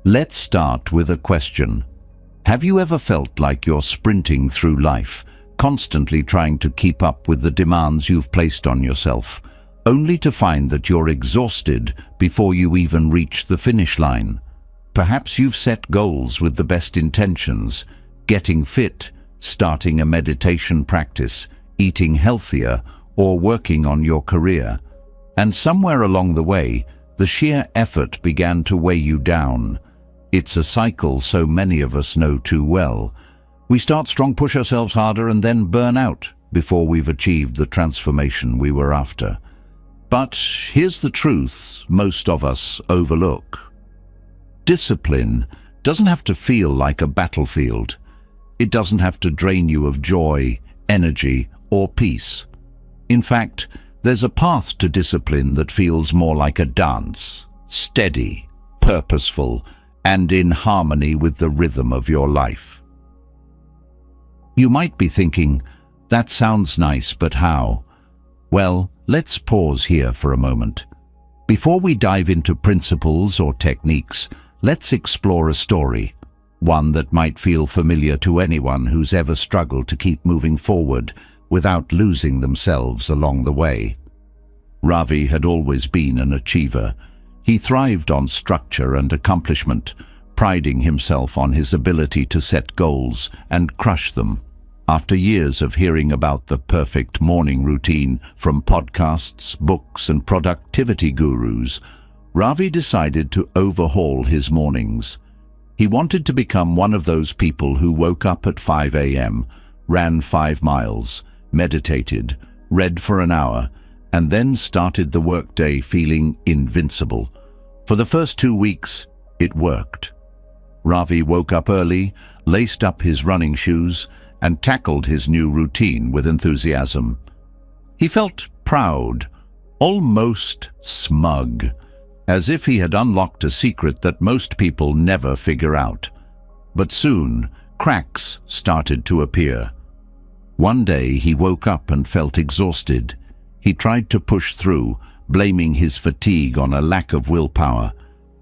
Let's start with a question. Have you ever felt like you're sprinting through life, constantly trying to keep up with the demands you've placed on yourself, only to find that you're exhausted before you even reach the finish line? Perhaps you've set goals with the best intentions, getting fit, starting a meditation practice, eating healthier, or working on your career. And somewhere along the way, the sheer effort began to weigh you down. It's a cycle so many of us know too well. We start strong, push ourselves harder, and then burn out before we've achieved the transformation we were after. But here's the truth most of us overlook. Discipline doesn't have to feel like a battlefield. It doesn't have to drain you of joy, energy, or peace. In fact, there's a path to discipline that feels more like a dance, steady, purposeful, and in harmony with the rhythm of your life. You might be thinking, that sounds nice, but how? Well, let's pause here for a moment. Before we dive into principles or techniques, let's explore a story, one that might feel familiar to anyone who's ever struggled to keep moving forward without losing themselves along the way. Ravi had always been an achiever. He thrived on structure and accomplishment, priding himself on his ability to set goals and crush them. After years of hearing about the perfect morning routine from podcasts, books, and productivity gurus, Ravi decided to overhaul his mornings. He wanted to become one of those people who woke up at 5 a.m., ran 5 miles, meditated, read for an hour, and then started the workday feeling invincible. For the first 2 weeks, it worked. Ravi woke up early, laced up his running shoes, and tackled his new routine with enthusiasm. He felt proud, almost smug, as if he had unlocked a secret that most people never figure out. But soon, cracks started to appear. One day he woke up and felt exhausted. He tried to push through, blaming his fatigue on a lack of willpower.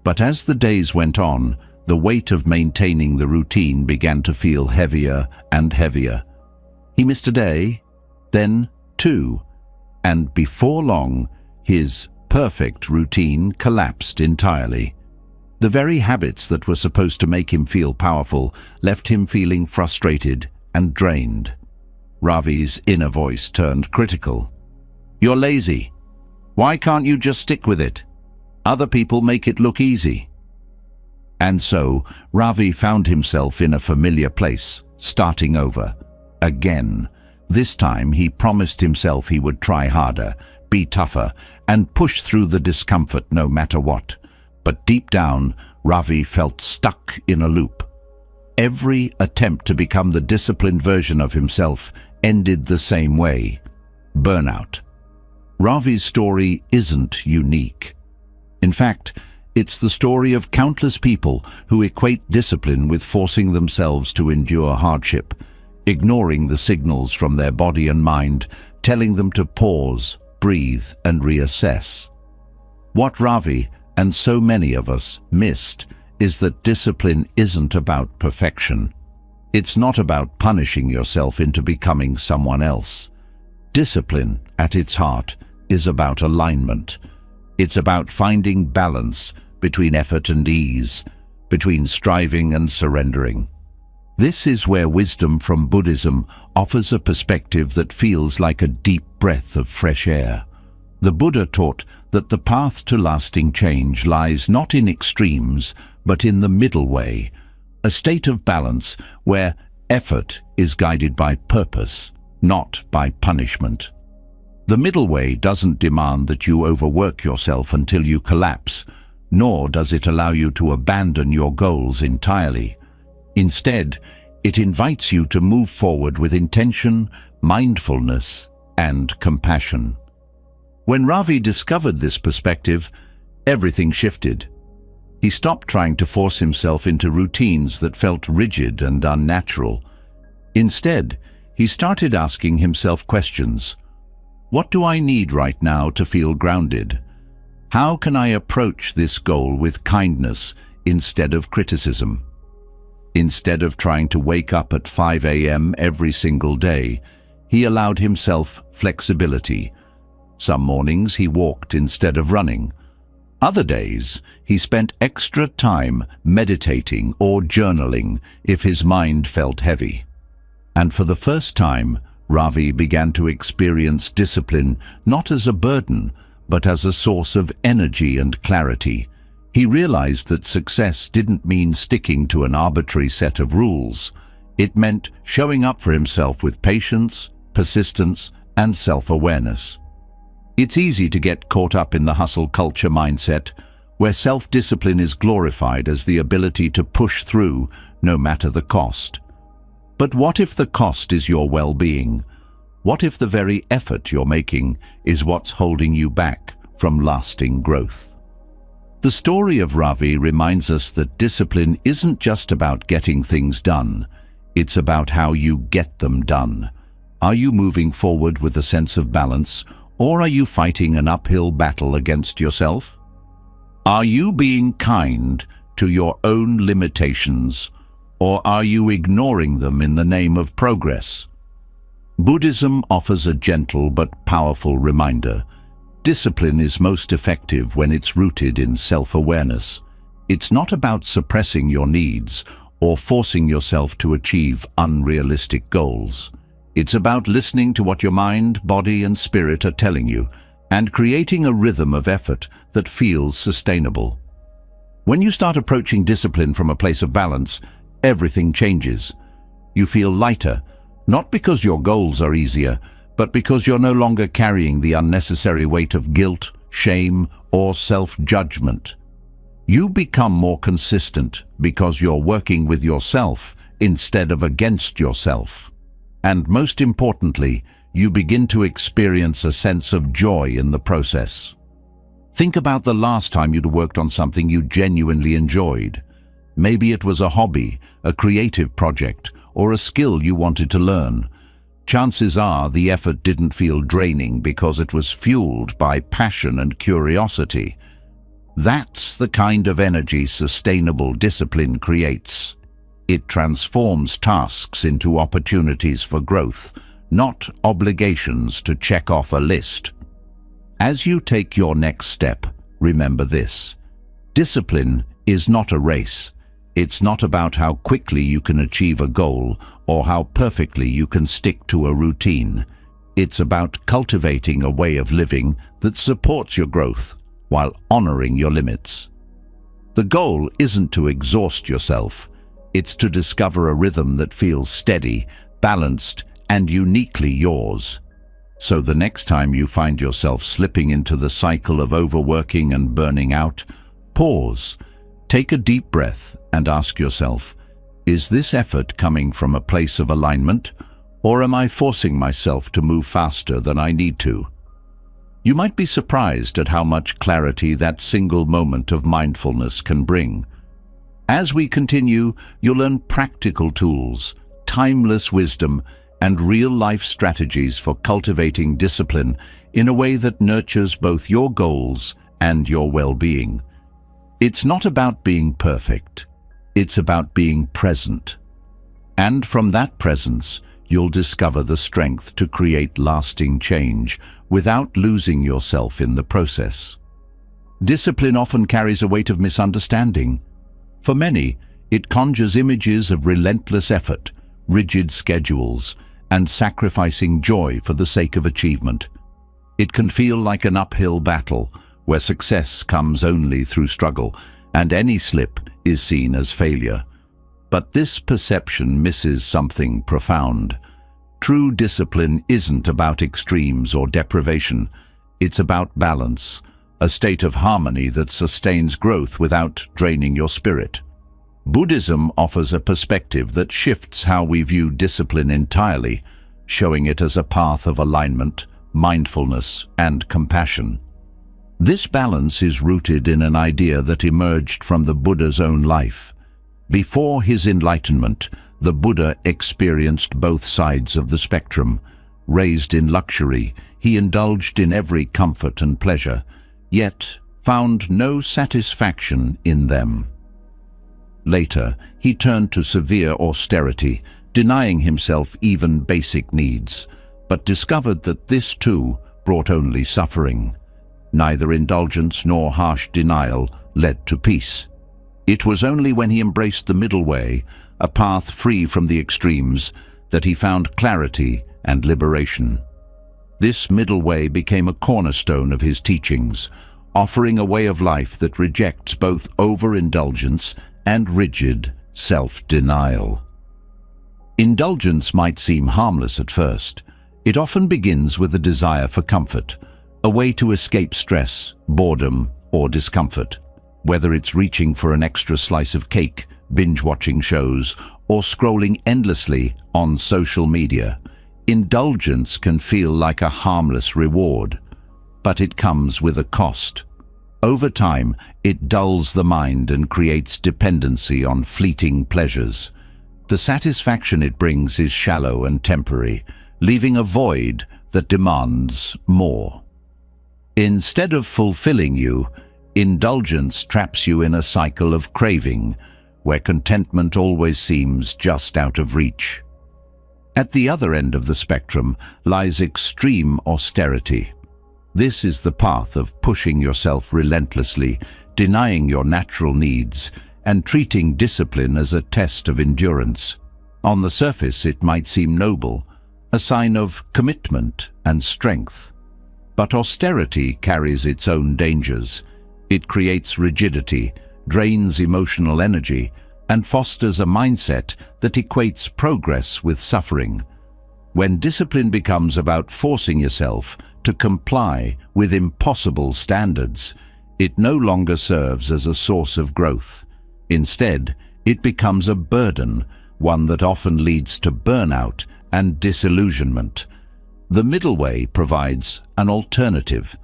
But as the days went on, the weight of maintaining the routine began to feel heavier and heavier. He missed a day, then 2, and before long, his perfect routine collapsed entirely. The very habits that were supposed to make him feel powerful left him feeling frustrated and drained. Ravi's inner voice turned critical. "You're lazy. Why can't you just stick with it? Other people make it look easy." And so, Ravi found himself in a familiar place, starting over. Again. This time he promised himself he would try harder, be tougher, and push through the discomfort no matter what. But deep down, Ravi felt stuck in a loop. Every attempt to become the disciplined version of himself ended the same way: burnout. Ravi's story isn't unique. In fact, it's the story of countless people who equate discipline with forcing themselves to endure hardship, ignoring the signals from their body and mind, telling them to pause, breathe, and reassess. What Ravi, and so many of us, missed is that discipline isn't about perfection. It's not about punishing yourself into becoming someone else. Discipline, at its heart, is about alignment. It's about finding balance between effort and ease, between striving and surrendering. This is where wisdom from Buddhism offers a perspective that feels like a deep breath of fresh air. The Buddha taught that the path to lasting change lies not in extremes, but in the middle way, a state of balance where effort is guided by purpose, not by punishment. The middle way doesn't demand that you overwork yourself until you collapse, nor does it allow you to abandon your goals entirely. Instead, it invites you to move forward with intention, mindfulness, and compassion. When Ravi discovered this perspective, everything shifted. He stopped trying to force himself into routines that felt rigid and unnatural. Instead, he started asking himself questions. What do I need right now to feel grounded? How can I approach this goal with kindness instead of criticism. Instead of trying to wake up at 5 a.m. every single day, he allowed himself flexibility. Some mornings he walked instead of running. Other days, he spent extra time meditating or journaling if his mind felt heavy. And for the first time, Ravi began to experience discipline not as a burden, but as a source of energy and clarity. He realized that success didn't mean sticking to an arbitrary set of rules. It meant showing up for himself with patience, persistence, and self-awareness. It's easy to get caught up in the hustle culture mindset, where self-discipline is glorified as the ability to push through no matter the cost. But what if the cost is your well-being? What if the very effort you're making is what's holding you back from lasting growth? The story of Ravi reminds us that discipline isn't just about getting things done. It's about how you get them done. Are you moving forward with a sense of balance, or are you fighting an uphill battle against yourself? Are you being kind to your own limitations, or are you ignoring them in the name of progress? Buddhism offers a gentle but powerful reminder. Discipline is most effective when it's rooted in self-awareness. It's not about suppressing your needs or forcing yourself to achieve unrealistic goals. It's about listening to what your mind, body, and spirit are telling you and creating a rhythm of effort that feels sustainable. When you start approaching discipline from a place of balance, everything changes. You feel lighter, not because your goals are easier, but because you're no longer carrying the unnecessary weight of guilt, shame, or self-judgment. You become more consistent because you're working with yourself instead of against yourself. And most importantly, you begin to experience a sense of joy in the process. Think about the last time you'd worked on something you genuinely enjoyed. Maybe it was a hobby, a creative project, or a skill you wanted to learn. Chances are the effort didn't feel draining because it was fueled by passion and curiosity. That's the kind of energy sustainable discipline creates. It transforms tasks into opportunities for growth, not obligations to check off a list. As you take your next step, remember this: discipline is not a race. It's not about how quickly you can achieve a goal or how perfectly you can stick to a routine. It's about cultivating a way of living that supports your growth while honoring your limits. The goal isn't to exhaust yourself. It's to discover a rhythm that feels steady, balanced, and uniquely yours. So the next time you find yourself slipping into the cycle of overworking and burning out, pause. Take a deep breath and ask yourself, is this effort coming from a place of alignment, or am I forcing myself to move faster than I need to? You might be surprised at how much clarity that single moment of mindfulness can bring. As we continue, you'll learn practical tools, timeless wisdom, and real-life strategies for cultivating discipline in a way that nurtures both your goals and your well-being. It's not about being perfect. It's about being present. And from that presence, you'll discover the strength to create lasting change without losing yourself in the process. Discipline often carries a weight of misunderstanding. For many, it conjures images of relentless effort, rigid schedules, and sacrificing joy for the sake of achievement. It can feel like an uphill battle, where success comes only through struggle, and any slip is seen as failure. But this perception misses something profound. True discipline isn't about extremes or deprivation. It's about balance, a state of harmony that sustains growth without draining your spirit. Buddhism offers a perspective that shifts how we view discipline entirely, showing it as a path of alignment, mindfulness, and compassion. This balance is rooted in an idea that emerged from the Buddha's own life. Before his enlightenment, the Buddha experienced both sides of the spectrum. Raised in luxury, he indulged in every comfort and pleasure, yet found no satisfaction in them. Later, he turned to severe austerity, denying himself even basic needs, but discovered that this too brought only suffering. Neither indulgence nor harsh denial led to peace. It was only when he embraced the middle way, a path free from the extremes, that he found clarity and liberation. This middle way became a cornerstone of his teachings, offering a way of life that rejects both overindulgence and rigid self-denial. Indulgence might seem harmless at first. It often begins with a desire for comfort, a way to escape stress, boredom, or discomfort. Whether it's reaching for an extra slice of cake, binge-watching shows, or scrolling endlessly on social media, indulgence can feel like a harmless reward, but it comes with a cost. Over time, it dulls the mind and creates dependency on fleeting pleasures. The satisfaction it brings is shallow and temporary, leaving a void that demands more. Instead of fulfilling you, indulgence traps you in a cycle of craving, where contentment always seems just out of reach. At the other end of the spectrum lies extreme austerity. This is the path of pushing yourself relentlessly, denying your natural needs, and treating discipline as a test of endurance. On the surface, it might seem noble, a sign of commitment and strength. But austerity carries its own dangers. It creates rigidity, drains emotional energy, and fosters a mindset that equates progress with suffering. When discipline becomes about forcing yourself to comply with impossible standards, it no longer serves as a source of growth. Instead, it becomes a burden, one that often leads to burnout and disillusionment. The middle way provides an alternative.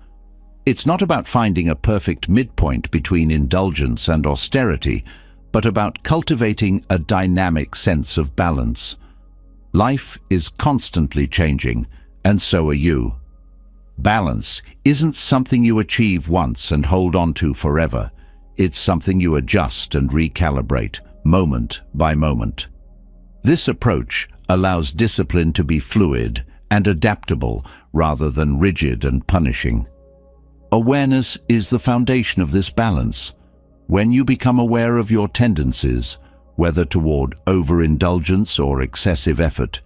It's not about finding a perfect midpoint between indulgence and austerity, but about cultivating a dynamic sense of balance. Life is constantly changing, and so are you. Balance isn't something you achieve once and hold on to forever. It's something you adjust and recalibrate, moment by moment. This approach allows discipline to be fluid and adaptable rather than rigid and punishing. Awareness is the foundation of this balance. When you become aware of your tendencies, whether toward overindulgence or excessive effort,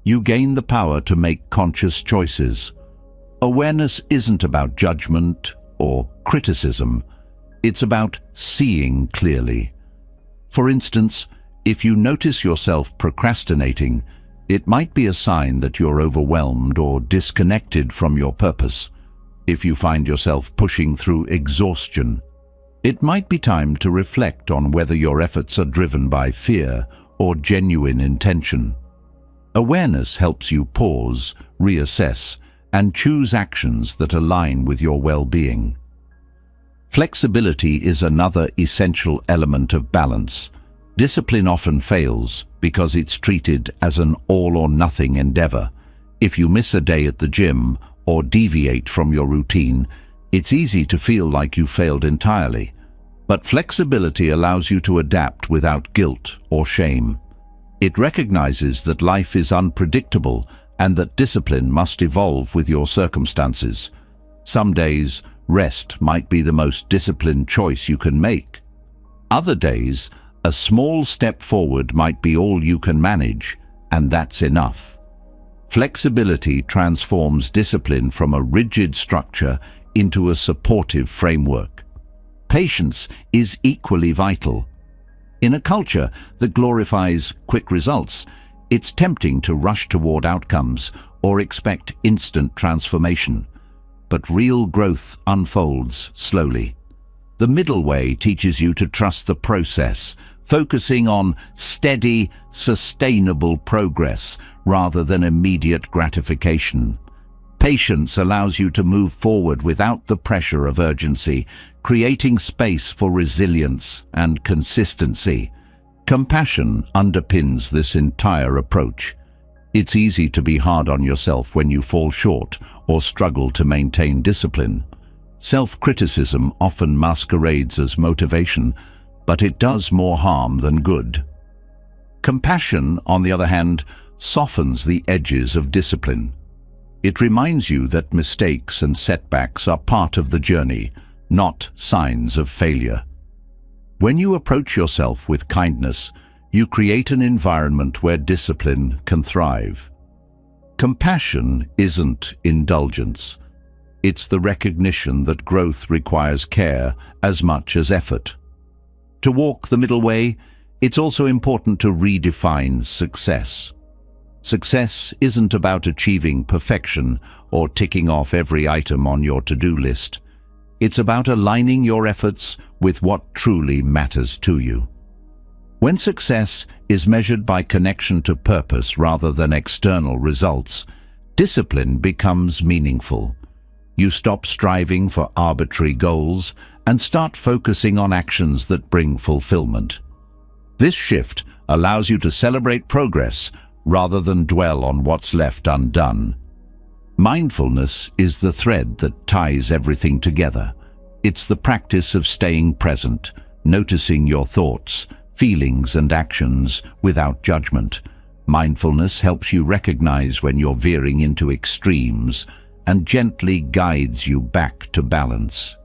you gain the power to make conscious choices. Awareness isn't about judgment or criticism. It's about seeing clearly. For instance, if you notice yourself procrastinating, it might be a sign that you're overwhelmed or disconnected from your purpose. If you find yourself pushing through exhaustion, it might be time to reflect on whether your efforts are driven by fear or genuine intention. Awareness helps you pause, reassess, and choose actions that align with your well-being. Flexibility is another essential element of balance. Discipline often fails because it's treated as an all-or-nothing endeavor. If you miss a day at the gym or deviate from your routine, it's easy to feel like you failed entirely. But flexibility allows you to adapt without guilt or shame. It recognizes that life is unpredictable and that discipline must evolve with your circumstances. Some days, rest might be the most disciplined choice you can make. Other days, a small step forward might be all you can manage, and that's enough. Flexibility transforms discipline from a rigid structure into a supportive framework. Patience is equally vital. In a culture that glorifies quick results, it's tempting to rush toward outcomes or expect instant transformation. But real growth unfolds slowly. The middle way teaches you to trust the process, focusing on steady, sustainable progress rather than immediate gratification. Patience allows you to move forward without the pressure of urgency, creating space for resilience and consistency. Compassion underpins this entire approach. It's easy to be hard on yourself when you fall short or struggle to maintain discipline. Self-criticism often masquerades as motivation, but it does more harm than good. Compassion, on the other hand, softens the edges of discipline. It reminds you that mistakes and setbacks are part of the journey, not signs of failure. When you approach yourself with kindness, you create an environment where discipline can thrive. Compassion isn't indulgence. It's the recognition that growth requires care as much as effort. To walk the middle way, it's also important to redefine success. Success isn't about achieving perfection or ticking off every item on your to-do list. It's about aligning your efforts with what truly matters to you. When success is measured by connection to purpose rather than external results, discipline becomes meaningful. You stop striving for arbitrary goals and start focusing on actions that bring fulfillment. This shift allows you to celebrate progress rather than dwell on what's left undone. Mindfulness is the thread that ties everything together. It's the practice of staying present, noticing your thoughts, feelings and actions without judgment. Mindfulness helps you recognize when you're veering into extremes and gently guides you back to balance.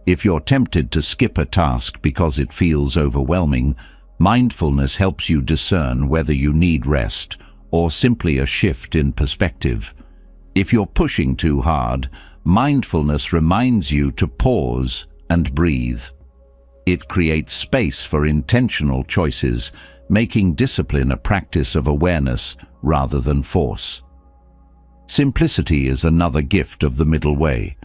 If you're tempted to skip a task because it feels overwhelming, mindfulness helps you discern whether you need rest or simply a shift in perspective. If you're pushing too hard, mindfulness reminds you to pause and breathe. It creates space for intentional choices, making discipline a practice of awareness rather than force. Simplicity is another gift of the middle way.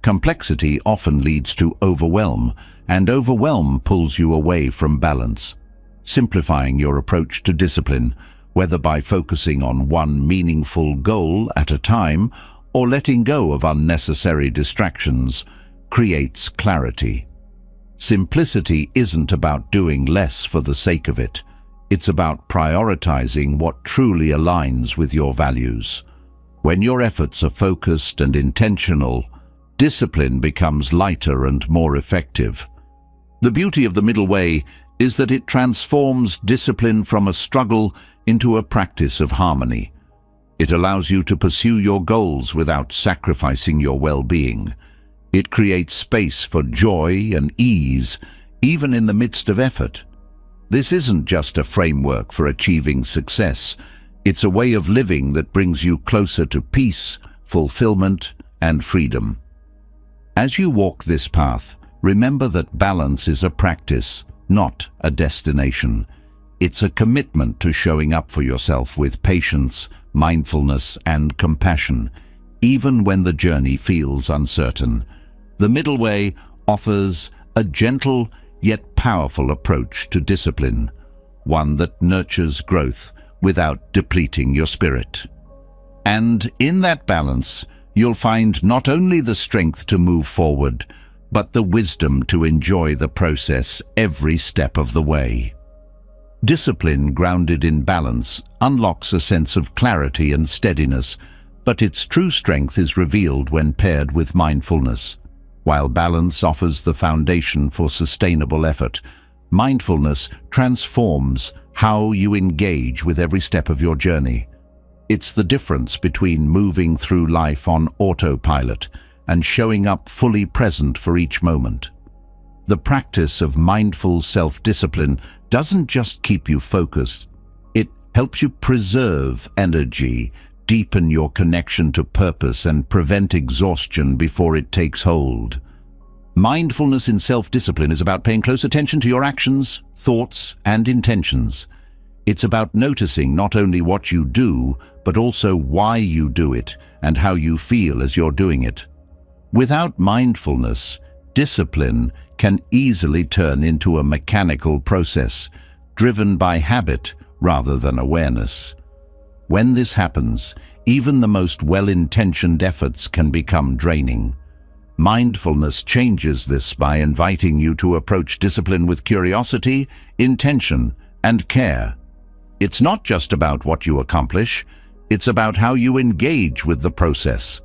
Complexity often leads to overwhelm, and overwhelm pulls you away from balance. Simplifying your approach to discipline, whether by focusing on one meaningful goal at a time or letting go of unnecessary distractions, creates clarity. Simplicity isn't about doing less for the sake of it. It's about prioritizing what truly aligns with your values. When your efforts are focused and intentional, discipline becomes lighter and more effective. The beauty of the middle way is that it transforms discipline from a struggle into a practice of harmony. It allows you to pursue your goals without sacrificing your well-being. It creates space for joy and ease, even in the midst of effort. This isn't just a framework for achieving success. It's a way of living that brings you closer to peace, fulfillment, and freedom. As you walk this path, remember that balance is a practice, not a destination. It's a commitment to showing up for yourself with patience, mindfulness, and compassion, even when the journey feels uncertain. The middle way offers a gentle yet powerful approach to discipline, one that nurtures growth without depleting your spirit. And in that balance, you'll find not only the strength to move forward, but the wisdom to enjoy the process every step of the way. Discipline grounded in balance unlocks a sense of clarity and steadiness, but its true strength is revealed when paired with mindfulness. While balance offers the foundation for sustainable effort, mindfulness transforms how you engage with every step of your journey. It's the difference between moving through life on autopilot and showing up fully present for each moment. The practice of mindful self-discipline doesn't just keep you focused, it helps you preserve energy, deepen your connection to purpose, and prevent exhaustion before it takes hold. Mindfulness in self-discipline is about paying close attention to your actions, thoughts, and intentions. It's about noticing not only what you do, but also why you do it and how you feel as you're doing it. Without mindfulness, discipline can easily turn into a mechanical process, driven by habit rather than awareness. When this happens, even the most well-intentioned efforts can become draining. Mindfulness changes this by inviting you to approach discipline with curiosity, intention, and care. It's not just about what you accomplish, it's about how you engage with the process.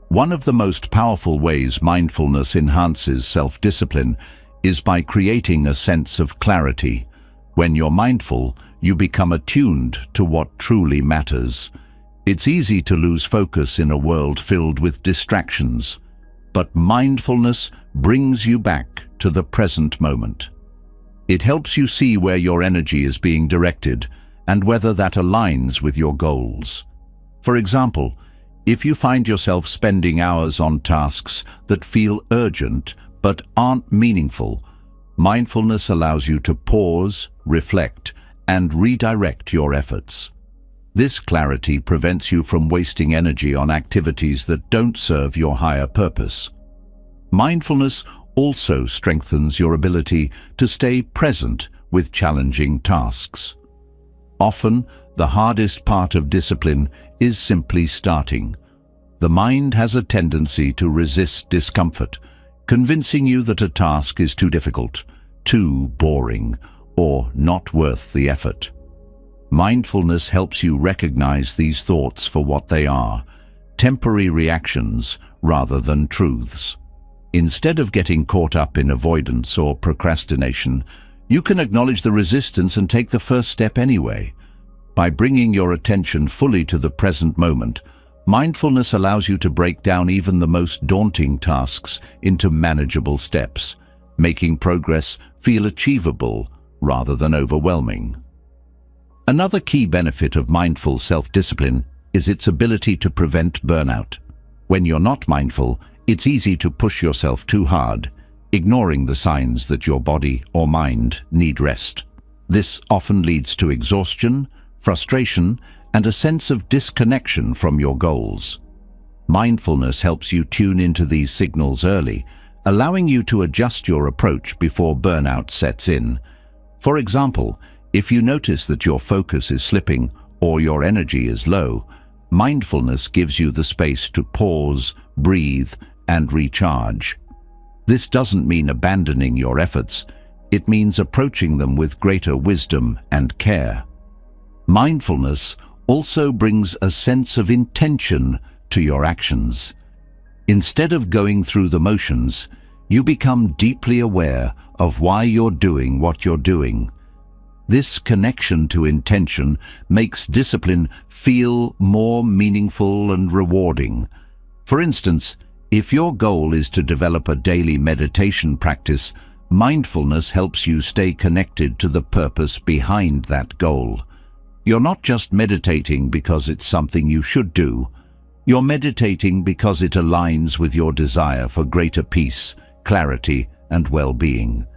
One of the most powerful ways mindfulness enhances self-discipline is by creating a sense of clarity. When you're mindful, you become attuned to what truly matters. It's easy to lose focus in a world filled with distractions, but mindfulness brings you back to the present moment. It helps you see where your energy is being directed and whether that aligns with your goals. For example, if you find yourself spending hours on tasks that feel urgent but aren't meaningful, mindfulness allows you to pause, reflect, and redirect your efforts. This clarity prevents you from wasting energy on activities that don't serve your higher purpose. Mindfulness also strengthens your ability to stay present with challenging tasks. Often, the hardest part of discipline is simply starting. The mind has a tendency to resist discomfort, convincing you that a task is too difficult, too boring, or not worth the effort. Mindfulness helps you recognize these thoughts for what they are, temporary reactions rather than truths. Instead of getting caught up in avoidance or procrastination, you can acknowledge the resistance and take the first step anyway. By bringing your attention fully to the present moment, mindfulness allows you to break down even the most daunting tasks into manageable steps, making progress feel achievable rather than overwhelming. Another key benefit of mindful self-discipline is its ability to prevent burnout. When you're not mindful, it's easy to push yourself too hard, ignoring the signs that your body or mind need rest. This often leads to exhaustion, frustration, and a sense of disconnection from your goals. Mindfulness helps you tune into these signals early, allowing you to adjust your approach before burnout sets in. For example, if you notice that your focus is slipping or your energy is low, mindfulness gives you the space to pause, breathe, and recharge. This doesn't mean abandoning your efforts. It means approaching them with greater wisdom and care. Mindfulness also brings a sense of intention to your actions. Instead of going through the motions, you become deeply aware of why you're doing what you're doing. This connection to intention makes discipline feel more meaningful and rewarding. For instance, if your goal is to develop a daily meditation practice, mindfulness helps you stay connected to the purpose behind that goal. You're not just meditating because it's something you should do. You're meditating because it aligns with your desire for greater peace, clarity, and well-being.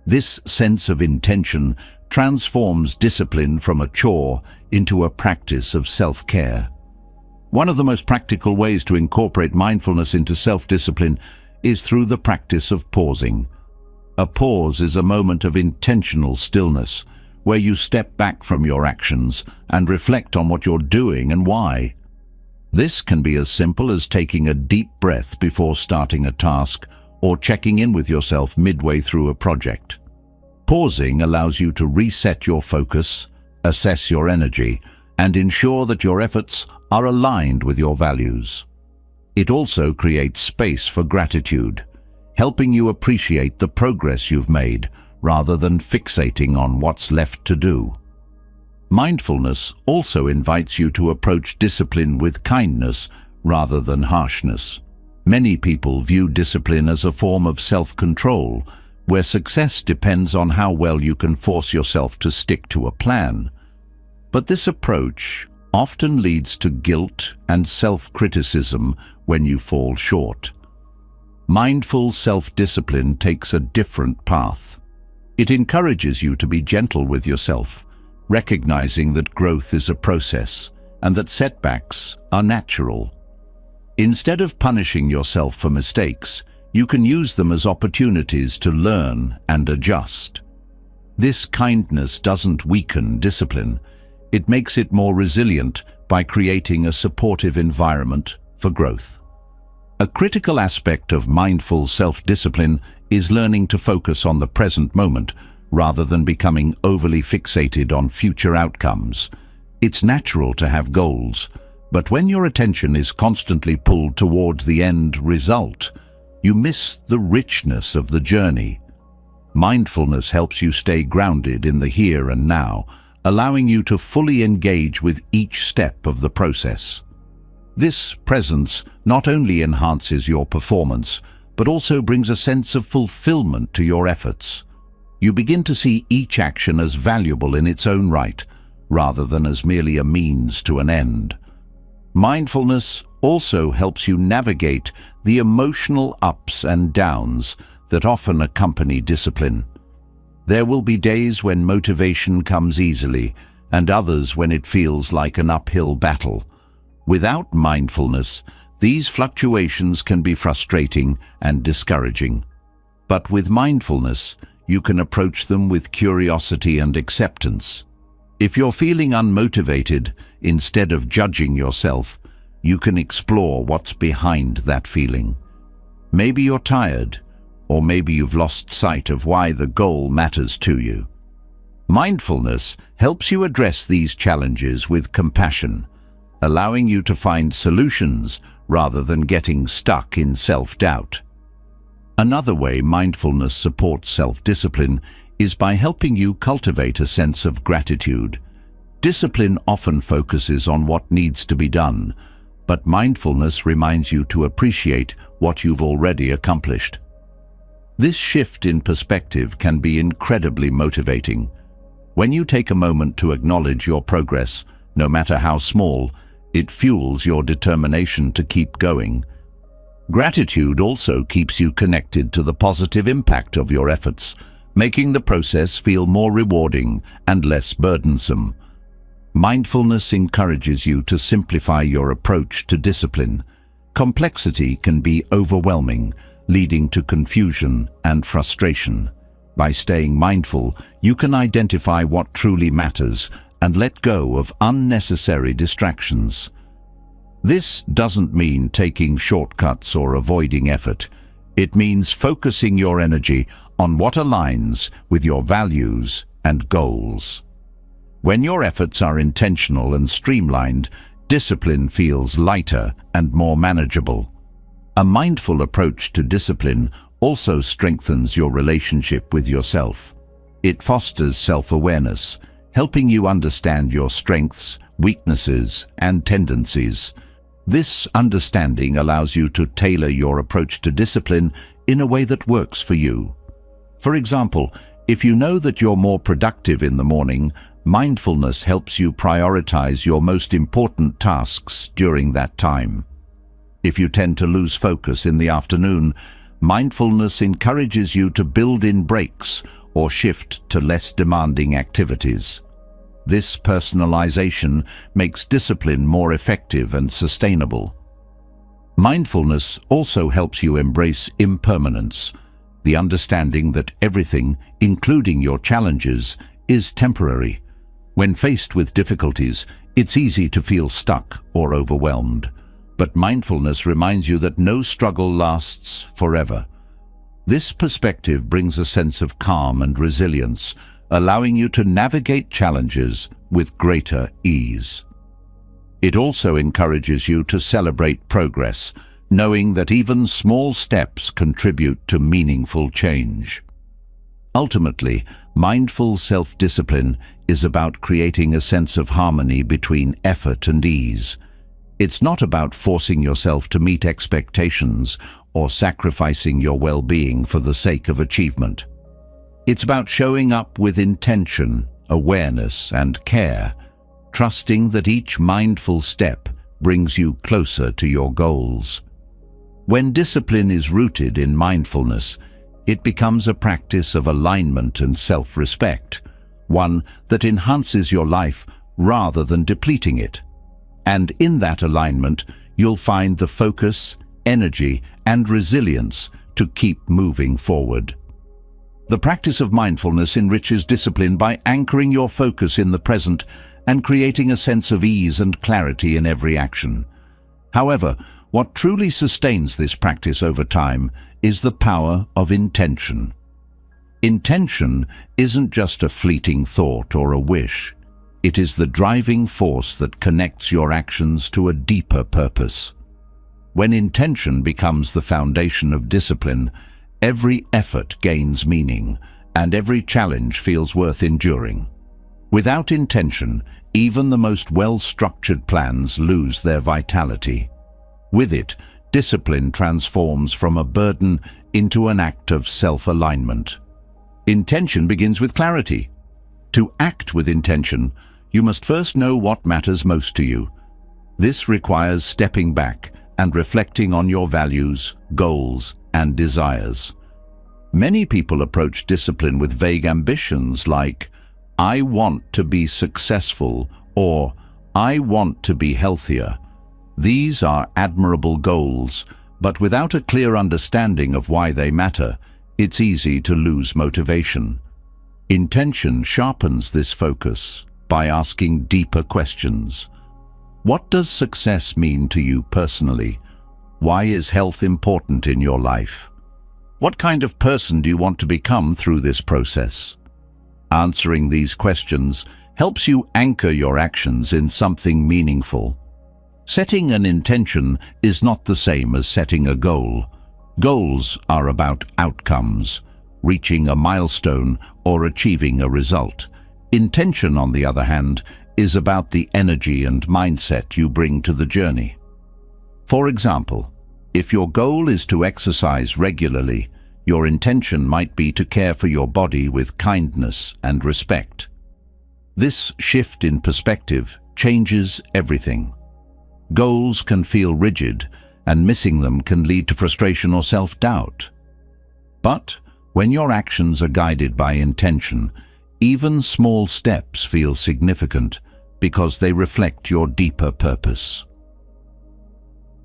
This sense of intention transforms discipline from a chore into a practice of self-care. One of the most practical ways to incorporate mindfulness into self-discipline is through the practice of pausing. A pause is a moment of intentional stillness, where you step back from your actions and reflect on what you're doing and why. This can be as simple as taking a deep breath before starting a task or checking in with yourself midway through a project. Pausing allows you to reset your focus, assess your energy, and ensure that your efforts are aligned with your values. It also creates space for gratitude, helping you appreciate the progress you've made rather than fixating on what's left to do. Mindfulness also invites you to approach discipline with kindness rather than harshness. Many people view discipline as a form of self-control, where success depends on how well you can force yourself to stick to a plan. But this approach often leads to guilt and self-criticism when you fall short. Mindful self-discipline takes a different path. It encourages you to be gentle with yourself, recognizing that growth is a process and that setbacks are natural. Instead of punishing yourself for mistakes, you can use them as opportunities to learn and adjust. This kindness doesn't weaken discipline. It makes it more resilient by creating a supportive environment for growth. A critical aspect of mindful self-discipline is learning to focus on the present moment rather than becoming overly fixated on future outcomes. It's natural to have goals, but when your attention is constantly pulled towards the end result, you miss the richness of the journey. Mindfulness helps you stay grounded in the here and now, allowing you to fully engage with each step of the process. This presence not only enhances your performance, but also brings a sense of fulfillment to your efforts. You begin to see each action as valuable in its own right, rather than as merely a means to an end. Mindfulness also helps you navigate the emotional ups and downs that often accompany discipline. There will be days when motivation comes easily, and others when it feels like an uphill battle. Without mindfulness, these fluctuations can be frustrating and discouraging. But with mindfulness, you can approach them with curiosity and acceptance. If you're feeling unmotivated, instead of judging yourself, you can explore what's behind that feeling. Maybe you're tired, or maybe you've lost sight of why the goal matters to you. Mindfulness helps you address these challenges with compassion, allowing you to find solutions rather than getting stuck in self-doubt. Another way mindfulness supports self-discipline is by helping you cultivate a sense of gratitude. Discipline often focuses on what needs to be done, but mindfulness reminds you to appreciate what you've already accomplished. This shift in perspective can be incredibly motivating. When you take a moment to acknowledge your progress, no matter how small, it fuels your determination to keep going. Gratitude also keeps you connected to the positive impact of your efforts, making the process feel more rewarding and less burdensome. Mindfulness encourages you to simplify your approach to discipline. Complexity can be overwhelming, leading to confusion and frustration. By staying mindful, you can identify what truly matters and let go of unnecessary distractions. This doesn't mean taking shortcuts or avoiding effort. It means focusing your energy on what aligns with your values and goals. When your efforts are intentional and streamlined, discipline feels lighter and more manageable. A mindful approach to discipline also strengthens your relationship with yourself. It fosters self-awareness, helping you understand your strengths, weaknesses, and tendencies. This understanding allows you to tailor your approach to discipline in a way that works for you. For example, if you know that you're more productive in the morning, mindfulness helps you prioritize your most important tasks during that time. If you tend to lose focus in the afternoon, mindfulness encourages you to build in breaks or shift to less demanding activities. This personalization makes discipline more effective and sustainable. Mindfulness also helps you embrace impermanence, the understanding that everything, including your challenges, is temporary. When faced with difficulties, it's easy to feel stuck or overwhelmed. But mindfulness reminds you that no struggle lasts forever. This perspective brings a sense of calm and resilience, allowing you to navigate challenges with greater ease. It also encourages you to celebrate progress, knowing that even small steps contribute to meaningful change. Ultimately, mindful self-discipline is about creating a sense of harmony between effort and ease. It's not about forcing yourself to meet expectations or sacrificing your well-being for the sake of achievement. It's about showing up with intention, awareness, and care, trusting that each mindful step brings you closer to your goals. When discipline is rooted in mindfulness, it becomes a practice of alignment and self-respect, one that enhances your life rather than depleting it. And in that alignment, you'll find the focus, energy, and resilience to keep moving forward. The practice of mindfulness enriches discipline by anchoring your focus in the present and creating a sense of ease and clarity in every action. However, what truly sustains this practice over time is the power of intention. Intention isn't just a fleeting thought or a wish. It is the driving force that connects your actions to a deeper purpose. When intention becomes the foundation of discipline, every effort gains meaning, and every challenge feels worth enduring. Without intention, even the most well-structured plans lose their vitality. With it, discipline transforms from a burden into an act of self-alignment. Intention begins with clarity. To act with intention, you must first know what matters most to you. This requires stepping back and reflecting on your values, goals, and desires. Many people approach discipline with vague ambitions like, "I want to be successful," or "I want to be healthier." These are admirable goals, but without a clear understanding of why they matter, it's easy to lose motivation. Intention sharpens this focus by asking deeper questions. What does success mean to you personally? Why is health important in your life? What kind of person do you want to become through this process? Answering these questions helps you anchor your actions in something meaningful. Setting an intention is not the same as setting a goal. Goals are about outcomes, reaching a milestone or achieving a result. Intention, on the other hand, is about the energy and mindset you bring to the journey. For example, if your goal is to exercise regularly, your intention might be to care for your body with kindness and respect. This shift in perspective changes everything. Goals can feel rigid, and missing them can lead to frustration or self-doubt. But when your actions are guided by intention, even small steps feel significant because they reflect your deeper purpose.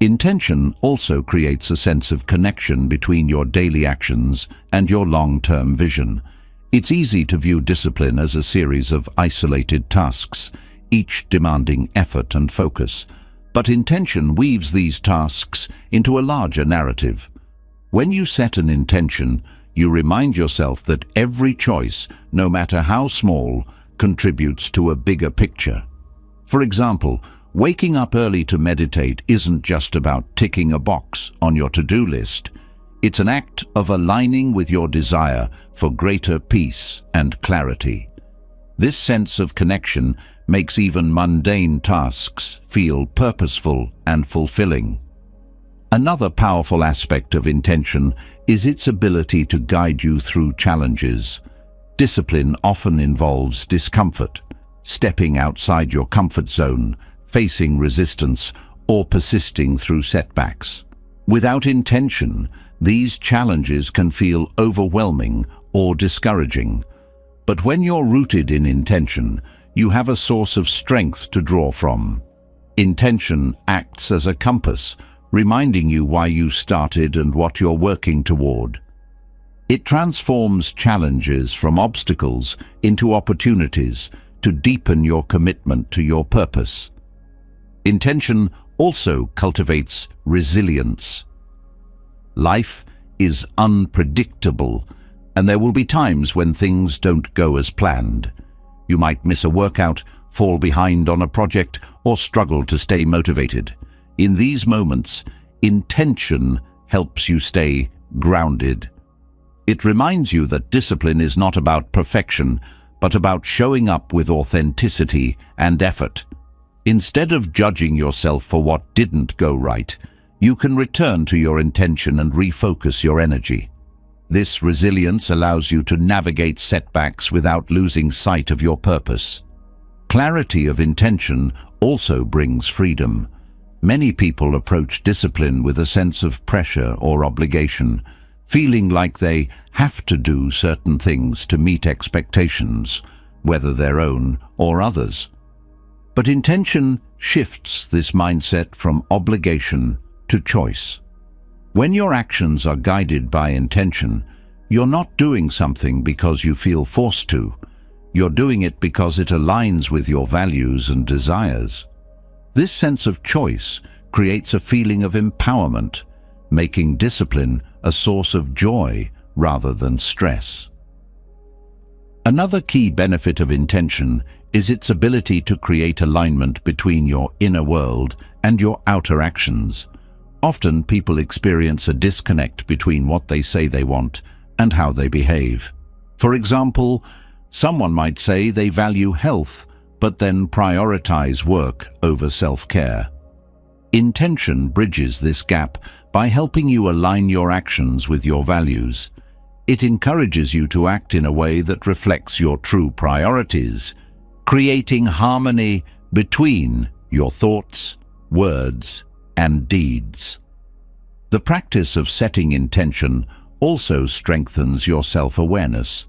Intention also creates a sense of connection between your daily actions and your long-term vision. It's easy to view discipline as a series of isolated tasks, each demanding effort and focus. But intention weaves these tasks into a larger narrative. When you set an intention, you remind yourself that every choice, no matter how small, contributes to a bigger picture. For example, waking up early to meditate isn't just about ticking a box on your to-do list. It's an act of aligning with your desire for greater peace and clarity. This sense of connection makes even mundane tasks feel purposeful and fulfilling. Another powerful aspect of intention is its ability to guide you through challenges. Discipline often involves discomfort, stepping outside your comfort zone, facing resistance, or persisting through setbacks. Without intention, these challenges can feel overwhelming or discouraging. But when you're rooted in intention, you have a source of strength to draw from. Intention acts as a compass, reminding you why you started and what you're working toward. It transforms challenges from obstacles into opportunities to deepen your commitment to your purpose. Intention also cultivates resilience. Life is unpredictable, and there will be times when things don't go as planned. You might miss a workout, fall behind on a project, or struggle to stay motivated. In these moments, intention helps you stay grounded. It reminds you that discipline is not about perfection, but about showing up with authenticity and effort. Instead of judging yourself for what didn't go right, you can return to your intention and refocus your energy. This resilience allows you to navigate setbacks without losing sight of your purpose. Clarity of intention also brings freedom. Many people approach discipline with a sense of pressure or obligation, feeling like they have to do certain things to meet expectations, whether their own or others. But intention shifts this mindset from obligation to choice. When your actions are guided by intention, you're not doing something because you feel forced to. You're doing it because it aligns with your values and desires. This sense of choice creates a feeling of empowerment, making discipline a source of joy rather than stress. Another key benefit of intention is its ability to create alignment between your inner world and your outer actions. Often people experience a disconnect between what they say they want and how they behave. For example, someone might say they value health, but then prioritize work over self-care. Intention bridges this gap by helping you align your actions with your values. It encourages you to act in a way that reflects your true priorities, creating harmony between your thoughts, words, and deeds. The practice of setting intention also strengthens your self-awareness.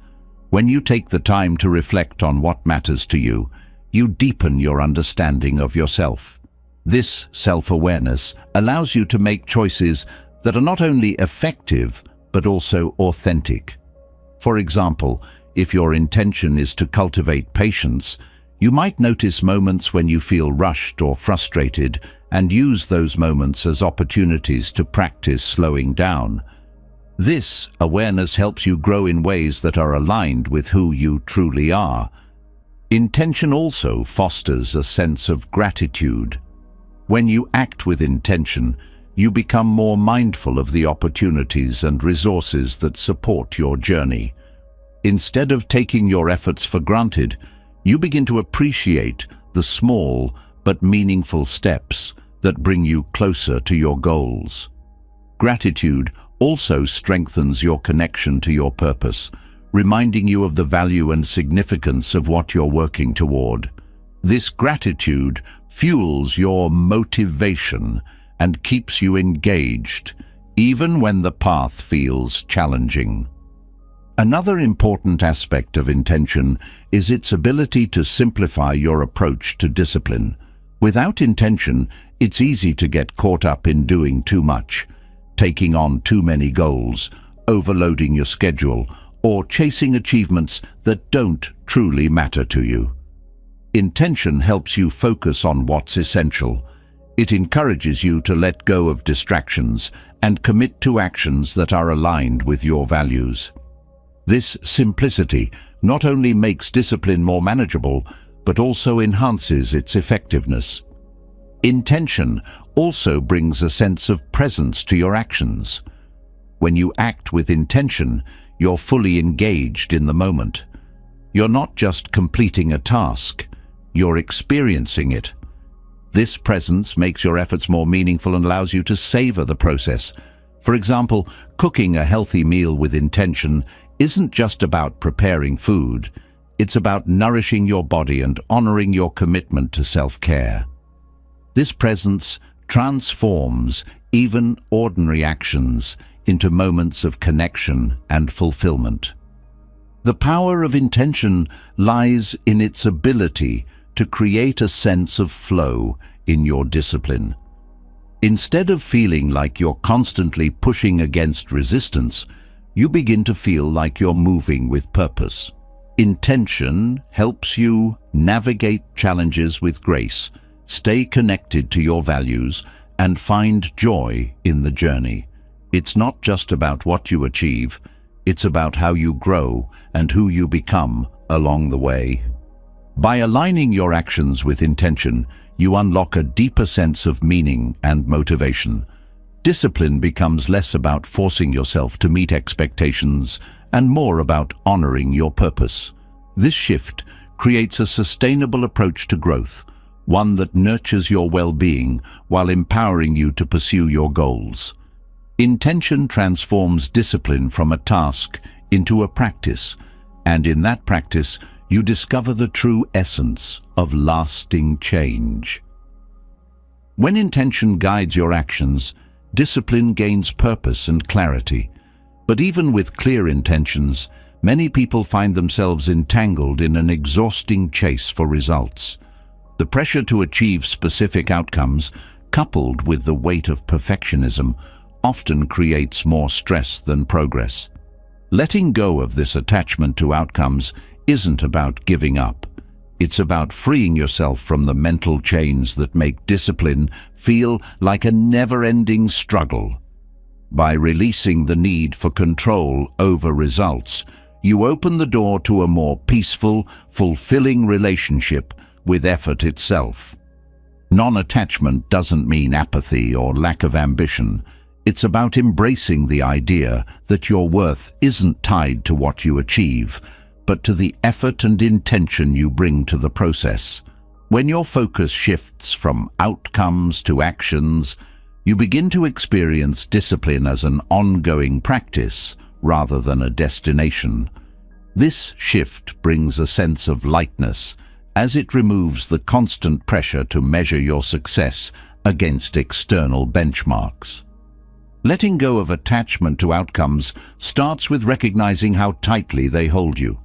When you take the time to reflect on what matters to you, you deepen your understanding of yourself. This self-awareness allows you to make choices that are not only effective, but also authentic. For example, if your intention is to cultivate patience, you might notice moments when you feel rushed or frustrated and use those moments as opportunities to practice slowing down. This awareness helps you grow in ways that are aligned with who you truly are. Intention also fosters a sense of gratitude. When you act with intention, you become more mindful of the opportunities and resources that support your journey. Instead of taking your efforts for granted, you begin to appreciate the small but meaningful steps that bring you closer to your goals. Gratitude also strengthens your connection to your purpose, reminding you of the value and significance of what you're working toward. This gratitude fuels your motivation and keeps you engaged, even when the path feels challenging. Another important aspect of intention is its ability to simplify your approach to discipline. Without intention, it's easy to get caught up in doing too much, taking on too many goals, overloading your schedule, or chasing achievements that don't truly matter to you. Intention helps you focus on what's essential. It encourages you to let go of distractions and commit to actions that are aligned with your values. This simplicity not only makes discipline more manageable, but also enhances its effectiveness. Intention also brings a sense of presence to your actions. When you act with intention, you're fully engaged in the moment. You're not just completing a task, you're experiencing it. This presence makes your efforts more meaningful and allows you to savor the process. For example, cooking a healthy meal with intention isn't just about preparing food. It's about nourishing your body and honoring your commitment to self-care. This presence transforms even ordinary actions into moments of connection and fulfillment. The power of intention lies in its ability to create a sense of flow in your discipline. Instead of feeling like you're constantly pushing against resistance, you begin to feel like you're moving with purpose. Intention helps you navigate challenges with grace, stay connected to your values, and find joy in the journey. It's not just about what you achieve, it's about how you grow and who you become along the way. By aligning your actions with intention, you unlock a deeper sense of meaning and motivation. Discipline becomes less about forcing yourself to meet expectations and more about honoring your purpose. This shift creates a sustainable approach to growth, one that nurtures your well-being while empowering you to pursue your goals. Intention transforms discipline from a task into a practice, and in that practice, you discover the true essence of lasting change. When intention guides your actions, discipline gains purpose and clarity. But even with clear intentions, many people find themselves entangled in an exhausting chase for results. The pressure to achieve specific outcomes, coupled with the weight of perfectionism, often creates more stress than progress. Letting go of this attachment to outcomes isn't about giving up. It's about freeing yourself from the mental chains that make discipline feel like a never-ending struggle. By releasing the need for control over results, you open the door to a more peaceful, fulfilling relationship with effort itself. Non-attachment doesn't mean apathy or lack of ambition. It's about embracing the idea that your worth isn't tied to what you achieve, but to the effort and intention you bring to the process. When your focus shifts from outcomes to actions, you begin to experience discipline as an ongoing practice rather than a destination. This shift brings a sense of lightness, as it removes the constant pressure to measure your success against external benchmarks. Letting go of attachment to outcomes starts with recognizing how tightly they hold you.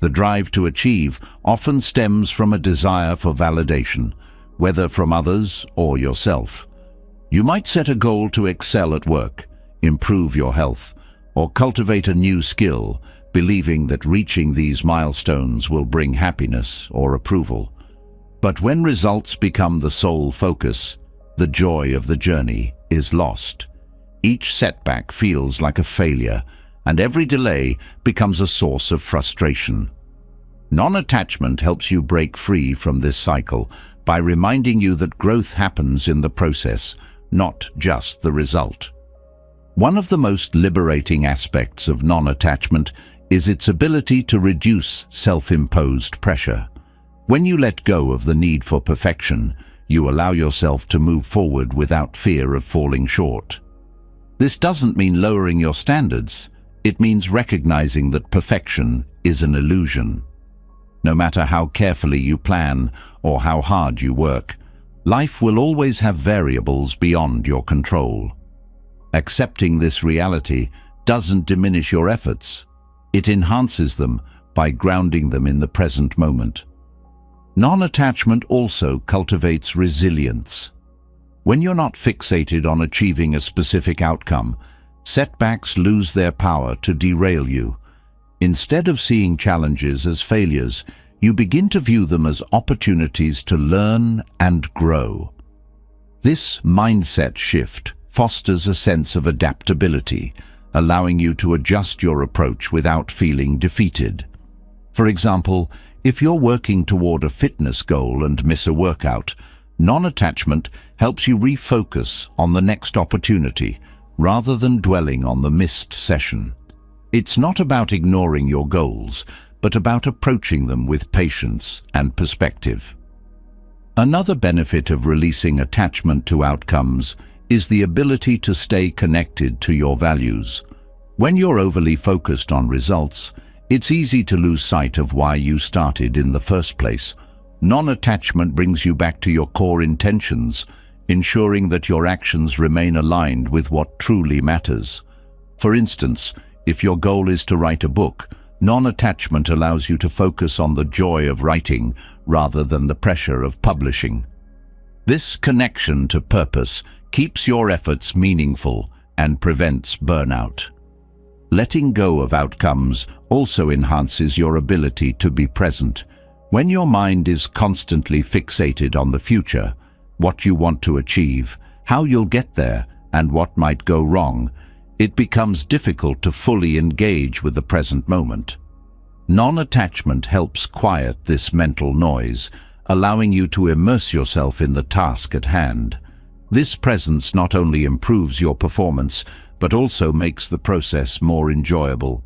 The drive to achieve often stems from a desire for validation, whether from others or yourself. You might set a goal to excel at work, improve your health, or cultivate a new skill, believing that reaching these milestones will bring happiness or approval. But when results become the sole focus, the joy of the journey is lost. Each setback feels like a failure, and every delay becomes a source of frustration. Non-attachment helps you break free from this cycle by reminding you that growth happens in the process, not just the result. One of the most liberating aspects of non-attachment is its ability to reduce self-imposed pressure. When you let go of the need for perfection, you allow yourself to move forward without fear of falling short. This doesn't mean lowering your standards. It means recognizing that perfection is an illusion. No matter how carefully you plan or how hard you work, life will always have variables beyond your control. Accepting this reality doesn't diminish your efforts. It enhances them by grounding them in the present moment. Non-attachment also cultivates resilience. When you're not fixated on achieving a specific outcome, setbacks lose their power to derail you. Instead of seeing challenges as failures, you begin to view them as opportunities to learn and grow. This mindset shift fosters a sense of adaptability, allowing you to adjust your approach without feeling defeated. For example, if you're working toward a fitness goal and miss a workout, non-attachment helps you refocus on the next opportunity rather than dwelling on the missed session. It's not about ignoring your goals, but about approaching them with patience and perspective. Another benefit of releasing attachment to outcomes is the ability to stay connected to your values. When you're overly focused on results, it's easy to lose sight of why you started in the first place. Non-attachment brings you back to your core intentions, ensuring that your actions remain aligned with what truly matters. For instance, if your goal is to write a book, non-attachment allows you to focus on the joy of writing rather than the pressure of publishing. This connection to purpose keeps your efforts meaningful and prevents burnout. Letting go of outcomes also enhances your ability to be present. When your mind is constantly fixated on the future, what you want to achieve, how you'll get there, and what might go wrong, it becomes difficult to fully engage with the present moment. Non-attachment helps quiet this mental noise, allowing you to immerse yourself in the task at hand. This presence not only improves your performance, but also makes the process more enjoyable.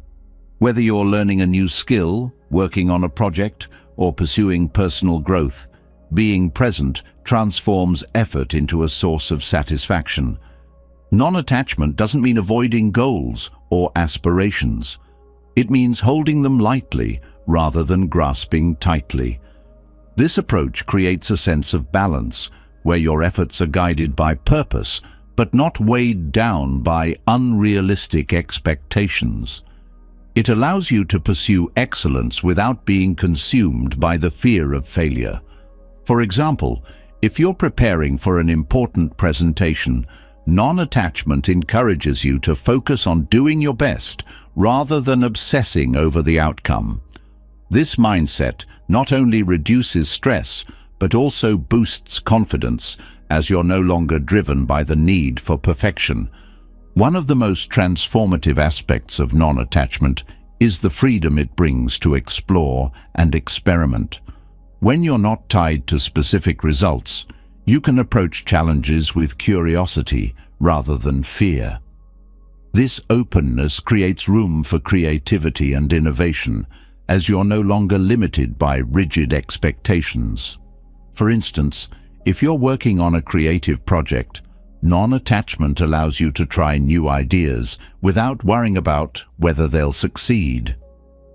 Whether you're learning a new skill, working on a project, or pursuing personal growth, being present transforms effort into a source of satisfaction. Non-attachment doesn't mean avoiding goals or aspirations. It means holding them lightly rather than grasping tightly. This approach creates a sense of balance, where your efforts are guided by purpose, but not weighed down by unrealistic expectations. It allows you to pursue excellence without being consumed by the fear of failure. For example, if you're preparing for an important presentation, non-attachment encourages you to focus on doing your best rather than obsessing over the outcome. This mindset not only reduces stress, but also boosts confidence, as you're no longer driven by the need for perfection. One of the most transformative aspects of non-attachment is the freedom it brings to explore and experiment. When you're not tied to specific results, you can approach challenges with curiosity rather than fear. This openness creates room for creativity and innovation, as you're no longer limited by rigid expectations. For instance, if you're working on a creative project, non-attachment allows you to try new ideas without worrying about whether they'll succeed.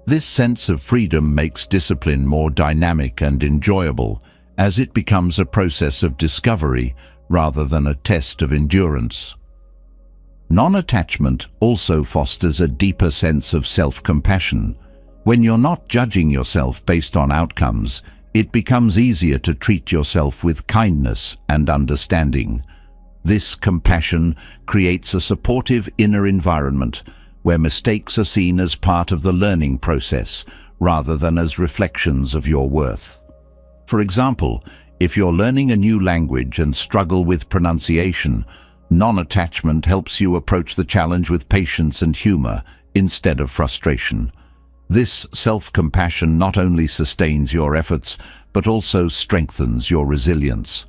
This sense of freedom makes discipline more dynamic and enjoyable, as it becomes a process of discovery rather than a test of endurance. Non-attachment also fosters a deeper sense of self-compassion. When you're not judging yourself based on outcomes, it becomes easier to treat yourself with kindness and understanding. This compassion creates a supportive inner environment where mistakes are seen as part of the learning process rather than as reflections of your worth. For example, if you're learning a new language and struggle with pronunciation, non-attachment helps you approach the challenge with patience and humor instead of frustration. This self-compassion not only sustains your efforts, but also strengthens your resilience.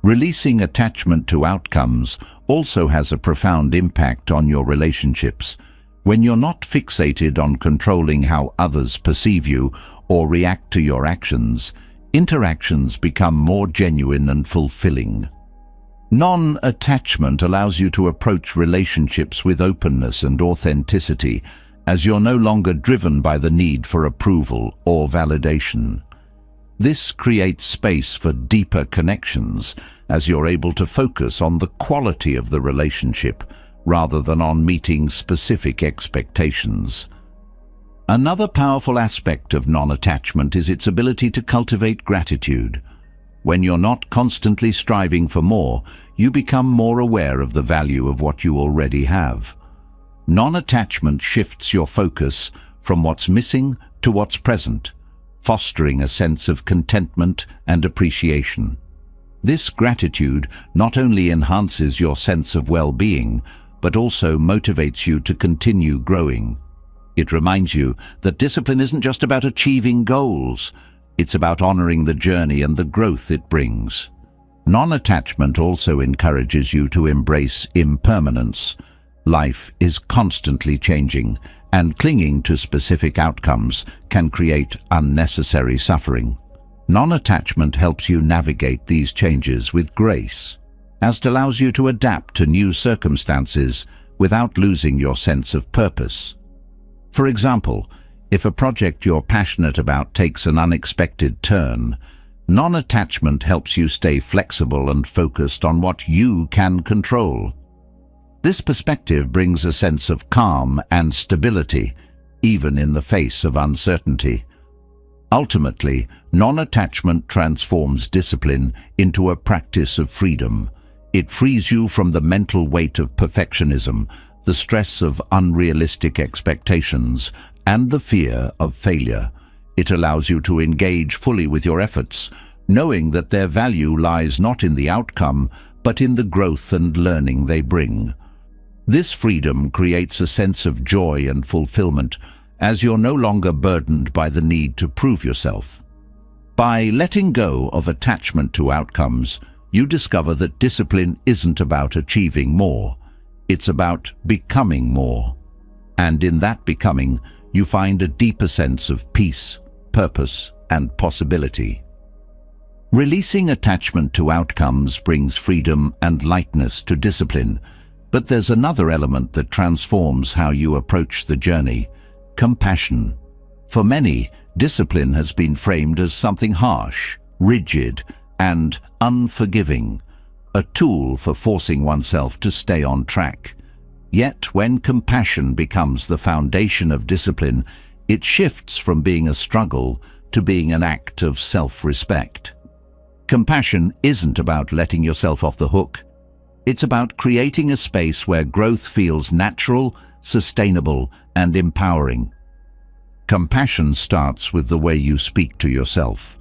Releasing attachment to outcomes also has a profound impact on your relationships. When you're not fixated on controlling how others perceive you or react to your actions, interactions become more genuine and fulfilling. Non-attachment allows you to approach relationships with openness and authenticity, as you're no longer driven by the need for approval or validation. This creates space for deeper connections, as you're able to focus on the quality of the relationship rather than on meeting specific expectations. Another powerful aspect of non-attachment is its ability to cultivate gratitude. When you're not constantly striving for more, you become more aware of the value of what you already have. Non-attachment shifts your focus from what's missing to what's present, fostering a sense of contentment and appreciation. This gratitude not only enhances your sense of well-being, but also motivates you to continue growing. It reminds you that discipline isn't just about achieving goals. It's about honoring the journey and the growth it brings. Non-attachment also encourages you to embrace impermanence. Life is constantly changing, and clinging to specific outcomes can create unnecessary suffering. Non-attachment helps you navigate these changes with grace, as it allows you to adapt to new circumstances without losing your sense of purpose. For example, if a project you're passionate about takes an unexpected turn, non-attachment helps you stay flexible and focused on what you can control. This perspective brings a sense of calm and stability, even in the face of uncertainty. Ultimately, non-attachment transforms discipline into a practice of freedom. It frees you from the mental weight of perfectionism, the stress of unrealistic expectations, and the fear of failure. It allows you to engage fully with your efforts, knowing that their value lies not in the outcome, but in the growth and learning they bring. This freedom creates a sense of joy and fulfillment, as you're no longer burdened by the need to prove yourself. By letting go of attachment to outcomes, you discover that discipline isn't about achieving more. It's about becoming more. And in that becoming, you find a deeper sense of peace, purpose, and possibility. Releasing attachment to outcomes brings freedom and lightness to discipline, but there's another element that transforms how you approach the journey: compassion. For many, discipline has been framed as something harsh, rigid, and unforgiving, a tool for forcing oneself to stay on track. Yet, when compassion becomes the foundation of discipline, it shifts from being a struggle to being an act of self-respect. Compassion isn't about letting yourself off the hook. It's about creating a space where growth feels natural, sustainable, and empowering. Compassion starts with the way you speak to yourself.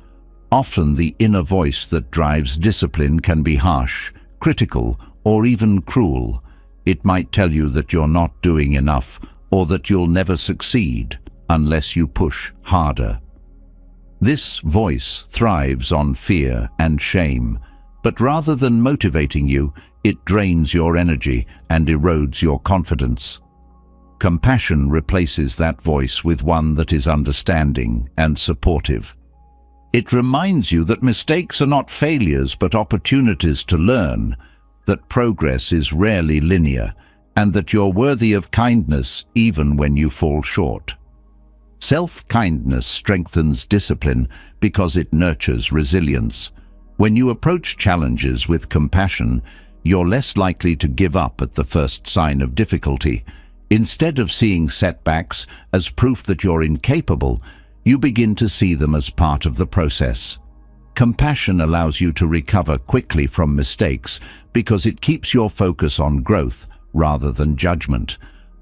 Often the inner voice that drives discipline can be harsh, critical, or even cruel. It might tell you that you're not doing enough, or that you'll never succeed unless you push harder. This voice thrives on fear and shame, but rather than motivating you, it drains your energy and erodes your confidence. Compassion replaces that voice with one that is understanding and supportive. It reminds you that mistakes are not failures but opportunities to learn, that progress is rarely linear, and that you're worthy of kindness even when you fall short. Self-kindness strengthens discipline because it nurtures resilience. When you approach challenges with compassion, you're less likely to give up at the first sign of difficulty. Instead of seeing setbacks as proof that you're incapable, you begin to see them as part of the process. Compassion allows you to recover quickly from mistakes because it keeps your focus on growth rather than judgment.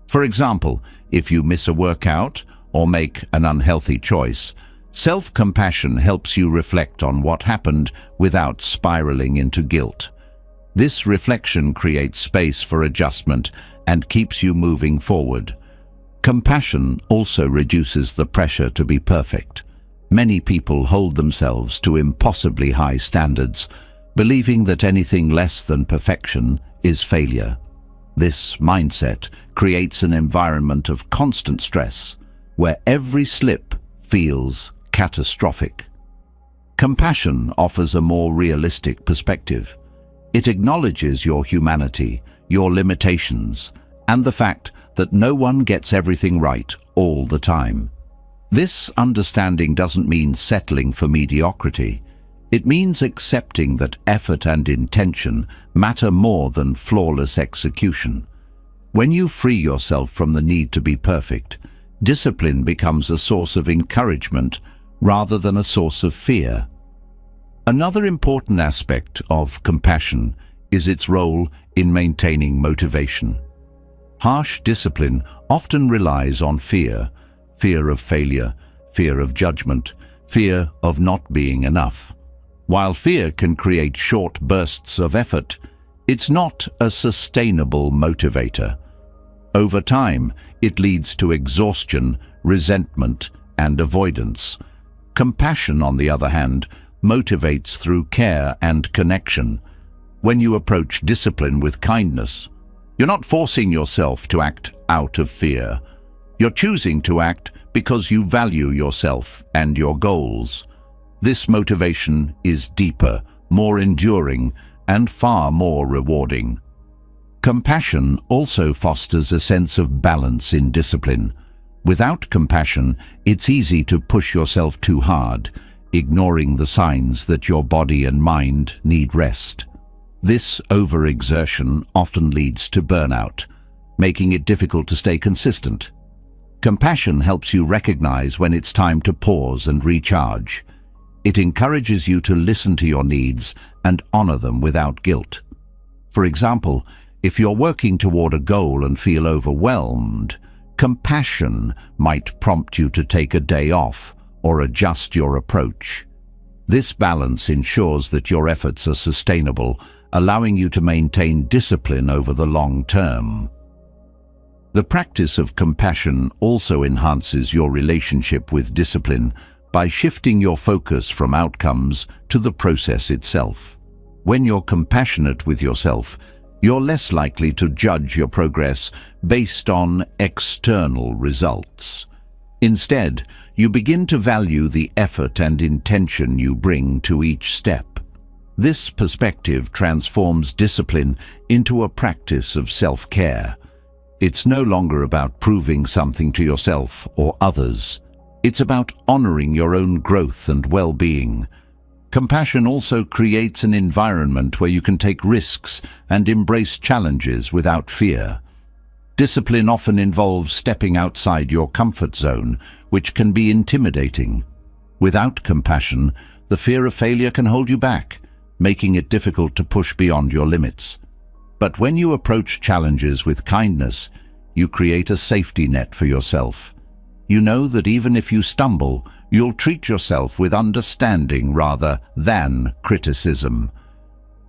For example, if you miss a workout or make an unhealthy choice, self-compassion helps you reflect on what happened without spiraling into guilt. This reflection creates space for adjustment and keeps you moving forward. Compassion also reduces the pressure to be perfect. Many people hold themselves to impossibly high standards, believing that anything less than perfection is failure. This mindset creates an environment of constant stress, where every slip feels catastrophic. Compassion offers a more realistic perspective. It acknowledges your humanity, your limitations, and the fact that no one gets everything right all the time. This understanding doesn't mean settling for mediocrity. It means accepting that effort and intention matter more than flawless execution. When you free yourself from the need to be perfect, discipline becomes a source of encouragement rather than a source of fear. Another important aspect of compassion is its role in maintaining motivation. Harsh discipline often relies on fear of failure, fear of judgment, fear of not being enough. While fear can create short bursts of effort, it's not a sustainable motivator. Over time, it leads to exhaustion, resentment, and avoidance. Compassion, on the other hand, motivates through care and connection. When you approach discipline with kindness, you're not forcing yourself to act out of fear. You're choosing to act because you value yourself and your goals. This motivation is deeper, more enduring, and far more rewarding. Compassion also fosters a sense of balance in discipline. Without compassion, it's easy to push yourself too hard, ignoring the signs that your body and mind need rest. This overexertion often leads to burnout, making it difficult to stay consistent. Compassion helps you recognize when it's time to pause and recharge. It encourages you to listen to your needs and honor them without guilt. For example, if you're working toward a goal and feel overwhelmed, compassion might prompt you to take a day off or adjust your approach. This balance ensures that your efforts are sustainable, allowing you to maintain discipline over the long term. The practice of compassion also enhances your relationship with discipline by shifting your focus from outcomes to the process itself. When you're compassionate with yourself, you're less likely to judge your progress based on external results. Instead, you begin to value the effort and intention you bring to each step. This perspective transforms discipline into a practice of self-care. It's no longer about proving something to yourself or others. It's about honoring your own growth and well-being. Compassion also creates an environment where you can take risks and embrace challenges without fear. Discipline often involves stepping outside your comfort zone, which can be intimidating. Without compassion, the fear of failure can hold you back, making it difficult to push beyond your limits. But when you approach challenges with kindness, you create a safety net for yourself. You know that even if you stumble, you'll treat yourself with understanding rather than criticism.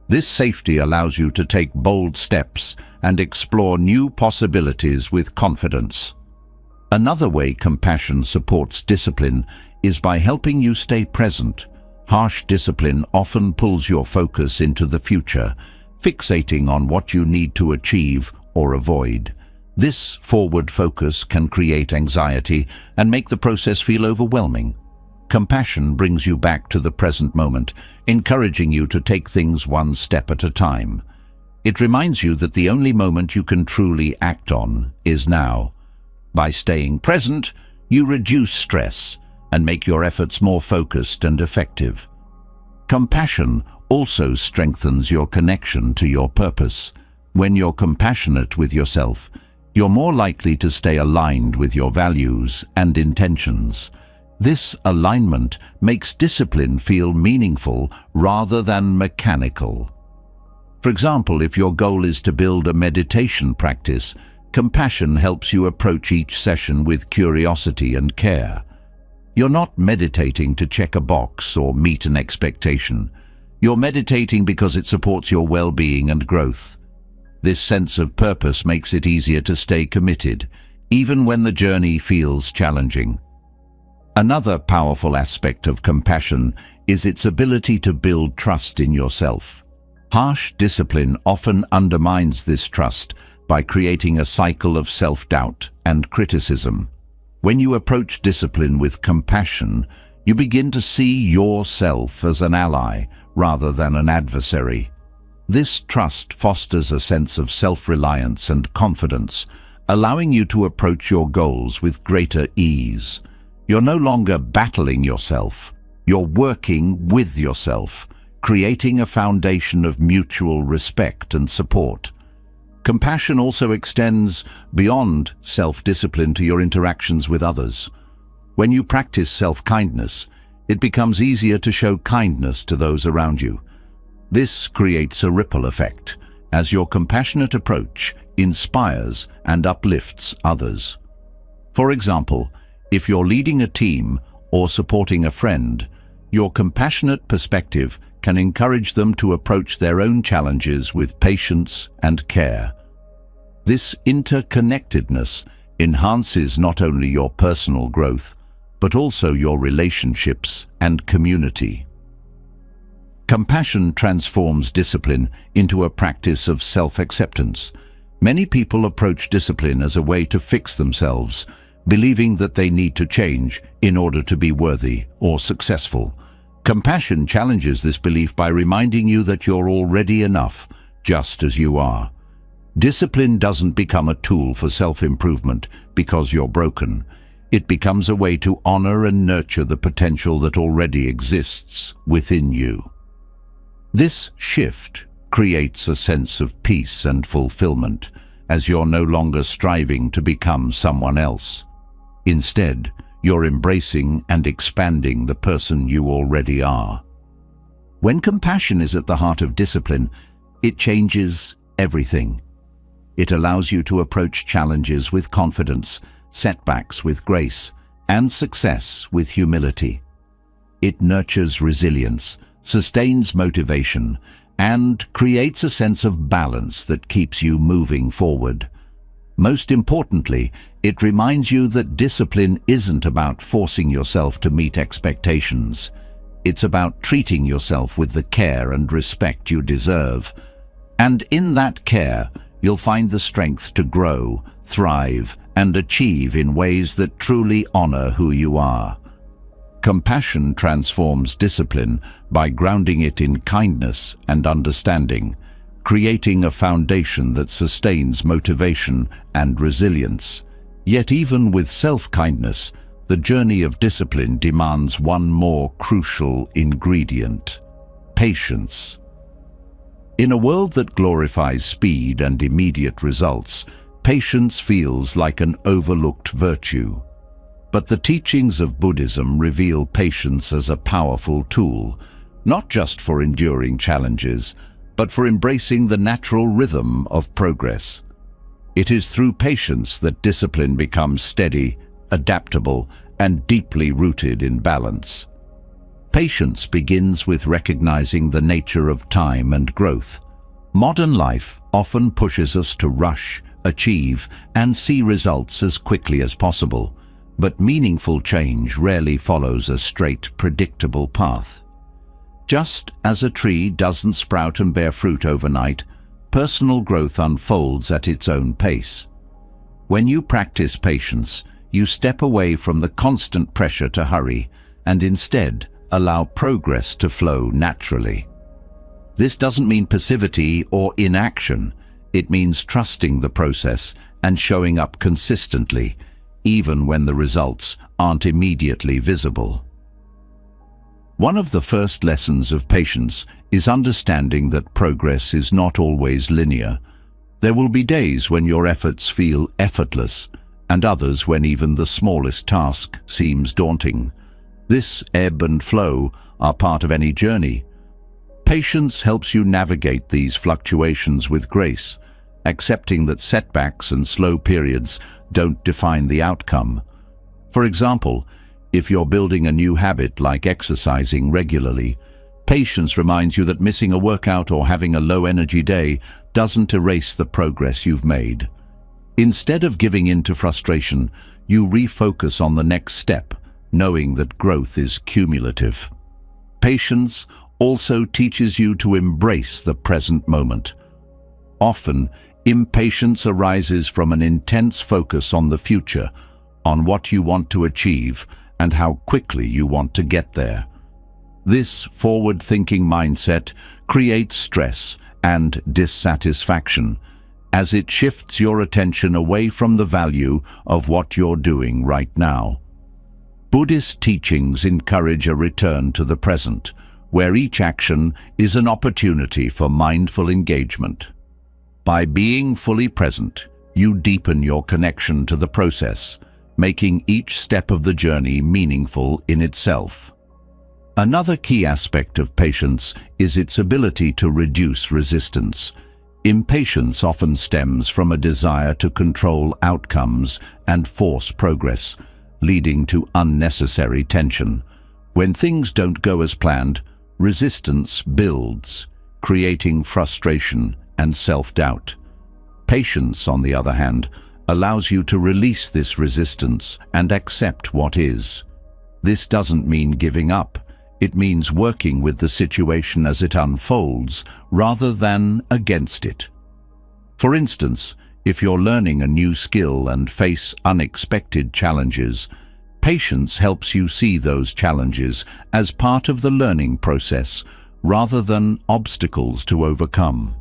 This safety allows you to take bold steps and explore new possibilities with confidence. Another way compassion supports discipline is by helping you stay present. Harsh discipline often pulls your focus into the future, fixating on what you need to achieve or avoid. This forward focus can create anxiety and make the process feel overwhelming. Compassion brings you back to the present moment, encouraging you to take things one step at a time. It reminds you that the only moment you can truly act on is now. By staying present, you reduce stress and make your efforts more focused and effective. Compassion also strengthens your connection to your purpose. When you're compassionate with yourself, you're more likely to stay aligned with your values and intentions. This alignment makes discipline feel meaningful rather than mechanical. For example, if your goal is to build a meditation practice, compassion helps you approach each session with curiosity and care. You're not meditating to check a box or meet an expectation. You're meditating because it supports your well-being and growth. This sense of purpose makes it easier to stay committed, even when the journey feels challenging. Another powerful aspect of compassion is its ability to build trust in yourself. Harsh discipline often undermines this trust by creating a cycle of self-doubt and criticism. When you approach discipline with compassion, you begin to see yourself as an ally rather than an adversary. This trust fosters a sense of self-reliance and confidence, allowing you to approach your goals with greater ease. You're no longer battling yourself, you're working with yourself, creating a foundation of mutual respect and support. Compassion also extends beyond self-discipline to your interactions with others. When you practice self-kindness, it becomes easier to show kindness to those around you. This creates a ripple effect, as your compassionate approach inspires and uplifts others. For example, if you're leading a team or supporting a friend, your compassionate perspective can encourage them to approach their own challenges with patience and care. This interconnectedness enhances not only your personal growth, but also your relationships and community. Compassion transforms discipline into a practice of self-acceptance. Many people approach discipline as a way to fix themselves, believing that they need to change in order to be worthy or successful. Compassion challenges this belief by reminding you that you're already enough, just as you are. Discipline doesn't become a tool for self-improvement because you're broken. It becomes a way to honor and nurture the potential that already exists within you. This shift creates a sense of peace and fulfillment, as you're no longer striving to become someone else. Instead, you're embracing and expanding the person you already are. When compassion is at the heart of discipline, it changes everything. It allows you to approach challenges with confidence, setbacks with grace, and success with humility. It nurtures resilience, sustains motivation, and creates a sense of balance that keeps you moving forward. Most importantly, it reminds you that discipline isn't about forcing yourself to meet expectations. It's about treating yourself with the care and respect you deserve. And in that care, you'll find the strength to grow, thrive, and achieve in ways that truly honor who you are. Compassion transforms discipline by grounding it in kindness and understanding, creating a foundation that sustains motivation and resilience. Yet even with self-kindness, the journey of discipline demands one more crucial ingredient: patience. In a world that glorifies speed and immediate results, patience feels like an overlooked virtue. But the teachings of Buddhism reveal patience as a powerful tool, not just for enduring challenges, but for embracing the natural rhythm of progress. It is through patience that discipline becomes steady, adaptable, and deeply rooted in balance. Patience begins with recognizing the nature of time and growth. Modern life often pushes us to rush, achieve, and see results as quickly as possible. But meaningful change rarely follows a straight, predictable path. Just as a tree doesn't sprout and bear fruit overnight, personal growth unfolds at its own pace. When you practice patience, you step away from the constant pressure to hurry and instead allow progress to flow naturally. This doesn't mean passivity or inaction. It means trusting the process and showing up consistently, even when the results aren't immediately visible. One of the first lessons of patience is understanding that progress is not always linear. There will be days when your efforts feel effortless, and others when even the smallest task seems daunting. This ebb and flow are part of any journey. Patience helps you navigate these fluctuations with grace, accepting that setbacks and slow periods don't define the outcome. For example, if you're building a new habit like exercising regularly, patience reminds you that missing a workout or having a low-energy day doesn't erase the progress you've made. Instead of giving in to frustration, you refocus on the next step, knowing that growth is cumulative. Patience also teaches you to embrace the present moment. Often, impatience arises from an intense focus on the future, on what you want to achieve, and how quickly you want to get there. This forward-thinking mindset creates stress and dissatisfaction, as it shifts your attention away from the value of what you're doing right now. Buddhist teachings encourage a return to the present, where each action is an opportunity for mindful engagement. By being fully present, you deepen your connection to the process, making each step of the journey meaningful in itself. Another key aspect of patience is its ability to reduce resistance. Impatience often stems from a desire to control outcomes and force progress, leading to unnecessary tension. When things don't go as planned, resistance builds, creating frustration and self-doubt. Patience, on the other hand, allows you to release this resistance and accept what is. This doesn't mean giving up. It means working with the situation as it unfolds rather than against it. For instance, if you're learning a new skill and face unexpected challenges, patience helps you see those challenges as part of the learning process rather than obstacles to overcome.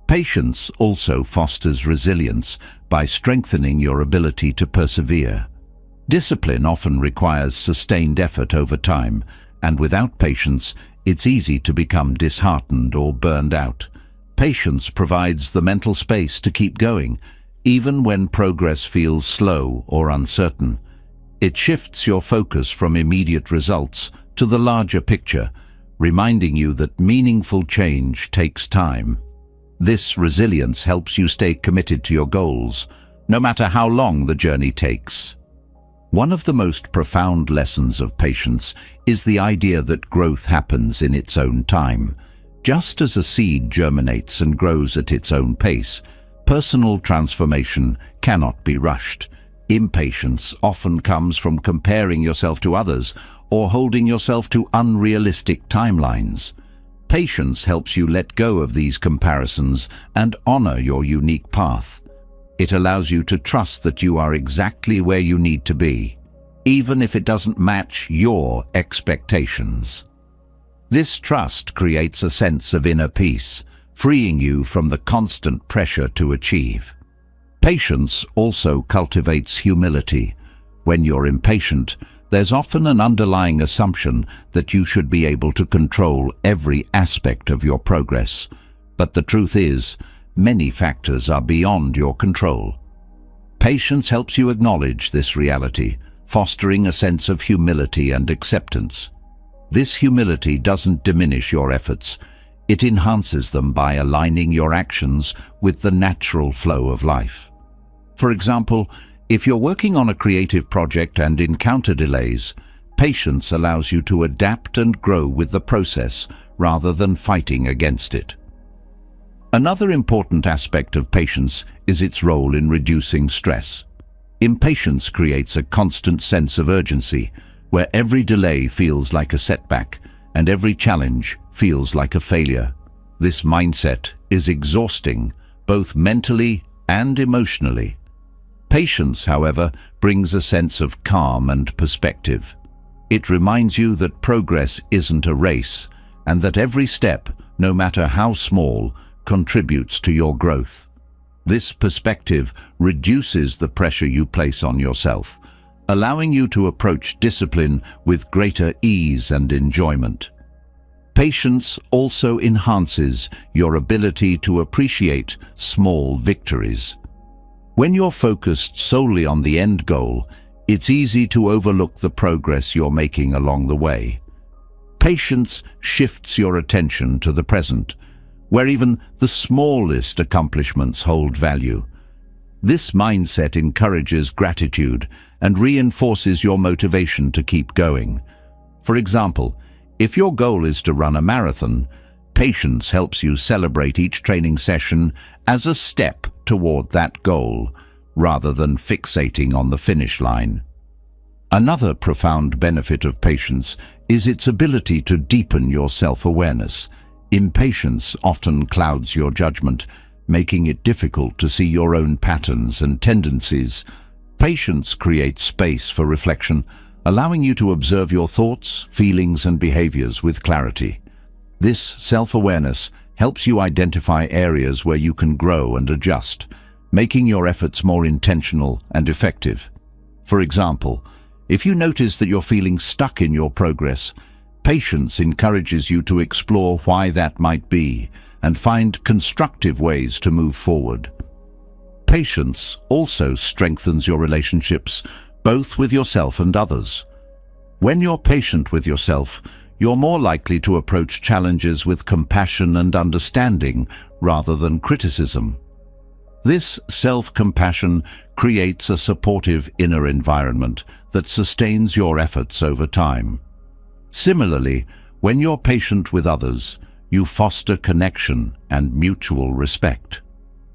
Patience also fosters resilience by strengthening your ability to persevere. Discipline often requires sustained effort over time, and without patience, it's easy to become disheartened or burned out. Patience provides the mental space to keep going, even when progress feels slow or uncertain. It shifts your focus from immediate results to the larger picture, reminding you that meaningful change takes time. This resilience helps you stay committed to your goals, no matter how long the journey takes. One of the most profound lessons of patience is the idea that growth happens in its own time. Just as a seed germinates and grows at its own pace, personal transformation cannot be rushed. Impatience often comes from comparing yourself to others or holding yourself to unrealistic timelines. Patience helps you let go of these comparisons and honor your unique path. It allows you to trust that you are exactly where you need to be, even if it doesn't match your expectations. This trust creates a sense of inner peace, freeing you from the constant pressure to achieve. Patience also cultivates humility. When you're impatient, there's often an underlying assumption that you should be able to control every aspect of your progress. But the truth is, many factors are beyond your control. Patience helps you acknowledge this reality, fostering a sense of humility and acceptance. This humility doesn't diminish your efforts. It enhances them by aligning your actions with the natural flow of life. For example, if you're working on a creative project and encounter delays, patience allows you to adapt and grow with the process rather than fighting against it. Another important aspect of patience is its role in reducing stress. Impatience creates a constant sense of urgency, where every delay feels like a setback, and every challenge feels like a failure. This mindset is exhausting, both mentally and emotionally. Patience, however, brings a sense of calm and perspective. It reminds you that progress isn't a race, and that every step, no matter how small, contributes to your growth. This perspective reduces the pressure you place on yourself, allowing you to approach discipline with greater ease and enjoyment. Patience also enhances your ability to appreciate small victories. When you're focused solely on the end goal, it's easy to overlook the progress you're making along the way. Patience shifts your attention to the present, where even the smallest accomplishments hold value. This mindset encourages gratitude and reinforces your motivation to keep going. For example, if your goal is to run a marathon, patience helps you celebrate each training session as a step toward that goal, rather than fixating on the finish line. Another profound benefit of patience is its ability to deepen your self-awareness. Impatience often clouds your judgment, making it difficult to see your own patterns and tendencies. Patience creates space for reflection, allowing you to observe your thoughts, feelings, and behaviors with clarity. This self-awareness helps you identify areas where you can grow and adjust, making your efforts more intentional and effective. For example, if you notice that you're feeling stuck in your progress, patience encourages you to explore why that might be and find constructive ways to move forward. Patience also strengthens your relationships, both with yourself and others. When you're patient with yourself, you're more likely to approach challenges with compassion and understanding rather than criticism. This self-compassion creates a supportive inner environment that sustains your efforts over time. Similarly, when you're patient with others, you foster connection and mutual respect.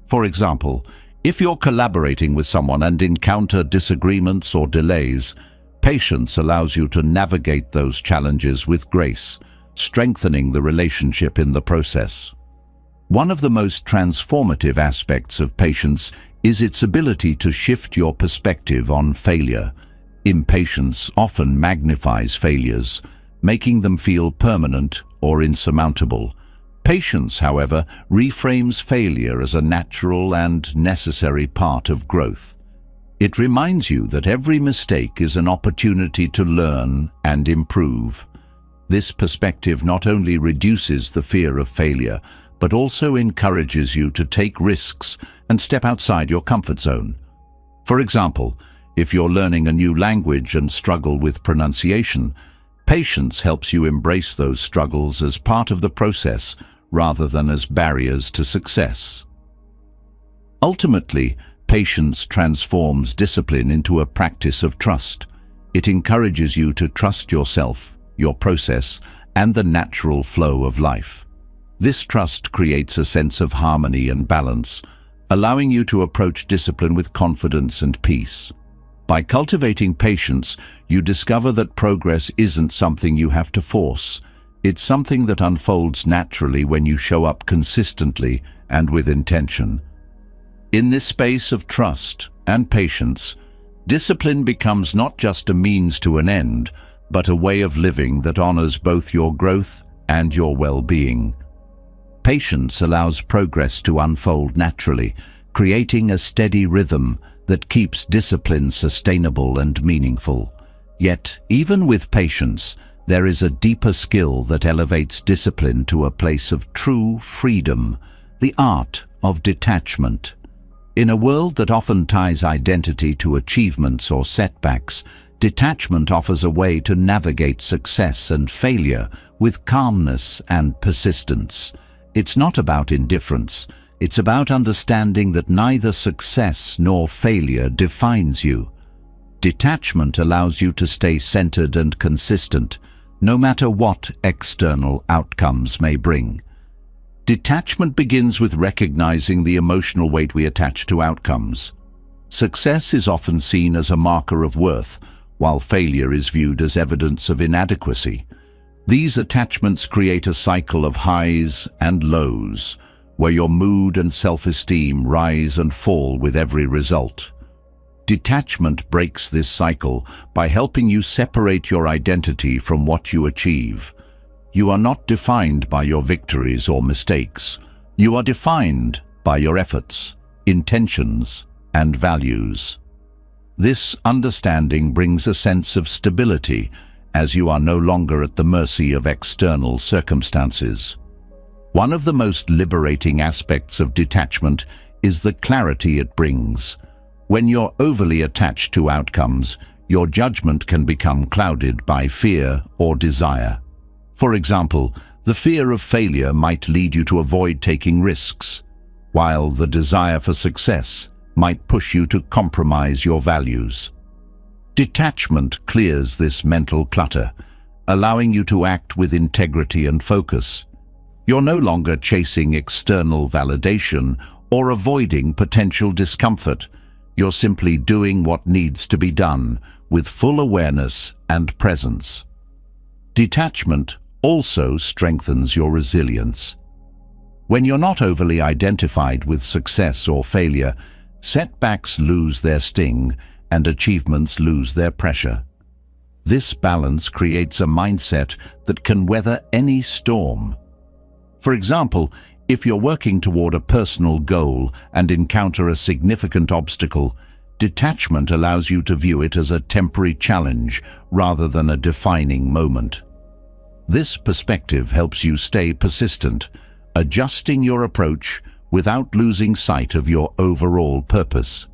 For example, if you're collaborating with someone and encounter disagreements or delays, patience allows you to navigate those challenges with grace, strengthening the relationship in the process. One of the most transformative aspects of patience is its ability to shift your perspective on failure. Impatience often magnifies failures, making them feel permanent or insurmountable. Patience, however, reframes failure as a natural and necessary part of growth. It reminds you that every mistake is an opportunity to learn and improve. This perspective not only reduces the fear of failure, but also encourages you to take risks and step outside your comfort zone. For example, if you're learning a new language and struggle with pronunciation, patience helps you embrace those struggles as part of the process rather than as barriers to success. Ultimately, patience transforms discipline into a practice of trust. It encourages you to trust yourself, your process, and the natural flow of life. This trust creates a sense of harmony and balance, allowing you to approach discipline with confidence and peace. By cultivating patience, you discover that progress isn't something you have to force. It's something that unfolds naturally when you show up consistently and with intention. In this space of trust and patience, discipline becomes not just a means to an end, but a way of living that honors both your growth and your well-being. Patience allows progress to unfold naturally, creating a steady rhythm that keeps discipline sustainable and meaningful. Yet, even with patience, there is a deeper skill that elevates discipline to a place of true freedom, the art of detachment. In a world that often ties identity to achievements or setbacks, detachment offers a way to navigate success and failure with calmness and persistence. It's not about indifference. It's about understanding that neither success nor failure defines you. Detachment allows you to stay centered and consistent, no matter what external outcomes may bring. Detachment begins with recognizing the emotional weight we attach to outcomes. Success is often seen as a marker of worth, while failure is viewed as evidence of inadequacy. These attachments create a cycle of highs and lows, where your mood and self-esteem rise and fall with every result. Detachment breaks this cycle by helping you separate your identity from what you achieve. You are not defined by your victories or mistakes. You are defined by your efforts, intentions, and values. This understanding brings a sense of stability, as you are no longer at the mercy of external circumstances. One of the most liberating aspects of detachment is the clarity it brings. When you're overly attached to outcomes, your judgment can become clouded by fear or desire. For example, the fear of failure might lead you to avoid taking risks, while the desire for success might push you to compromise your values. Detachment clears this mental clutter, allowing you to act with integrity and focus. You're no longer chasing external validation or avoiding potential discomfort. You're simply doing what needs to be done with full awareness and presence. Detachment also strengthens your resilience. When you're not overly identified with success or failure, setbacks lose their sting and achievements lose their pressure. This balance creates a mindset that can weather any storm. For example, if you're working toward a personal goal and encounter a significant obstacle, detachment allows you to view it as a temporary challenge rather than a defining moment. This perspective helps you stay persistent, adjusting your approach without losing sight of your overall purpose.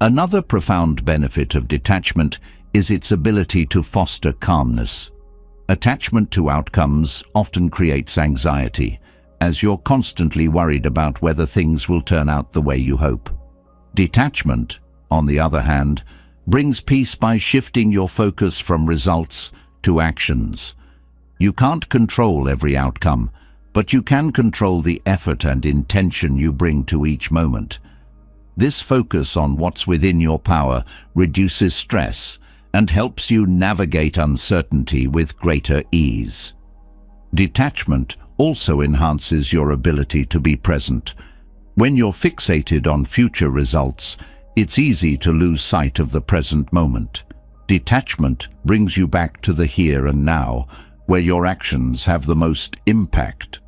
Another profound benefit of detachment is its ability to foster calmness. Attachment to outcomes often creates anxiety, as you're constantly worried about whether things will turn out the way you hope. Detachment, on the other hand, brings peace by shifting your focus from results to actions. You can't control every outcome, but you can control the effort and intention you bring to each moment. This focus on what's within your power reduces stress and helps you navigate uncertainty with greater ease. Detachment also enhances your ability to be present. When you're fixated on future results, it's easy to lose sight of the present moment. Detachment brings you back to the here and now, where your actions have the most impact.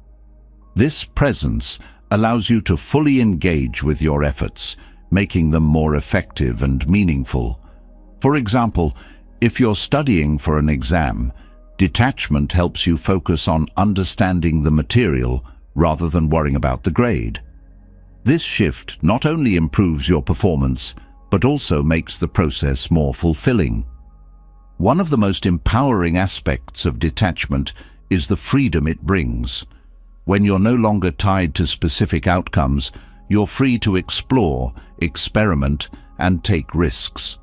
This presence allows you to fully engage with your efforts, making them more effective and meaningful. For example, if you're studying for an exam, detachment helps you focus on understanding the material rather than worrying about the grade. This shift not only improves your performance, but also makes the process more fulfilling. One of the most empowering aspects of detachment is the freedom it brings. When you're no longer tied to specific outcomes, you're free to explore, experiment, and take risks.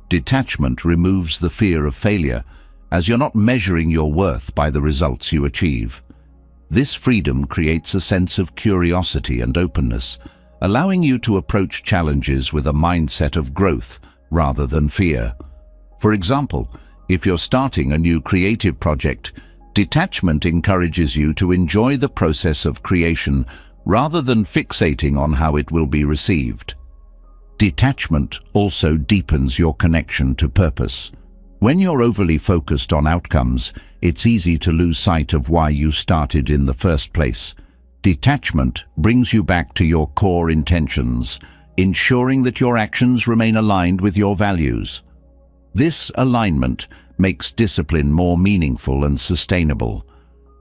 Detachment removes the fear of failure, as you're not measuring your worth by the results you achieve. This freedom creates a sense of curiosity and openness, allowing you to approach challenges with a mindset of growth rather than fear. For example, if you're starting a new creative project, detachment encourages you to enjoy the process of creation rather than fixating on how it will be received. Detachment also deepens your connection to purpose. When you're overly focused on outcomes, it's easy to lose sight of why you started in the first place. Detachment brings you back to your core intentions, ensuring that your actions remain aligned with your values. This alignment makes discipline more meaningful and sustainable.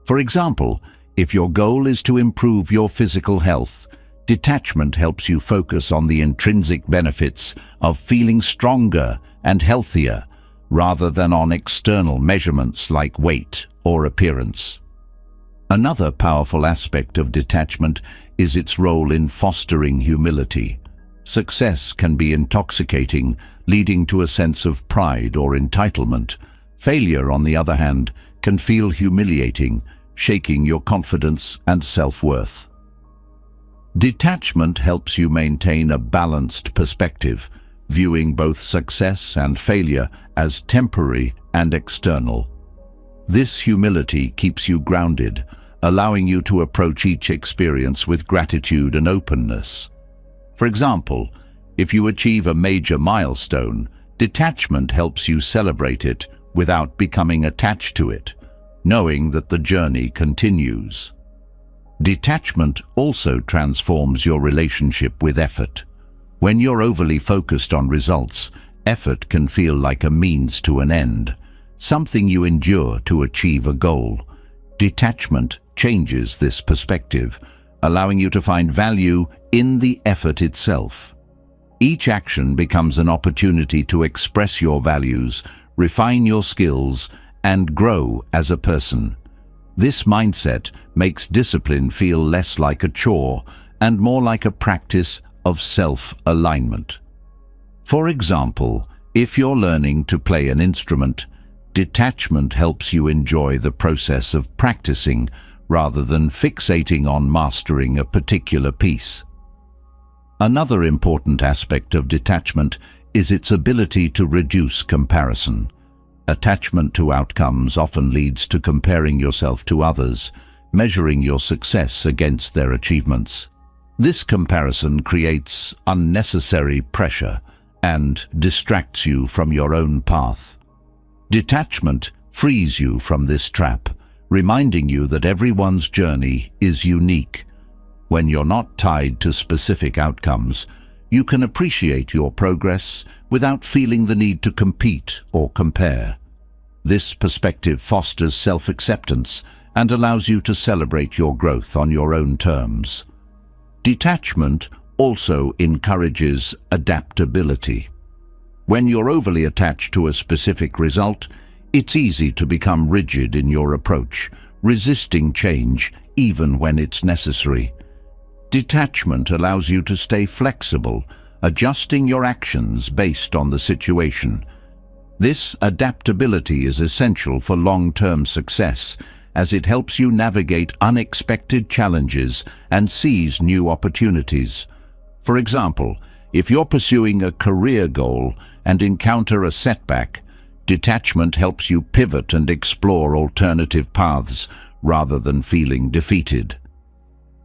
For example, if your goal is to improve your physical health, detachment helps you focus on the intrinsic benefits of feeling stronger and healthier, rather than on external measurements like weight or appearance. Another powerful aspect of detachment is its role in fostering humility. Success can be intoxicating, leading to a sense of pride or entitlement. Failure, on the other hand, can feel humiliating, shaking your confidence and self-worth. Detachment helps you maintain a balanced perspective, viewing both success and failure as temporary and external. This humility keeps you grounded, allowing you to approach each experience with gratitude and openness. For example, if you achieve a major milestone, detachment helps you celebrate it without becoming attached to it, knowing that the journey continues. Detachment also transforms your relationship with effort. When you're overly focused on results, effort can feel like a means to an end, something you endure to achieve a goal. Detachment changes this perspective, allowing you to find value in the effort itself. Each action becomes an opportunity to express your values, refine your skills, and grow as a person. This mindset makes discipline feel less like a chore and more like a practice of self-alignment. For example, if you're learning to play an instrument, detachment helps you enjoy the process of practicing rather than fixating on mastering a particular piece. Another important aspect of detachment is its ability to reduce comparison. Attachment to outcomes often leads to comparing yourself to others, measuring your success against their achievements. This comparison creates unnecessary pressure and distracts you from your own path. Detachment frees you from this trap, reminding you that everyone's journey is unique. When you're not tied to specific outcomes, you can appreciate your progress without feeling the need to compete or compare. This perspective fosters self-acceptance and allows you to celebrate your growth on your own terms. Detachment also encourages adaptability. When you're overly attached to a specific result, it's easy to become rigid in your approach, resisting change even when it's necessary. Detachment allows you to stay flexible, adjusting your actions based on the situation. This adaptability is essential for long-term success, as it helps you navigate unexpected challenges and seize new opportunities. For example, if you're pursuing a career goal and encounter a setback, detachment helps you pivot and explore alternative paths rather than feeling defeated.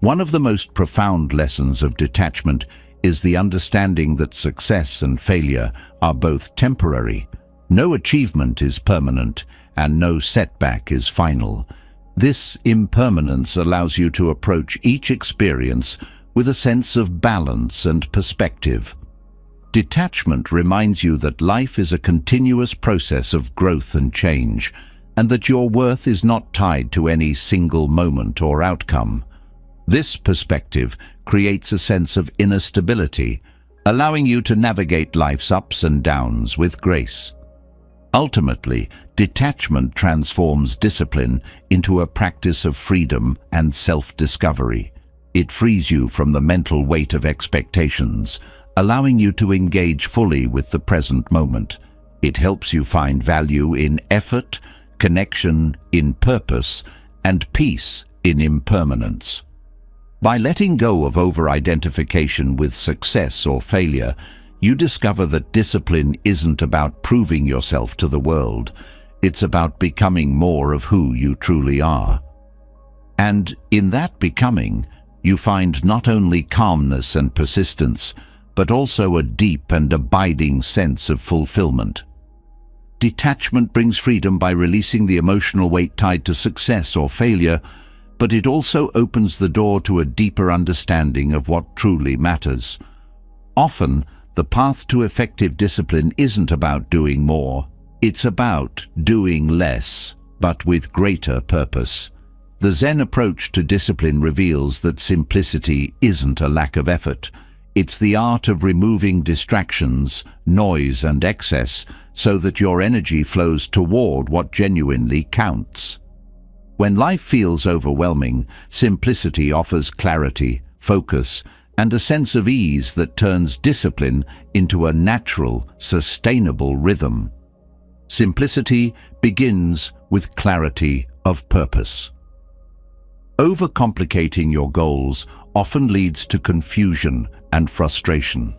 One of the most profound lessons of detachment is the understanding that success and failure are both temporary. No achievement is permanent, and no setback is final. This impermanence allows you to approach each experience with a sense of balance and perspective. Detachment reminds you that life is a continuous process of growth and change, and that your worth is not tied to any single moment or outcome. This perspective creates a sense of inner stability, allowing you to navigate life's ups and downs with grace. Ultimately, detachment transforms discipline into a practice of freedom and self-discovery. It frees you from the mental weight of expectations, allowing you to engage fully with the present moment. It helps you find value in effort, connection in purpose, and peace in impermanence. By letting go of over-identification with success or failure, you discover that discipline isn't about proving yourself to the world. It's about becoming more of who you truly are. And in that becoming, you find not only calmness and persistence, but also a deep and abiding sense of fulfillment. Detachment brings freedom by releasing the emotional weight tied to success or failure, but it also opens the door to a deeper understanding of what truly matters. Often, the path to effective discipline isn't about doing more. It's about doing less, but with greater purpose. The Zen approach to discipline reveals that simplicity isn't a lack of effort. It's the art of removing distractions, noise, and excess so that your energy flows toward what genuinely counts. When life feels overwhelming, simplicity offers clarity, focus, and a sense of ease that turns discipline into a natural, sustainable rhythm. Simplicity begins with clarity of purpose. Overcomplicating your goals often leads to confusion and frustration.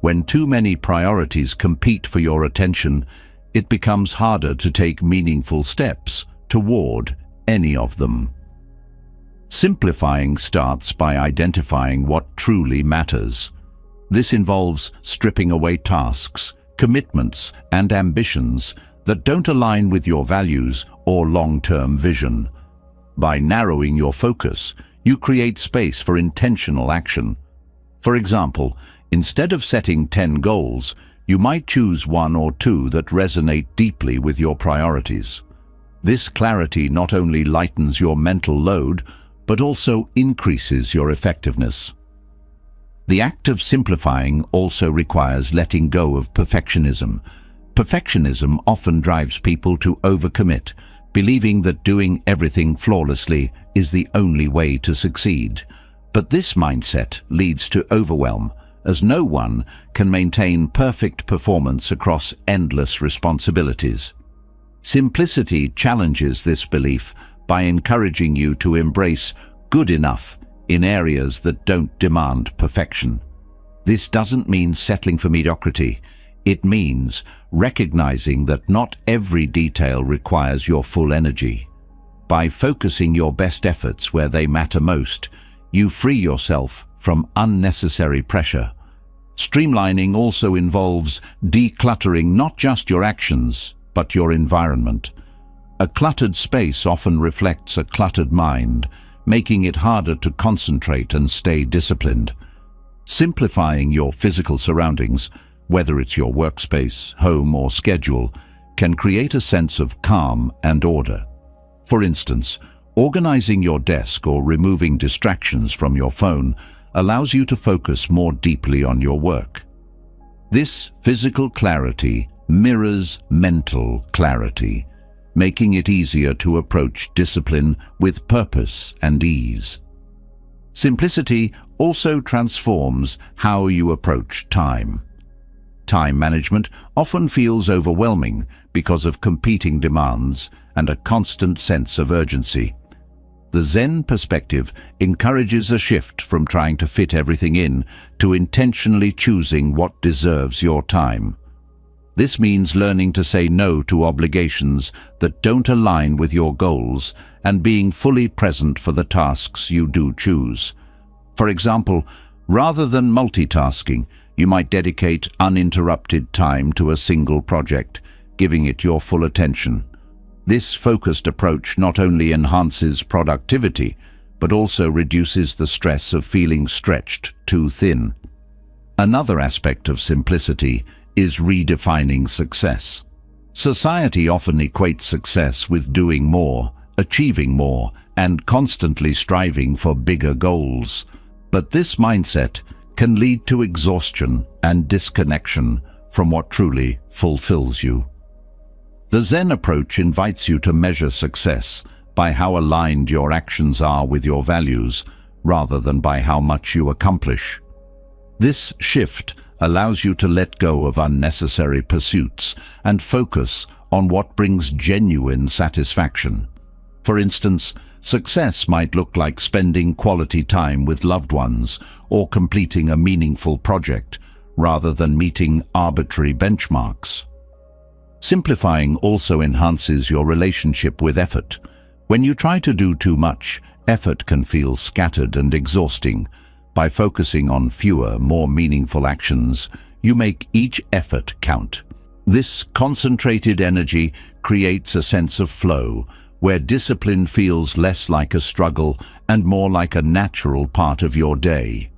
When too many priorities compete for your attention, it becomes harder to take meaningful steps, toward any of them. Simplifying starts by identifying what truly matters. This involves stripping away tasks, commitments, and ambitions that don't align with your values or long-term vision. By narrowing your focus, you create space for intentional action. For example, instead of setting 10 goals, you might choose 1 or 2 that resonate deeply with your priorities. This clarity not only lightens your mental load, but also increases your effectiveness. The act of simplifying also requires letting go of perfectionism. Perfectionism often drives people to overcommit, believing that doing everything flawlessly is the only way to succeed. But this mindset leads to overwhelm, as no one can maintain perfect performance across endless responsibilities. Simplicity challenges this belief by encouraging you to embrace good enough in areas that don't demand perfection. This doesn't mean settling for mediocrity. It means recognizing that not every detail requires your full energy. By focusing your best efforts where they matter most, you free yourself from unnecessary pressure. Streamlining also involves decluttering not just your actions, but your environment. A cluttered space often reflects a cluttered mind, making it harder to concentrate and stay disciplined. Simplifying your physical surroundings, whether it's your workspace, home, or schedule, can create a sense of calm and order. For instance, organizing your desk or removing distractions from your phone allows you to focus more deeply on your work. This physical clarity mirrors mental clarity, making it easier to approach discipline with purpose and ease. Simplicity also transforms how you approach time. Time management often feels overwhelming because of competing demands and a constant sense of urgency. The Zen perspective encourages a shift from trying to fit everything in to intentionally choosing what deserves your time. This means learning to say no to obligations that don't align with your goals and being fully present for the tasks you do choose. For example, rather than multitasking, you might dedicate uninterrupted time to a single project, giving it your full attention. This focused approach not only enhances productivity, but also reduces the stress of feeling stretched too thin. Another aspect of simplicity is redefining success. Society often equates success with doing more, achieving more, and constantly striving for bigger goals. But this mindset can lead to exhaustion and disconnection from what truly fulfills you. The Zen approach invites you to measure success by how aligned your actions are with your values, rather than by how much you accomplish. This shift allows you to let go of unnecessary pursuits and focus on what brings genuine satisfaction. For instance, success might look like spending quality time with loved ones or completing a meaningful project, rather than meeting arbitrary benchmarks. Simplifying also enhances your relationship with effort. When you try to do too much, effort can feel scattered and exhausting. By focusing on fewer, more meaningful actions, you make each effort count. This concentrated energy creates a sense of flow, where discipline feels less like a struggle and more like a natural part of your day.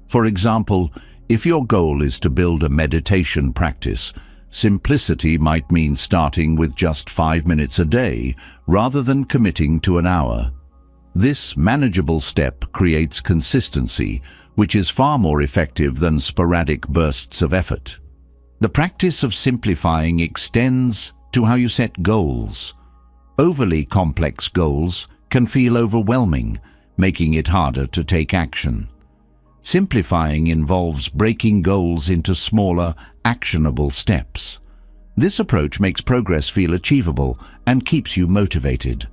For example, if your goal is to build a meditation practice, simplicity might mean starting with just 5 minutes a day, rather than committing to an hour. This manageable step creates consistency, which is far more effective than sporadic bursts of effort. The practice of simplifying extends to how you set goals. Overly complex goals can feel overwhelming, making it harder to take action. Simplifying involves breaking goals into smaller, actionable steps. This approach makes progress feel achievable and keeps you motivated.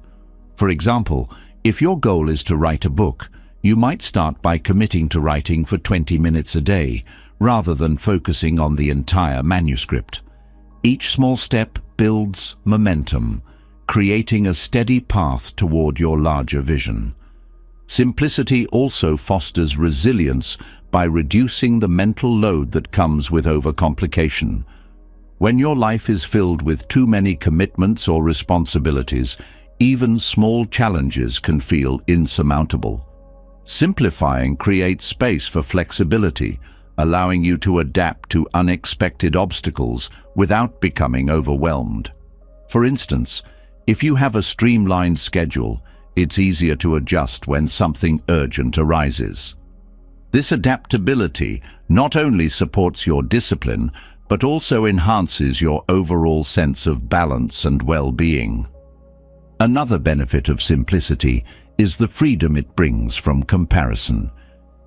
For example, if your goal is to write a book, you might start by committing to writing for 20 minutes a day, rather than focusing on the entire manuscript. Each small step builds momentum, creating a steady path toward your larger vision. Simplicity also fosters resilience by reducing the mental load that comes with overcomplication. When your life is filled with too many commitments or responsibilities, even small challenges can feel insurmountable. Simplifying creates space for flexibility, allowing you to adapt to unexpected obstacles without becoming overwhelmed. For instance, if you have a streamlined schedule, it's easier to adjust when something urgent arises. This adaptability not only supports your discipline, but also enhances your overall sense of balance and well-being. Another benefit of simplicity is the freedom it brings from comparison.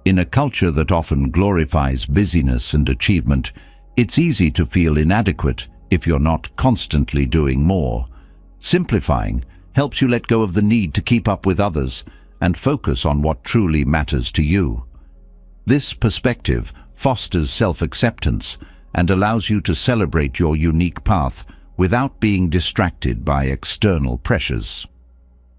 In a culture that often glorifies busyness and achievement, it's easy to feel inadequate if you're not constantly doing more. Simplifying helps you let go of the need to keep up with others and focus on what truly matters to you. This perspective fosters self-acceptance and allows you to celebrate your unique path without being distracted by external pressures.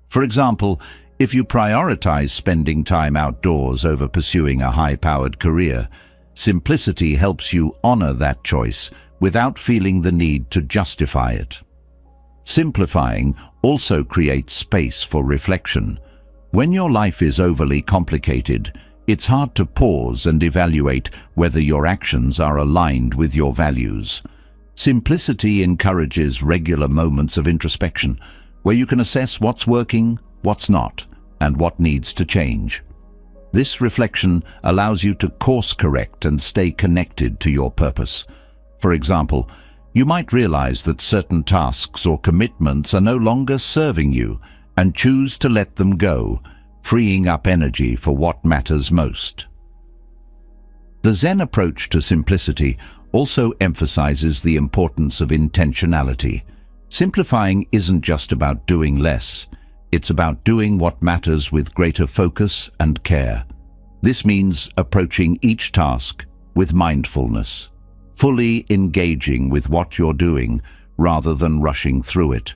For example, if you prioritize spending time outdoors over pursuing a high-powered career, simplicity helps you honor that choice without feeling the need to justify it. Simplifying also creates space for reflection. When your life is overly complicated, it's hard to pause and evaluate whether your actions are aligned with your values. Simplicity encourages regular moments of introspection, where you can assess what's working, what's not, and what needs to change. This reflection allows you to course-correct and stay connected to your purpose. For example, you might realize that certain tasks or commitments are no longer serving you and choose to let them go, freeing up energy for what matters most. The Zen approach to simplicity also emphasizes the importance of intentionality. Simplifying isn't just about doing less, it's about doing what matters with greater focus and care. This means approaching each task with mindfulness, fully engaging with what you're doing rather than rushing through it.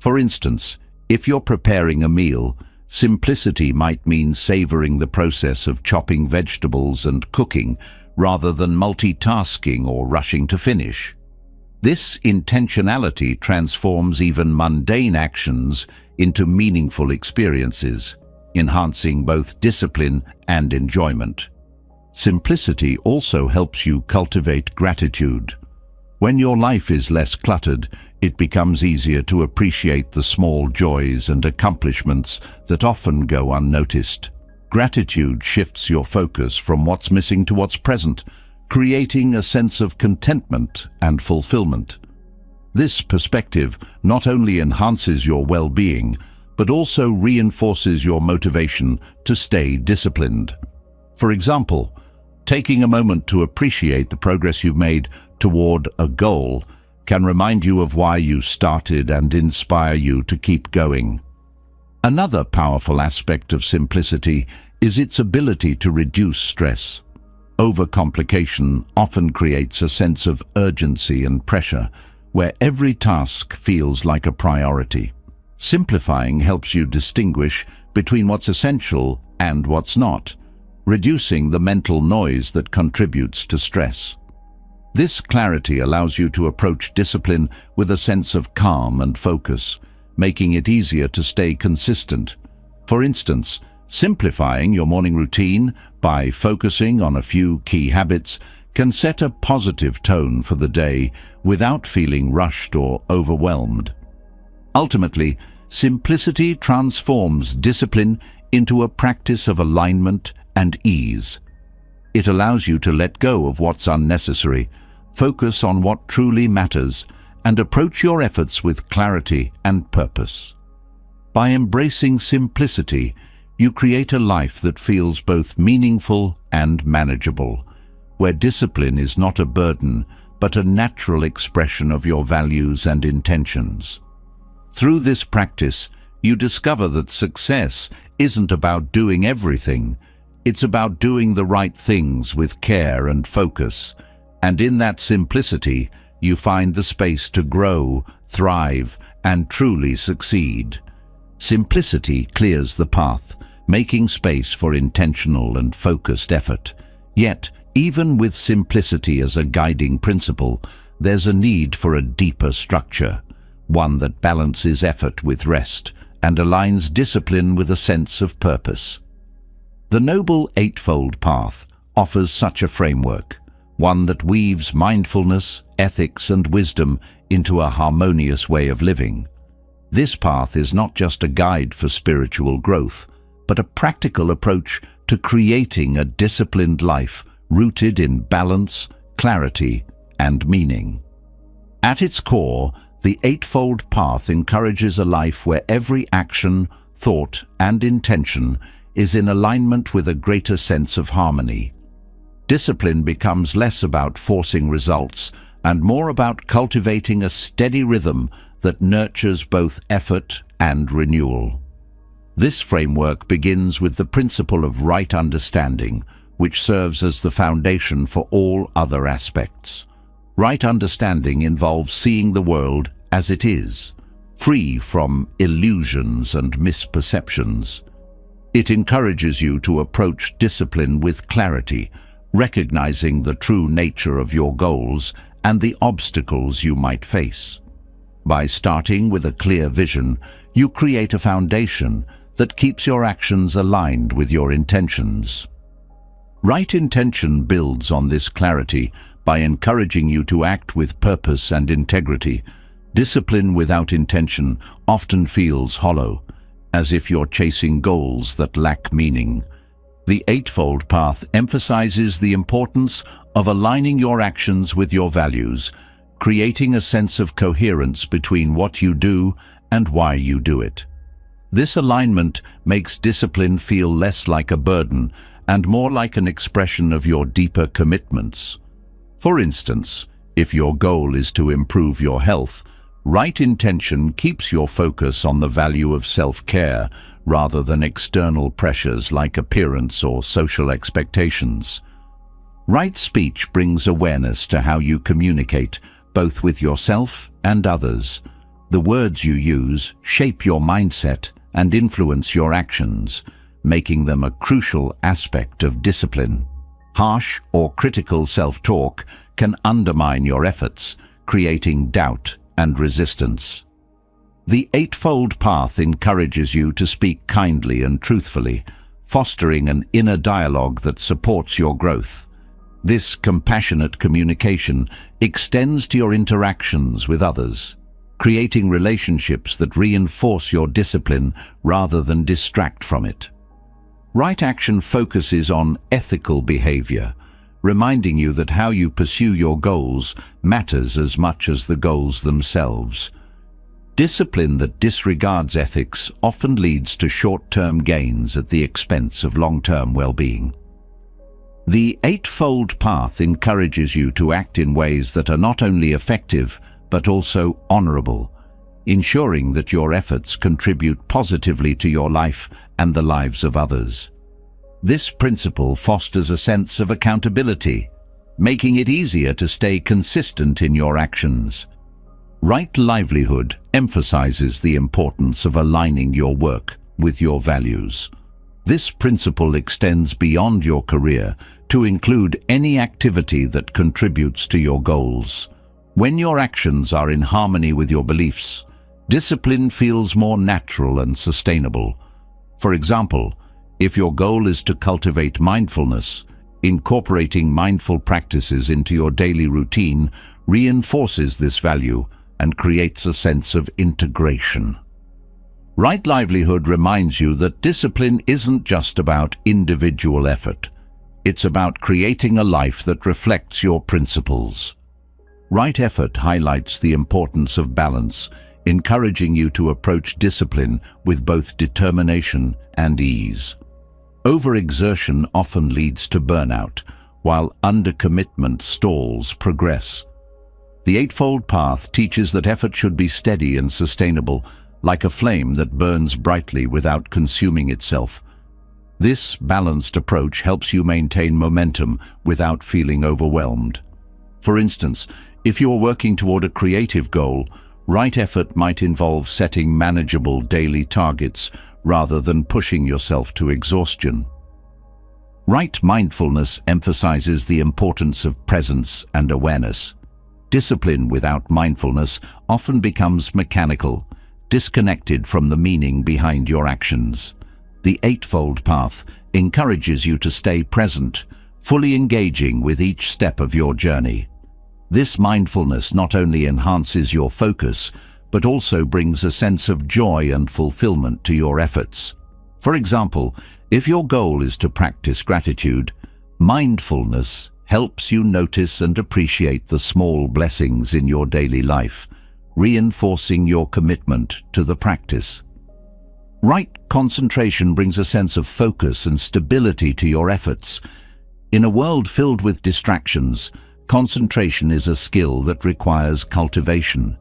For instance, if you're preparing a meal, simplicity might mean savoring the process of chopping vegetables and cooking rather than multitasking or rushing to finish. This intentionality transforms even mundane actions into meaningful experiences, enhancing both discipline and enjoyment. Simplicity also helps you cultivate gratitude. When your life is less cluttered, it becomes easier to appreciate the small joys and accomplishments that often go unnoticed. Gratitude shifts your focus from what's missing to what's present, creating a sense of contentment and fulfillment. This perspective not only enhances your well-being, but also reinforces your motivation to stay disciplined. For example, taking a moment to appreciate the progress you've made toward a goal can remind you of why you started and inspire you to keep going. Another powerful aspect of simplicity is its ability to reduce stress. Overcomplication often creates a sense of urgency and pressure, where every task feels like a priority. Simplifying helps you distinguish between what's essential and what's not, reducing the mental noise that contributes to stress. This clarity allows you to approach discipline with a sense of calm and focus, making it easier to stay consistent. For instance, simplifying your morning routine by focusing on a few key habits can set a positive tone for the day without feeling rushed or overwhelmed. Ultimately, simplicity transforms discipline into a practice of alignment and ease. It allows you to let go of what's unnecessary, focus on what truly matters, and approach your efforts with clarity and purpose. By embracing simplicity, you create a life that feels both meaningful and manageable, where discipline is not a burden, but a natural expression of your values and intentions. Through this practice, you discover that success isn't about doing everything. It's about doing the right things with care and focus, and in that simplicity, you find the space to grow, thrive, and truly succeed. Simplicity clears the path, making space for intentional and focused effort. Yet, even with simplicity as a guiding principle, there's a need for a deeper structure, one that balances effort with rest and aligns discipline with a sense of purpose. The Noble Eightfold Path offers such a framework, one that weaves mindfulness, ethics, and wisdom into a harmonious way of living. This path is not just a guide for spiritual growth, but a practical approach to creating a disciplined life rooted in balance, clarity, and meaning. At its core, the Eightfold Path encourages a life where every action, thought, and intention is in alignment with a greater sense of harmony. Discipline becomes less about forcing results and more about cultivating a steady rhythm that nurtures both effort and renewal. This framework begins with the principle of right understanding, which serves as the foundation for all other aspects. Right understanding involves seeing the world as it is, free from illusions and misperceptions. It encourages you to approach discipline with clarity, recognizing the true nature of your goals and the obstacles you might face. By starting with a clear vision, you create a foundation that keeps your actions aligned with your intentions. Right intention builds on this clarity by encouraging you to act with purpose and integrity. Discipline without intention often feels hollow, as if you're chasing goals that lack meaning. The Eightfold Path emphasizes the importance of aligning your actions with your values, creating a sense of coherence between what you do and why you do it. This alignment makes discipline feel less like a burden and more like an expression of your deeper commitments. For instance, if your goal is to improve your health, right intention keeps your focus on the value of self-care rather than external pressures like appearance or social expectations. Right speech brings awareness to how you communicate, both with yourself and others. The words you use shape your mindset and influence your actions, making them a crucial aspect of discipline. Harsh or critical self-talk can undermine your efforts, creating doubt and resistance. The Eightfold Path encourages you to speak kindly and truthfully, fostering an inner dialogue that supports your growth. This compassionate communication extends to your interactions with others, creating relationships that reinforce your discipline rather than distract from it. Right action focuses on ethical behavior, reminding you that how you pursue your goals matters as much as the goals themselves. Discipline that disregards ethics often leads to short-term gains at the expense of long-term well-being. The Eightfold Path encourages you to act in ways that are not only effective, but also honorable, ensuring that your efforts contribute positively to your life and the lives of others. This principle fosters a sense of accountability, making it easier to stay consistent in your actions. Right livelihood emphasizes the importance of aligning your work with your values. This principle extends beyond your career to include any activity that contributes to your goals. When your actions are in harmony with your beliefs, discipline feels more natural and sustainable. For example, if your goal is to cultivate mindfulness, incorporating mindful practices into your daily routine reinforces this value and creates a sense of integration. Right livelihood reminds you that discipline isn't just about individual effort. It's about creating a life that reflects your principles. Right effort highlights the importance of balance, encouraging you to approach discipline with both determination and ease. Overexertion often leads to burnout, while undercommitment stalls progress. The Eightfold Path teaches that effort should be steady and sustainable, like a flame that burns brightly without consuming itself. This balanced approach helps you maintain momentum without feeling overwhelmed. For instance, If you're working toward a creative goal, right effort might involve setting manageable daily targets rather than pushing yourself to exhaustion. Right mindfulness emphasizes the importance of presence and awareness. Discipline without mindfulness often becomes mechanical, disconnected from the meaning behind your actions. The Eightfold Path encourages you to stay present, fully engaging with each step of your journey. This mindfulness not only enhances your focus, but also brings a sense of joy and fulfillment to your efforts. For example, if your goal is to practice gratitude, mindfulness helps you notice and appreciate the small blessings in your daily life, reinforcing your commitment to the practice. Right concentration brings a sense of focus and stability to your efforts. In a world filled with distractions, concentration is a skill that requires cultivation.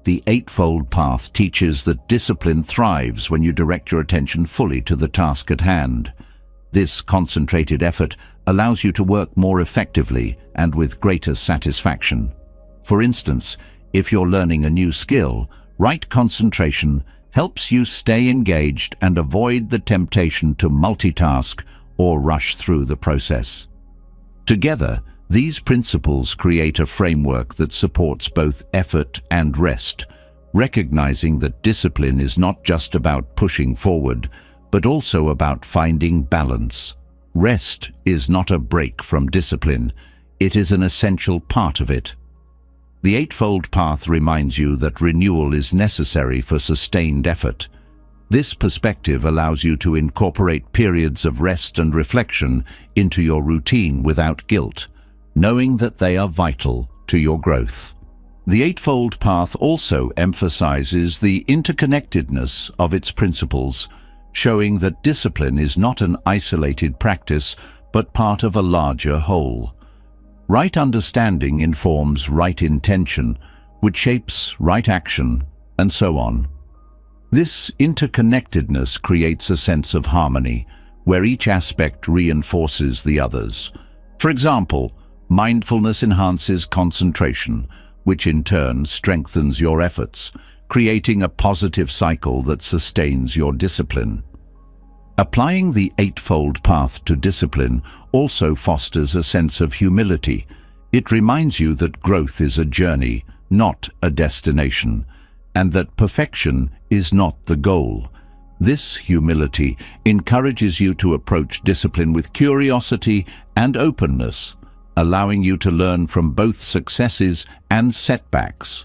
The Eightfold Path teaches that discipline thrives when you direct your attention fully to the task at hand. This concentrated effort allows you to work more effectively and with greater satisfaction. For instance, if you're learning a new skill, right concentration helps you stay engaged and avoid the temptation to multitask or rush through the process. Together, these principles create a framework that supports both effort and rest, recognizing that discipline is not just about pushing forward, but also about finding balance. Rest is not a break from discipline, it is an essential part of it. The Eightfold Path reminds you that renewal is necessary for sustained effort. This perspective allows you to incorporate periods of rest and reflection into your routine without guilt, knowing that they are vital to your growth. The Eightfold Path also emphasizes the interconnectedness of its principles, showing that discipline is not an isolated practice, but part of a larger whole. Right understanding informs right intention, which shapes right action, and so on. This interconnectedness creates a sense of harmony, where each aspect reinforces the others. For example, mindfulness enhances concentration, which in turn strengthens your efforts, creating a positive cycle that sustains your discipline. Applying the Eightfold Path to discipline also fosters a sense of humility. It reminds you that growth is a journey, not a destination, and that perfection is not the goal. This humility encourages you to approach discipline with curiosity and openness, allowing you to learn from both successes and setbacks.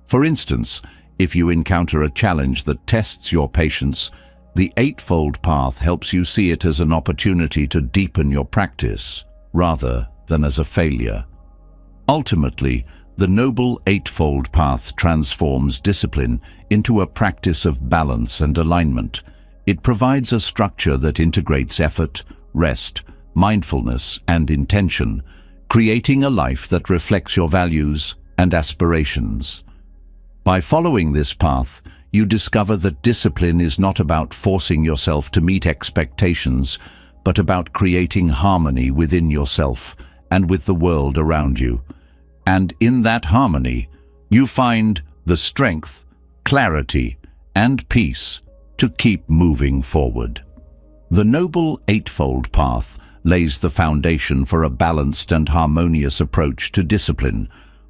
For instance, if you encounter a challenge that tests your patience, the Eightfold Path helps you see it as an opportunity to deepen your practice, rather than as a failure. Ultimately, the Noble Eightfold Path transforms discipline into a practice of balance and alignment. It provides a structure that integrates effort, rest, mindfulness, and intention, creating a life that reflects your values and aspirations. By following this path, you discover that discipline is not about forcing yourself to meet expectations, but about creating harmony within yourself and with the world around you. And in that harmony, you find the strength, clarity, and peace to keep moving forward. The Noble Eightfold Path lays the foundation for a balanced and harmonious approach to discipline,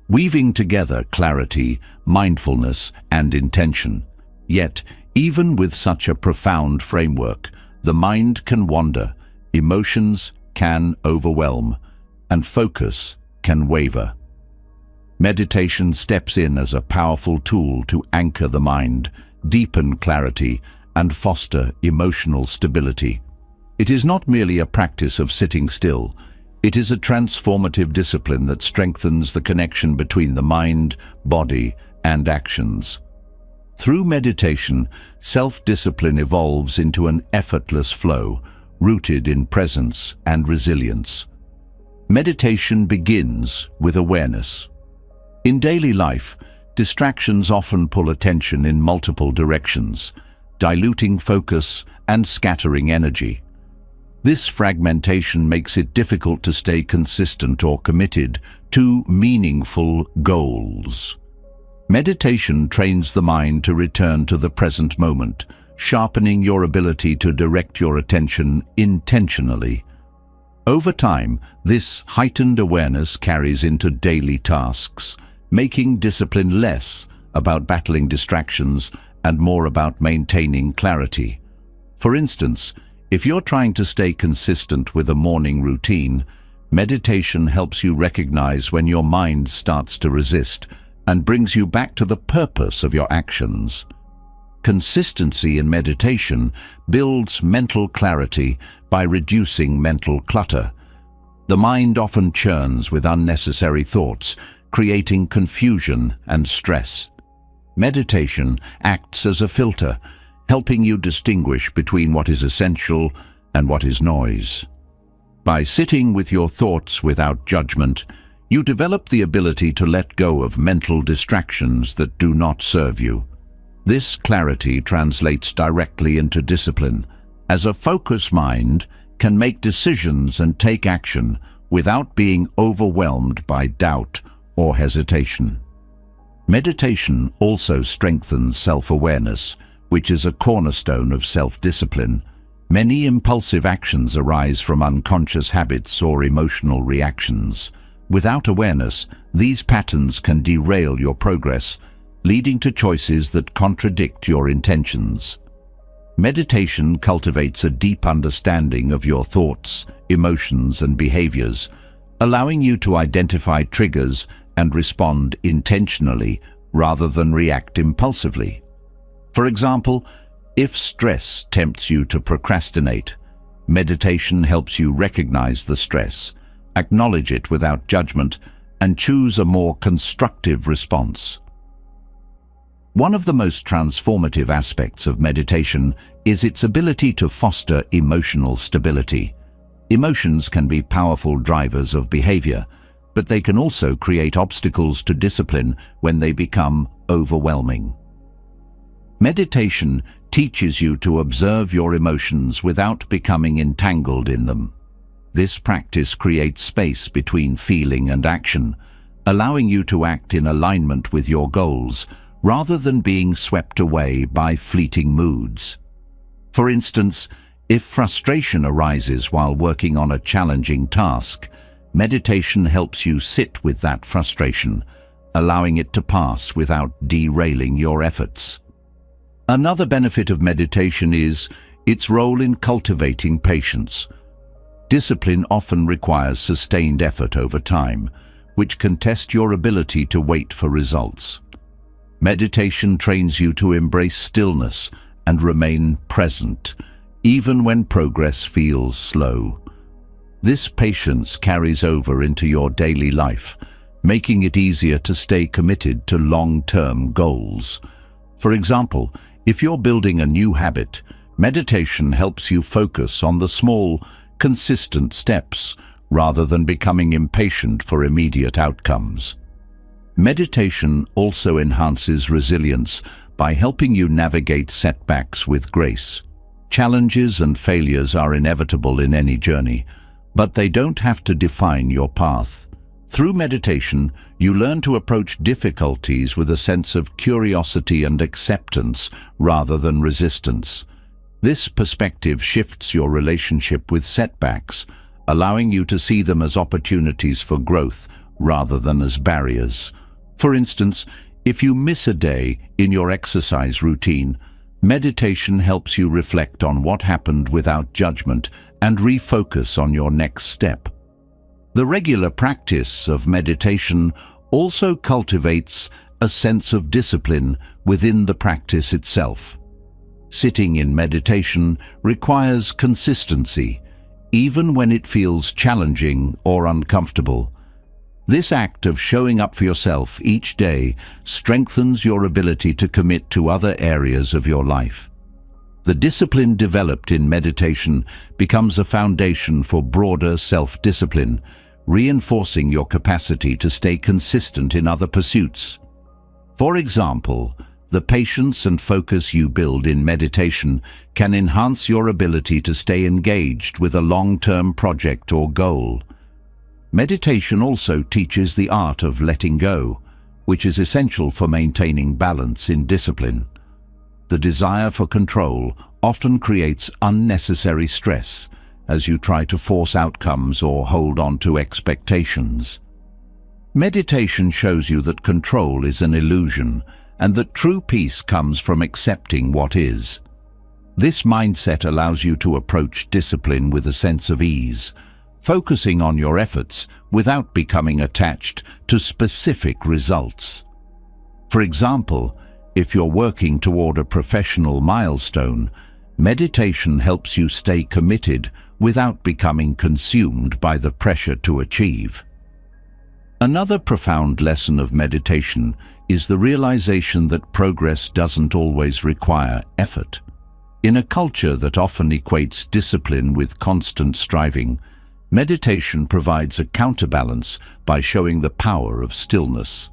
weaving together clarity, mindfulness, and intention. Yet, even with such a profound framework, the mind can wander, emotions can overwhelm, and focus can waver. Meditation steps in as a powerful tool to anchor the mind, deepen clarity, and foster emotional stability. It is not merely a practice of sitting still. It is a transformative discipline that strengthens the connection between the mind, body, and actions. Through meditation, self-discipline evolves into an effortless flow, rooted in presence and resilience. Meditation begins with awareness. In daily life, distractions often pull attention in multiple directions, diluting focus and scattering energy. This fragmentation makes it difficult to stay consistent or committed to meaningful goals. Meditation trains the mind to return to the present moment, sharpening your ability to direct your attention intentionally. Over time, this heightened awareness carries into daily tasks, making discipline less about battling distractions and more about maintaining clarity. For instance, if you're trying to stay consistent with a morning routine, meditation helps you recognize when your mind starts to resist and brings you back to the purpose of your actions. Consistency in meditation builds mental clarity by reducing mental clutter. The mind often churns with unnecessary thoughts, creating confusion and stress. Meditation acts as a filter, helping you distinguish between what is essential and what is noise. By sitting with your thoughts without judgment, you develop the ability to let go of mental distractions that do not serve you. This clarity translates directly into discipline, as a focused mind can make decisions and take action without being overwhelmed by doubt or hesitation. Meditation also strengthens self-awareness, which is a cornerstone of self-discipline. Many impulsive actions arise from unconscious habits or emotional reactions. Without awareness, these patterns can derail your progress, leading to choices that contradict your intentions. Meditation cultivates a deep understanding of your thoughts, emotions, and behaviors, allowing you to identify triggers and respond intentionally rather than react impulsively. For example, if stress tempts you to procrastinate, meditation helps you recognize the stress, acknowledge it without judgment, and choose a more constructive response. One of the most transformative aspects of meditation is its ability to foster emotional stability. Emotions can be powerful drivers of behavior, but they can also create obstacles to discipline when they become overwhelming. Meditation teaches you to observe your emotions without becoming entangled in them. This practice creates space between feeling and action, allowing you to act in alignment with your goals, rather than being swept away by fleeting moods. For instance, if frustration arises while working on a challenging task, meditation helps you sit with that frustration, allowing it to pass without derailing your efforts. Another benefit of meditation is its role in cultivating patience. Discipline often requires sustained effort over time, which can test your ability to wait for results. Meditation trains you to embrace stillness and remain present, even when progress feels slow. This patience carries over into your daily life, making it easier to stay committed to long-term goals. For example, if you're building a new habit, meditation helps you focus on the small, consistent steps rather than becoming impatient for immediate outcomes. Meditation also enhances resilience by helping you navigate setbacks with grace. Challenges and failures are inevitable in any journey, but they don't have to define your path. Through meditation, you learn to approach difficulties with a sense of curiosity and acceptance rather than resistance. This perspective shifts your relationship with setbacks, allowing you to see them as opportunities for growth rather than as barriers. For instance, if you miss a day in your exercise routine, meditation helps you reflect on what happened without judgment and refocus on your next step. The regular practice of meditation also cultivates a sense of discipline within the practice itself. Sitting in meditation requires consistency, even when it feels challenging or uncomfortable. This act of showing up for yourself each day strengthens your ability to commit to other areas of your life. The discipline developed in meditation becomes a foundation for broader self-discipline, reinforcing your capacity to stay consistent in other pursuits. For example, The patience and focus you build in meditation can enhance your ability to stay engaged with a long-term project or goal. Meditation also teaches the art of letting go, which is essential for maintaining balance in discipline. The desire for control often creates unnecessary stress as you try to force outcomes or hold on to expectations. Meditation shows you that control is an illusion and that true peace comes from accepting what is. This mindset allows you to approach discipline with a sense of ease, focusing on your efforts without becoming attached to specific results. For example, if you're working toward a professional milestone, meditation helps you stay committed without becoming consumed by the pressure to achieve. Another profound lesson of meditation is the realization that progress doesn't always require effort. In a culture that often equates discipline with constant striving, meditation provides a counterbalance by showing the power of stillness.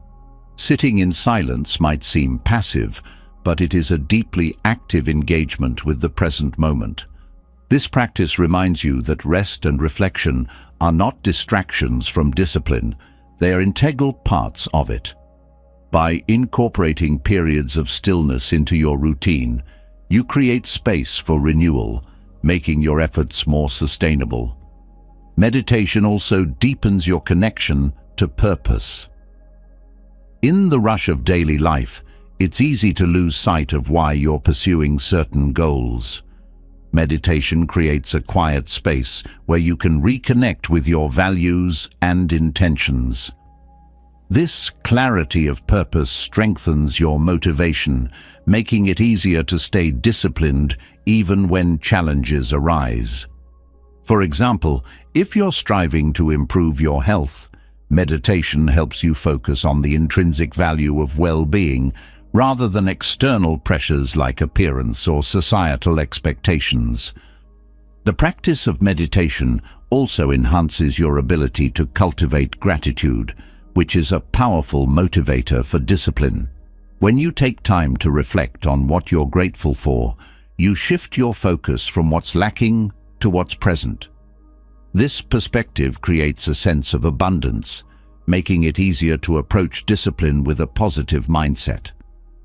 Sitting in silence might seem passive, but it is a deeply active engagement with the present moment. This practice reminds you that rest and reflection are not distractions from discipline, they are integral parts of it. By incorporating periods of stillness into your routine, you create space for renewal, making your efforts more sustainable. Meditation also deepens your connection to purpose. In the rush of daily life, it's easy to lose sight of why you're pursuing certain goals. Meditation creates a quiet space where you can reconnect with your values and intentions. This clarity of purpose strengthens your motivation, making it easier to stay disciplined even when challenges arise. For example, if you're striving to improve your health, meditation helps you focus on the intrinsic value of well-being rather than external pressures like appearance or societal expectations. The practice of meditation also enhances your ability to cultivate gratitude, which is a powerful motivator for discipline. When you take time to reflect on what you're grateful for, you shift your focus from what's lacking to what's present. This perspective creates a sense of abundance, making it easier to approach discipline with a positive mindset.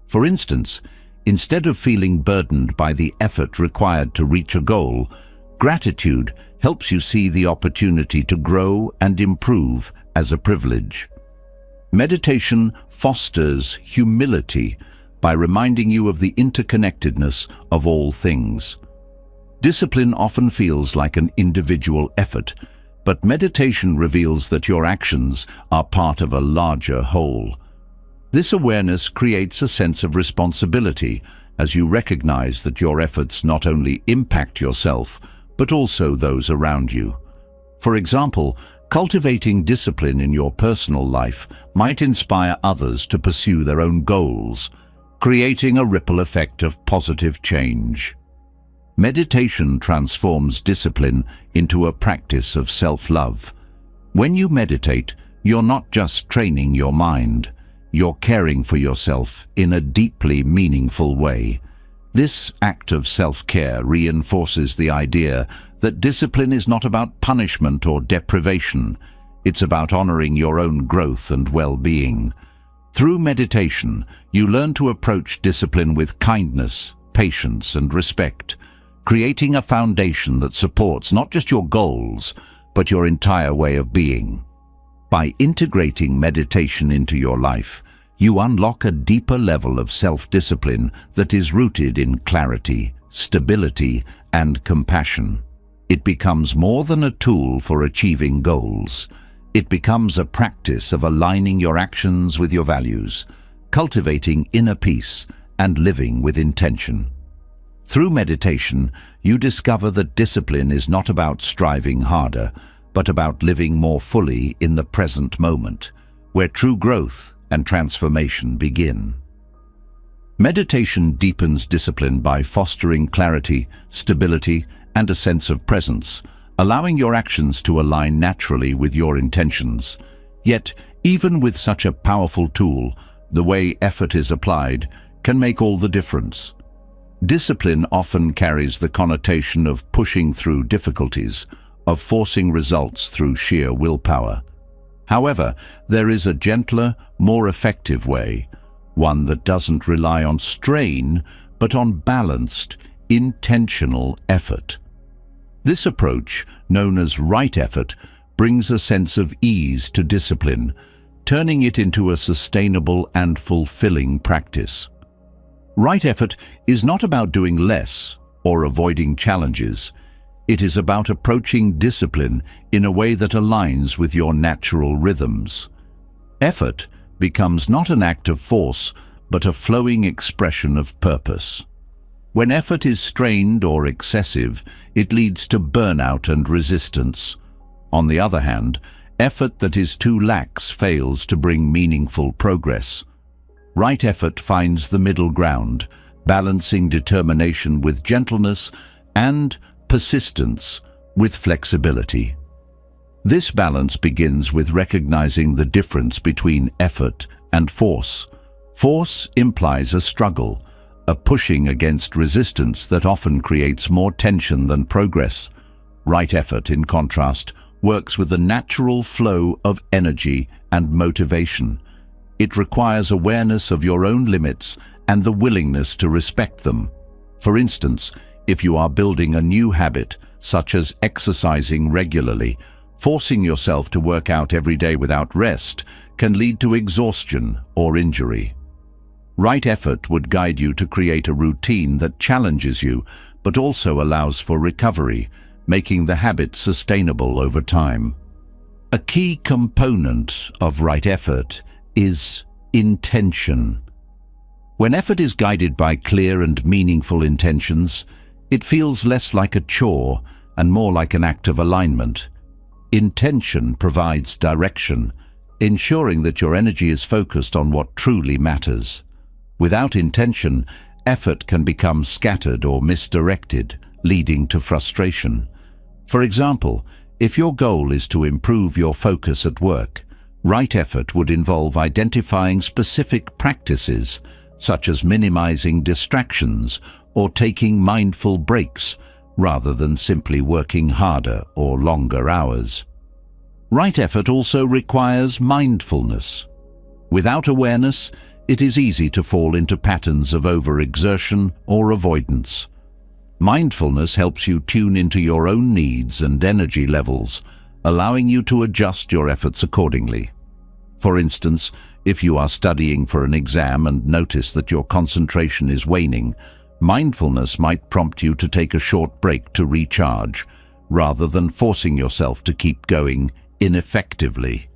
For instance, instead of feeling burdened by the effort required to reach a goal, gratitude helps you see the opportunity to grow and improve as a privilege. Meditation fosters humility by reminding you of the interconnectedness of all things. Discipline often feels like an individual effort, but meditation reveals that your actions are part of a larger whole. This awareness creates a sense of responsibility as you recognize that your efforts not only impact yourself, but also those around you. For example, cultivating discipline in your personal life might inspire others to pursue their own goals, creating a ripple effect of positive change. Meditation transforms discipline into a practice of self-love. When you meditate, you're not just training your mind, you're caring for yourself in a deeply meaningful way. This act of self-care reinforces the idea that discipline is not about punishment or deprivation. It's about honoring your own growth and well-being. Through meditation, you learn to approach discipline with kindness, patience, and respect, creating a foundation that supports not just your goals, but your entire way of being. By integrating meditation into your life, you unlock a deeper level of self-discipline that is rooted in clarity, stability, and compassion. It becomes more than a tool for achieving goals. It becomes a practice of aligning your actions with your values, cultivating inner peace, and living with intention. Through meditation, you discover that discipline is not about striving harder, but about living more fully in the present moment, where true growth and transformation begin. Meditation deepens discipline by fostering clarity, stability, and a sense of presence, allowing your actions to align naturally with your intentions. Yet, even with such a powerful tool, the way effort is applied can make all the difference. Discipline often carries the connotation of pushing through difficulties, of forcing results through sheer willpower. However, there is a gentler, more effective way, one that doesn't rely on strain, but on balanced, intentional effort. This approach, known as right effort, brings a sense of ease to discipline, turning it into a sustainable and fulfilling practice. Right effort is not about doing less or avoiding challenges. It is about approaching discipline in a way that aligns with your natural rhythms. Effort becomes not an act of force, but a flowing expression of purpose. When effort is strained or excessive, it leads to burnout and resistance. On the other hand, effort that is too lax fails to bring meaningful progress. Right effort finds the middle ground, balancing determination with gentleness and persistence with flexibility. This balance begins with recognizing the difference between effort and force. Force implies a struggle, a pushing against resistance that often creates more tension than progress. Right effort, in contrast, works with a natural flow of energy and motivation. It requires awareness of your own limits and the willingness to respect them. For instance, if you are building a new habit, such as exercising regularly, forcing yourself to work out every day without rest can lead to exhaustion or injury. Right effort would guide you to create a routine that challenges you, but also allows for recovery, making the habit sustainable over time. A key component of right effort is intention. When effort is guided by clear and meaningful intentions, it feels less like a chore and more like an act of alignment. Intention provides direction, ensuring that your energy is focused on what truly matters. Without intention, effort can become scattered or misdirected, leading to frustration. For example, if your goal is to improve your focus at work, right effort would involve identifying specific practices, such as minimizing distractions or taking mindful breaks, rather than simply working harder or longer hours. Right effort also requires mindfulness. Without awareness, it is easy to fall into patterns of overexertion or avoidance. Mindfulness helps you tune into your own needs and energy levels, allowing you to adjust your efforts accordingly. For instance, if you are studying for an exam and notice that your concentration is waning, mindfulness might prompt you to take a short break to recharge, rather than forcing yourself to keep going ineffectively.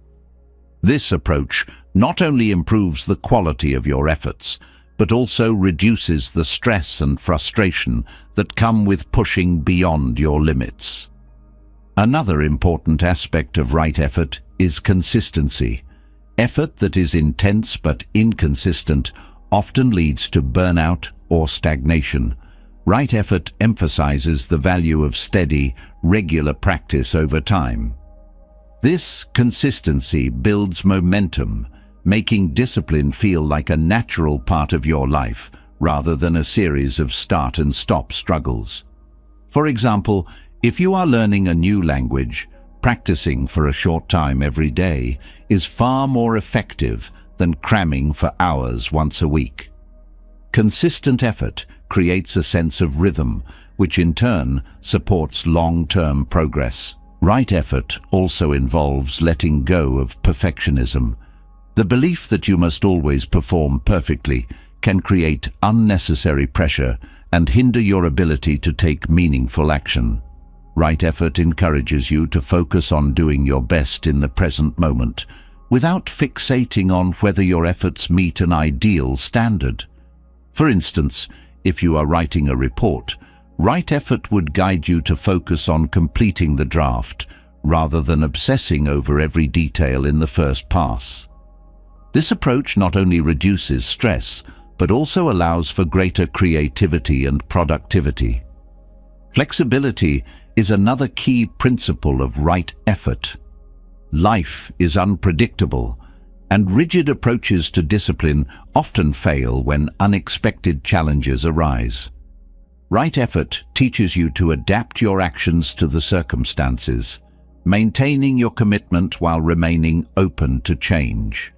This approach not only improves the quality of your efforts, but also reduces the stress and frustration that come with pushing beyond your limits. Another important aspect of right effort is consistency. Effort that is intense but inconsistent often leads to burnout or stagnation. Right effort emphasizes the value of steady, regular practice over time. This consistency builds momentum, making discipline feel like a natural part of your life rather than a series of start and stop struggles. For example, if you are learning a new language, practicing for a short time every day is far more effective than cramming for hours once a week. Consistent effort creates a sense of rhythm, which in turn supports long-term progress. Right effort also involves letting go of perfectionism. The belief that you must always perform perfectly can create unnecessary pressure and hinder your ability to take meaningful action. Right effort encourages you to focus on doing your best in the present moment, without fixating on whether your efforts meet an ideal standard. For instance, if you are writing a report, right effort would guide you to focus on completing the draft, rather than obsessing over every detail in the first pass. This approach not only reduces stress, but also allows for greater creativity and productivity. Flexibility is another key principle of right effort. Life is unpredictable, and rigid approaches to discipline often fail when unexpected challenges arise. Right effort teaches you to adapt your actions to the circumstances, maintaining your commitment while remaining open to change.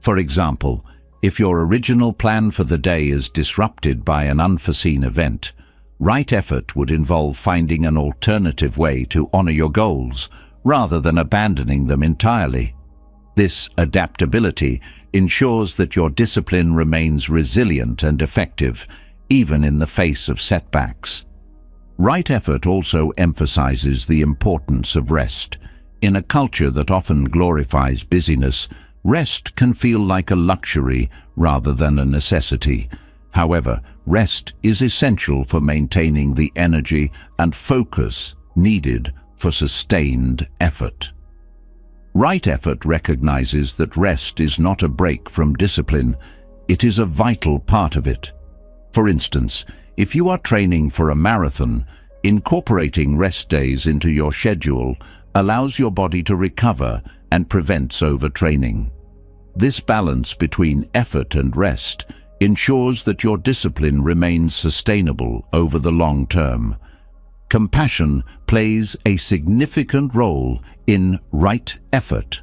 For example, if your original plan for the day is disrupted by an unforeseen event, right effort would involve finding an alternative way to honor your goals rather than abandoning them entirely. This adaptability ensures that your discipline remains resilient and effective, even in the face of setbacks. Right effort also emphasizes the importance of rest. In a culture that often glorifies busyness, rest can feel like a luxury rather than a necessity. However, rest is essential for maintaining the energy and focus needed for sustained effort. Right effort recognizes that rest is not a break from discipline, it is a vital part of it. For instance, if you are training for a marathon, incorporating rest days into your schedule allows your body to recover and prevents overtraining. This balance between effort and rest ensures that your discipline remains sustainable over the long term. Compassion plays a significant role in right effort.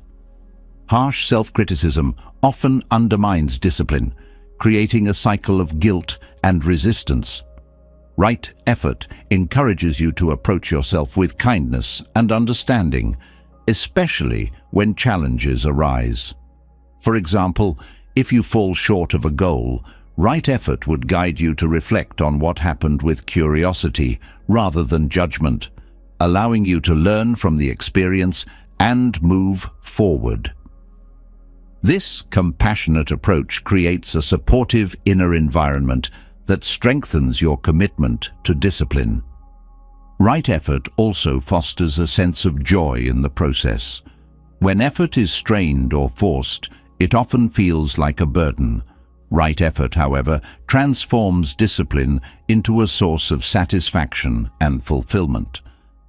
Harsh self-criticism often undermines discipline, creating a cycle of guilt and resistance. Right effort encourages you to approach yourself with kindness and understanding, especially when challenges arise. For example, if you fall short of a goal, right effort would guide you to reflect on what happened with curiosity rather than judgment, allowing you to learn from the experience and move forward. This compassionate approach creates a supportive inner environment that strengthens your commitment to discipline. Right effort also fosters a sense of joy in the process. When effort is strained or forced, it often feels like a burden. Right effort, however, transforms discipline into a source of satisfaction and fulfillment.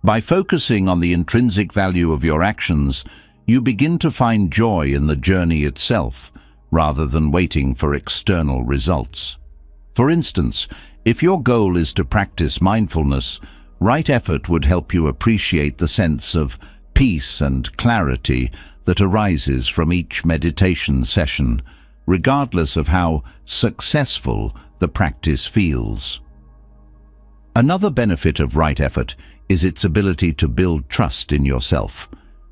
By focusing on the intrinsic value of your actions, you begin to find joy in the journey itself, rather than waiting for external results. For instance, if your goal is to practice mindfulness, right effort would help you appreciate the sense of peace and clarity that arises from each meditation session, regardless of how successful the practice feels. Another benefit of right effort is its ability to build trust in yourself.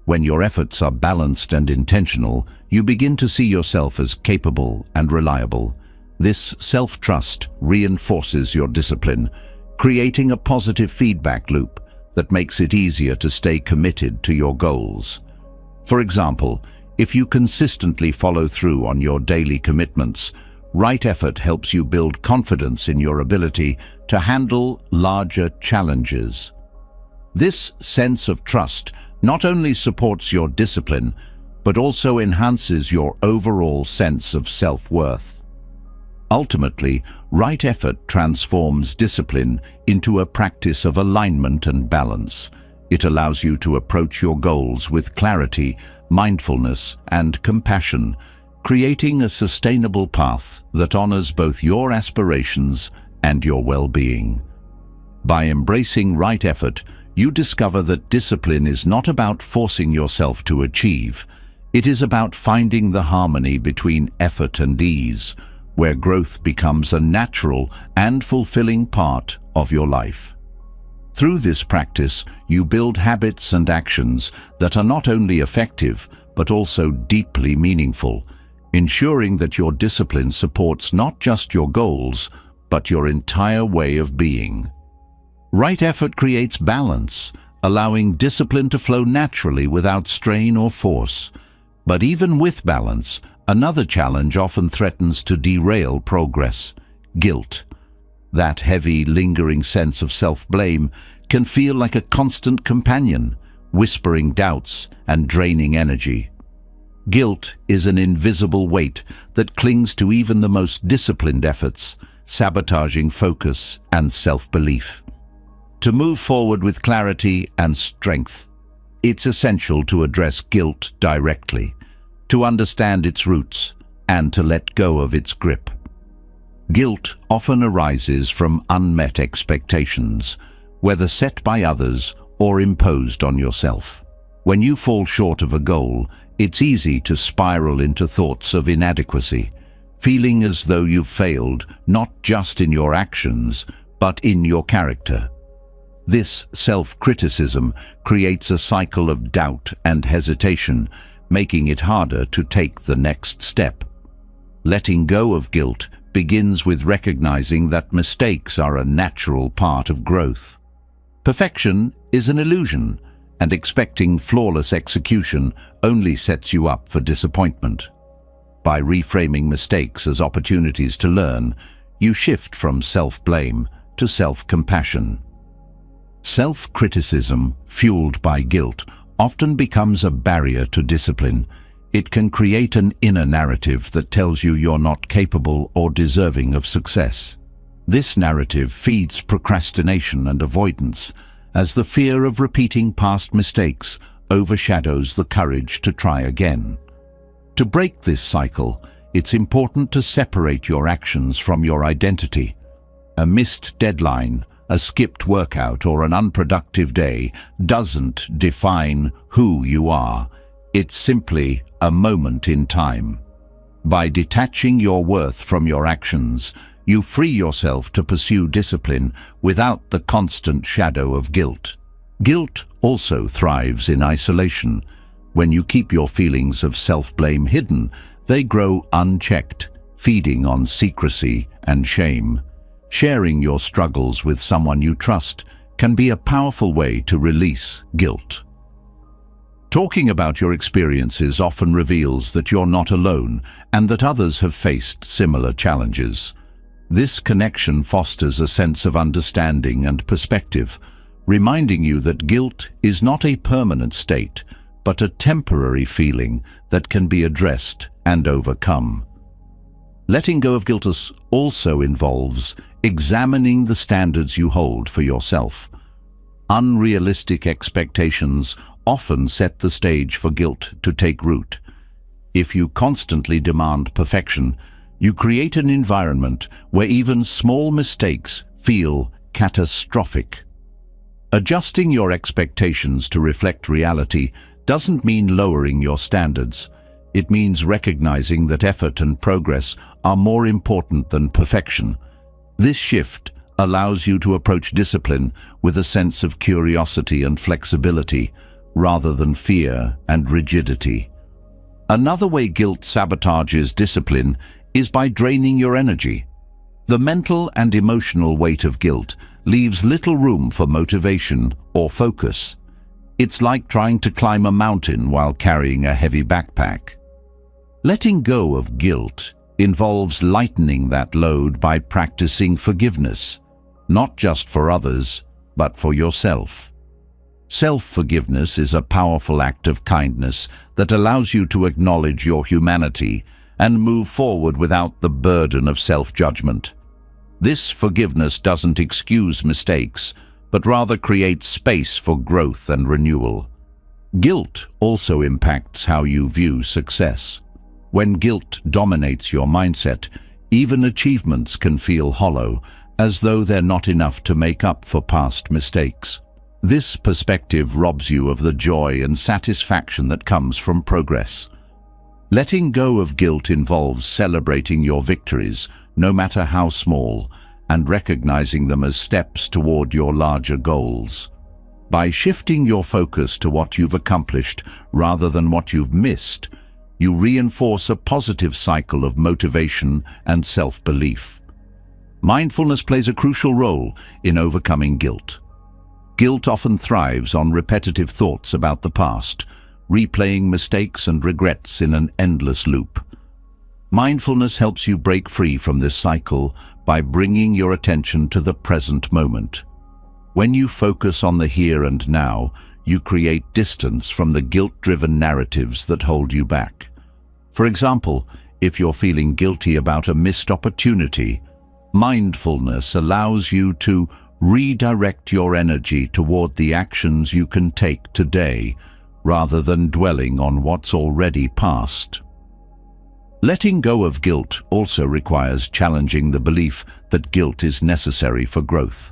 When your efforts are balanced and intentional, you begin to see yourself as capable and reliable. This self-trust reinforces your discipline, creating a positive feedback loop that makes it easier to stay committed to your goals. For example, if you consistently follow through on your daily commitments, right effort helps you build confidence in your ability to handle larger challenges. This sense of trust not only supports your discipline, but also enhances your overall sense of self-worth. Ultimately, right effort transforms discipline into a practice of alignment and balance. It allows you to approach your goals with clarity, mindfulness, and compassion, creating a sustainable path that honors both your aspirations and your well-being. By embracing right effort, you discover that discipline is not about forcing yourself to achieve. It is about finding the harmony between effort and ease, where growth becomes a natural and fulfilling part of your life. Through this practice, you build habits and actions that are not only effective, but also deeply meaningful, ensuring that your discipline supports not just your goals, but your entire way of being. Right effort creates balance, allowing discipline to flow naturally without strain or force. But even with balance, another challenge often threatens to derail progress: guilt. That heavy, lingering sense of self-blame can feel like a constant companion, whispering doubts and draining energy. Guilt is an invisible weight that clings to even the most disciplined efforts, sabotaging focus and self-belief. To move forward with clarity and strength, it's essential to address guilt directly. to understand its roots, and to let go of its grip. Guilt often arises from unmet expectations, whether set by others or imposed on yourself. When you fall short of a goal, it's easy to spiral into thoughts of inadequacy, feeling as though you've failed not just in your actions, but in your character. This self-criticism creates a cycle of doubt and hesitation, making it harder to take the next step. Letting go of guilt begins with recognizing that mistakes are a natural part of growth. Perfection is an illusion, and expecting flawless execution only sets you up for disappointment. By reframing mistakes as opportunities to learn, you shift from self-blame to self-compassion. Self-criticism, fueled by guilt, often becomes a barrier to discipline. It can create an inner narrative that tells you you're not capable or deserving of success. This narrative feeds procrastination and avoidance, as the fear of repeating past mistakes overshadows the courage to try again. To break this cycle, it's important to separate your actions from your identity. A missed deadline, a skipped workout, or an unproductive day doesn't define who you are. It's simply a moment in time. By detaching your worth from your actions, you free yourself to pursue discipline without the constant shadow of guilt. Guilt also thrives in isolation. When you keep your feelings of self-blame hidden, they grow unchecked, feeding on secrecy and shame. Sharing your struggles with someone you trust can be a powerful way to release guilt. Talking about your experiences often reveals that you're not alone and that others have faced similar challenges. This connection fosters a sense of understanding and perspective, reminding you that guilt is not a permanent state, but a temporary feeling that can be addressed and overcome. Letting go of guilt also involves examining the standards you hold for yourself. Unrealistic expectations often set the stage for guilt to take root. If you constantly demand perfection, you create an environment where even small mistakes feel catastrophic. Adjusting your expectations to reflect reality doesn't mean lowering your standards. It means recognizing that effort and progress are more important than perfection. This shift allows you to approach discipline with a sense of curiosity and flexibility, rather than fear and rigidity. Another way guilt sabotages discipline is by draining your energy. The mental and emotional weight of guilt leaves little room for motivation or focus. It's like trying to climb a mountain while carrying a heavy backpack. Letting go of guilt involves lightening that load by practicing forgiveness, not just for others, but for yourself. Self-forgiveness is a powerful act of kindness that allows you to acknowledge your humanity and move forward without the burden of self-judgment. This forgiveness doesn't excuse mistakes, but rather creates space for growth and renewal. Guilt also impacts how you view success. When guilt dominates your mindset, even achievements can feel hollow, as though they're not enough to make up for past mistakes. This perspective robs you of the joy and satisfaction that comes from progress. Letting go of guilt involves celebrating your victories, no matter how small, and recognizing them as steps toward your larger goals. By shifting your focus to what you've accomplished rather than what you've missed, you reinforce a positive cycle of motivation and self-belief. Mindfulness plays a crucial role in overcoming guilt. Guilt often thrives on repetitive thoughts about the past, replaying mistakes and regrets in an endless loop. Mindfulness helps you break free from this cycle by bringing your attention to the present moment. When you focus on the here and now, you create distance from the guilt-driven narratives that hold you back. For example, if you're feeling guilty about a missed opportunity, mindfulness allows you to redirect your energy toward the actions you can take today, rather than dwelling on what's already past. Letting go of guilt also requires challenging the belief that guilt is necessary for growth.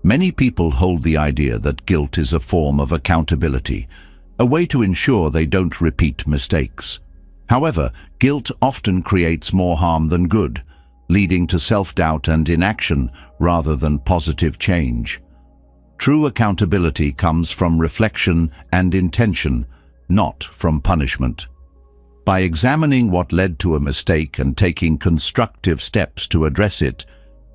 Many people hold the idea that guilt is a form of accountability, a way to ensure they don't repeat mistakes. However, guilt often creates more harm than good, leading to self-doubt and inaction rather than positive change. True accountability comes from reflection and intention, not from punishment. By examining what led to a mistake and taking constructive steps to address it,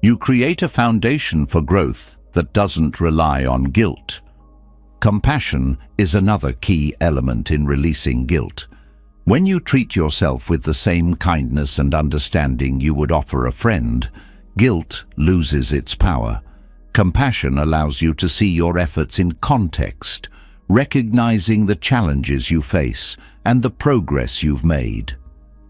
you create a foundation for growth that doesn't rely on guilt. Compassion is another key element in releasing guilt. When you treat yourself with the same kindness and understanding you would offer a friend, guilt loses its power. Compassion allows you to see your efforts in context, recognizing the challenges you face and the progress you've made.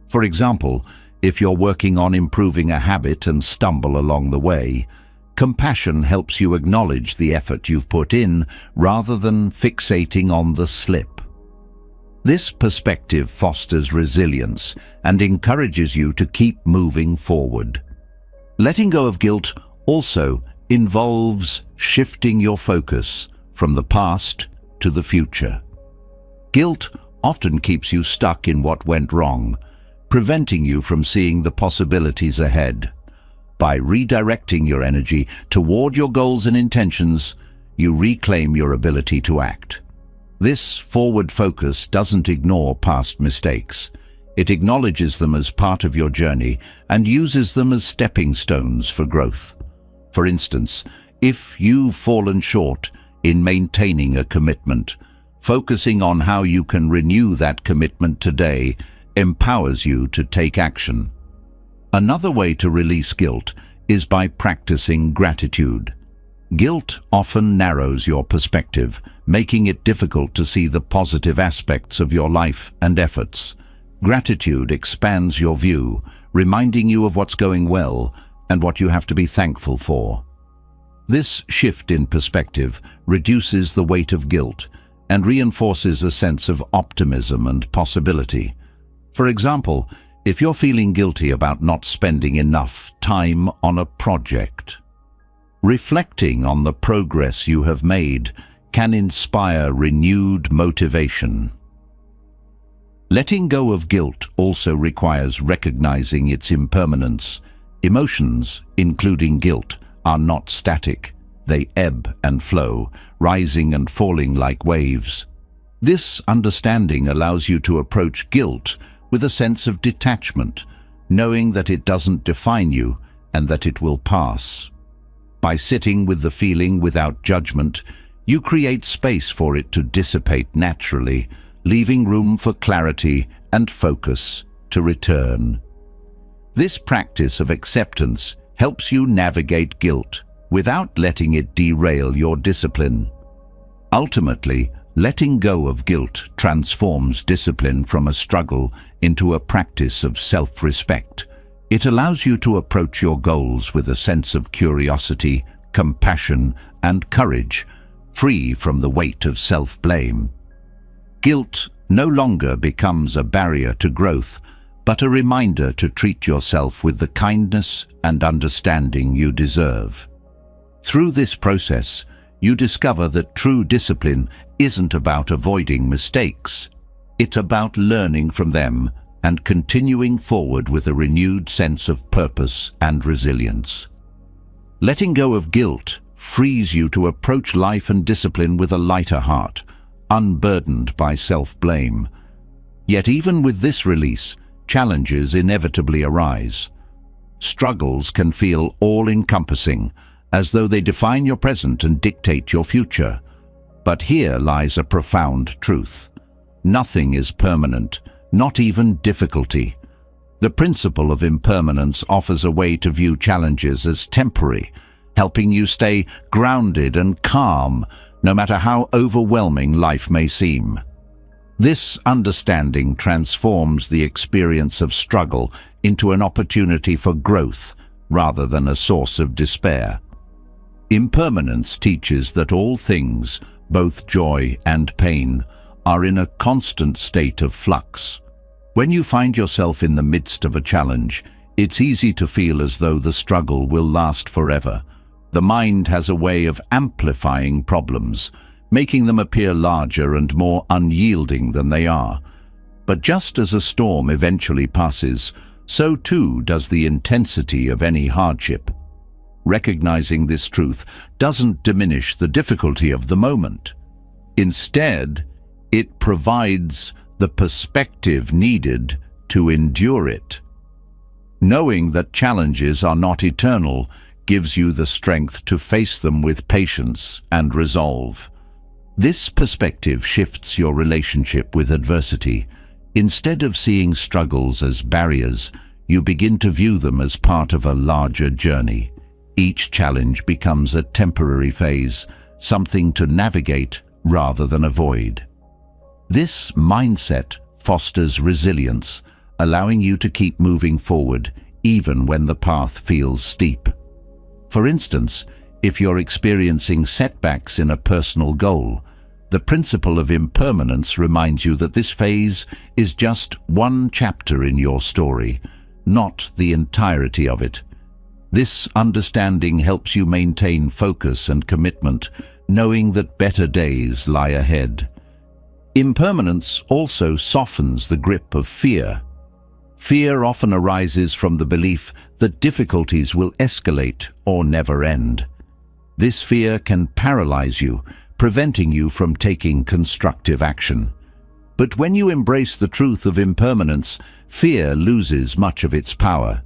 For example, if you're working on improving a habit and stumble along the way, compassion helps you acknowledge the effort you've put in rather than fixating on the slip. This perspective fosters resilience and encourages you to keep moving forward. Letting go of guilt also involves shifting your focus from the past to the future. Guilt often keeps you stuck in what went wrong, preventing you from seeing the possibilities ahead. By redirecting your energy toward your goals and intentions, you reclaim your ability to act. This forward focus doesn't ignore past mistakes. It acknowledges them as part of your journey and uses them as stepping stones for growth. For instance, if you've fallen short in maintaining a commitment, focusing on how you can renew that commitment today empowers you to take action. Another way to release guilt is by practicing gratitude. Guilt often narrows your perspective, making it difficult to see the positive aspects of your life and efforts. Gratitude expands your view, reminding you of what's going well and what you have to be thankful for. This shift in perspective reduces the weight of guilt and reinforces a sense of optimism and possibility. For example, if you're feeling guilty about not spending enough time on a project, reflecting on the progress you have made can inspire renewed motivation. Letting go of guilt also requires recognizing its impermanence. Emotions, including guilt, are not static. They ebb and flow, rising and falling like waves. This understanding allows you to approach guilt with a sense of detachment, knowing that it doesn't define you and that it will pass. By sitting with the feeling without judgment, you create space for it to dissipate naturally, leaving room for clarity and focus to return. This practice of acceptance helps you navigate guilt without letting it derail your discipline. Ultimately, letting go of guilt transforms discipline from a struggle into a practice of self-respect. It allows you to approach your goals with a sense of curiosity, compassion, and courage, free from the weight of self-blame. Guilt no longer becomes a barrier to growth, but a reminder to treat yourself with the kindness and understanding you deserve. Through this process, you discover that true discipline isn't about avoiding mistakes. It's about learning from them and continuing forward with a renewed sense of purpose and resilience. Letting go of guilt frees you to approach life and discipline with a lighter heart, unburdened by self-blame. Yet even with this release, challenges inevitably arise. Struggles can feel all-encompassing, as though they define your present and dictate your future. But here lies a profound truth. Nothing is permanent, not even difficulty. The principle of impermanence offers a way to view challenges as temporary, helping you stay grounded and calm, no matter how overwhelming life may seem. This understanding transforms the experience of struggle into an opportunity for growth rather than a source of despair. Impermanence teaches that all things, both joy and pain, are in a constant state of flux. When you find yourself in the midst of a challenge, it's easy to feel as though the struggle will last forever. The mind has a way of amplifying problems, making them appear larger and more unyielding than they are. But just as a storm eventually passes, so too does the intensity of any hardship. Recognizing this truth doesn't diminish the difficulty of the moment. Instead, it provides the perspective needed to endure it. Knowing that challenges are not eternal gives you the strength to face them with patience and resolve. This perspective shifts your relationship with adversity. Instead of seeing struggles as barriers, you begin to view them as part of a larger journey. Each challenge becomes a temporary phase, something to navigate rather than avoid. This mindset fosters resilience, allowing you to keep moving forward even when the path feels steep. For instance, if you're experiencing setbacks in a personal goal, the principle of impermanence reminds you that this phase is just one chapter in your story, not the entirety of it. This understanding helps you maintain focus and commitment, knowing that better days lie ahead. Impermanence also softens the grip of fear. Fear often arises from the belief that difficulties will escalate or never end. This fear can paralyze you, preventing you from taking constructive action. But when you embrace the truth of impermanence, fear loses much of its power.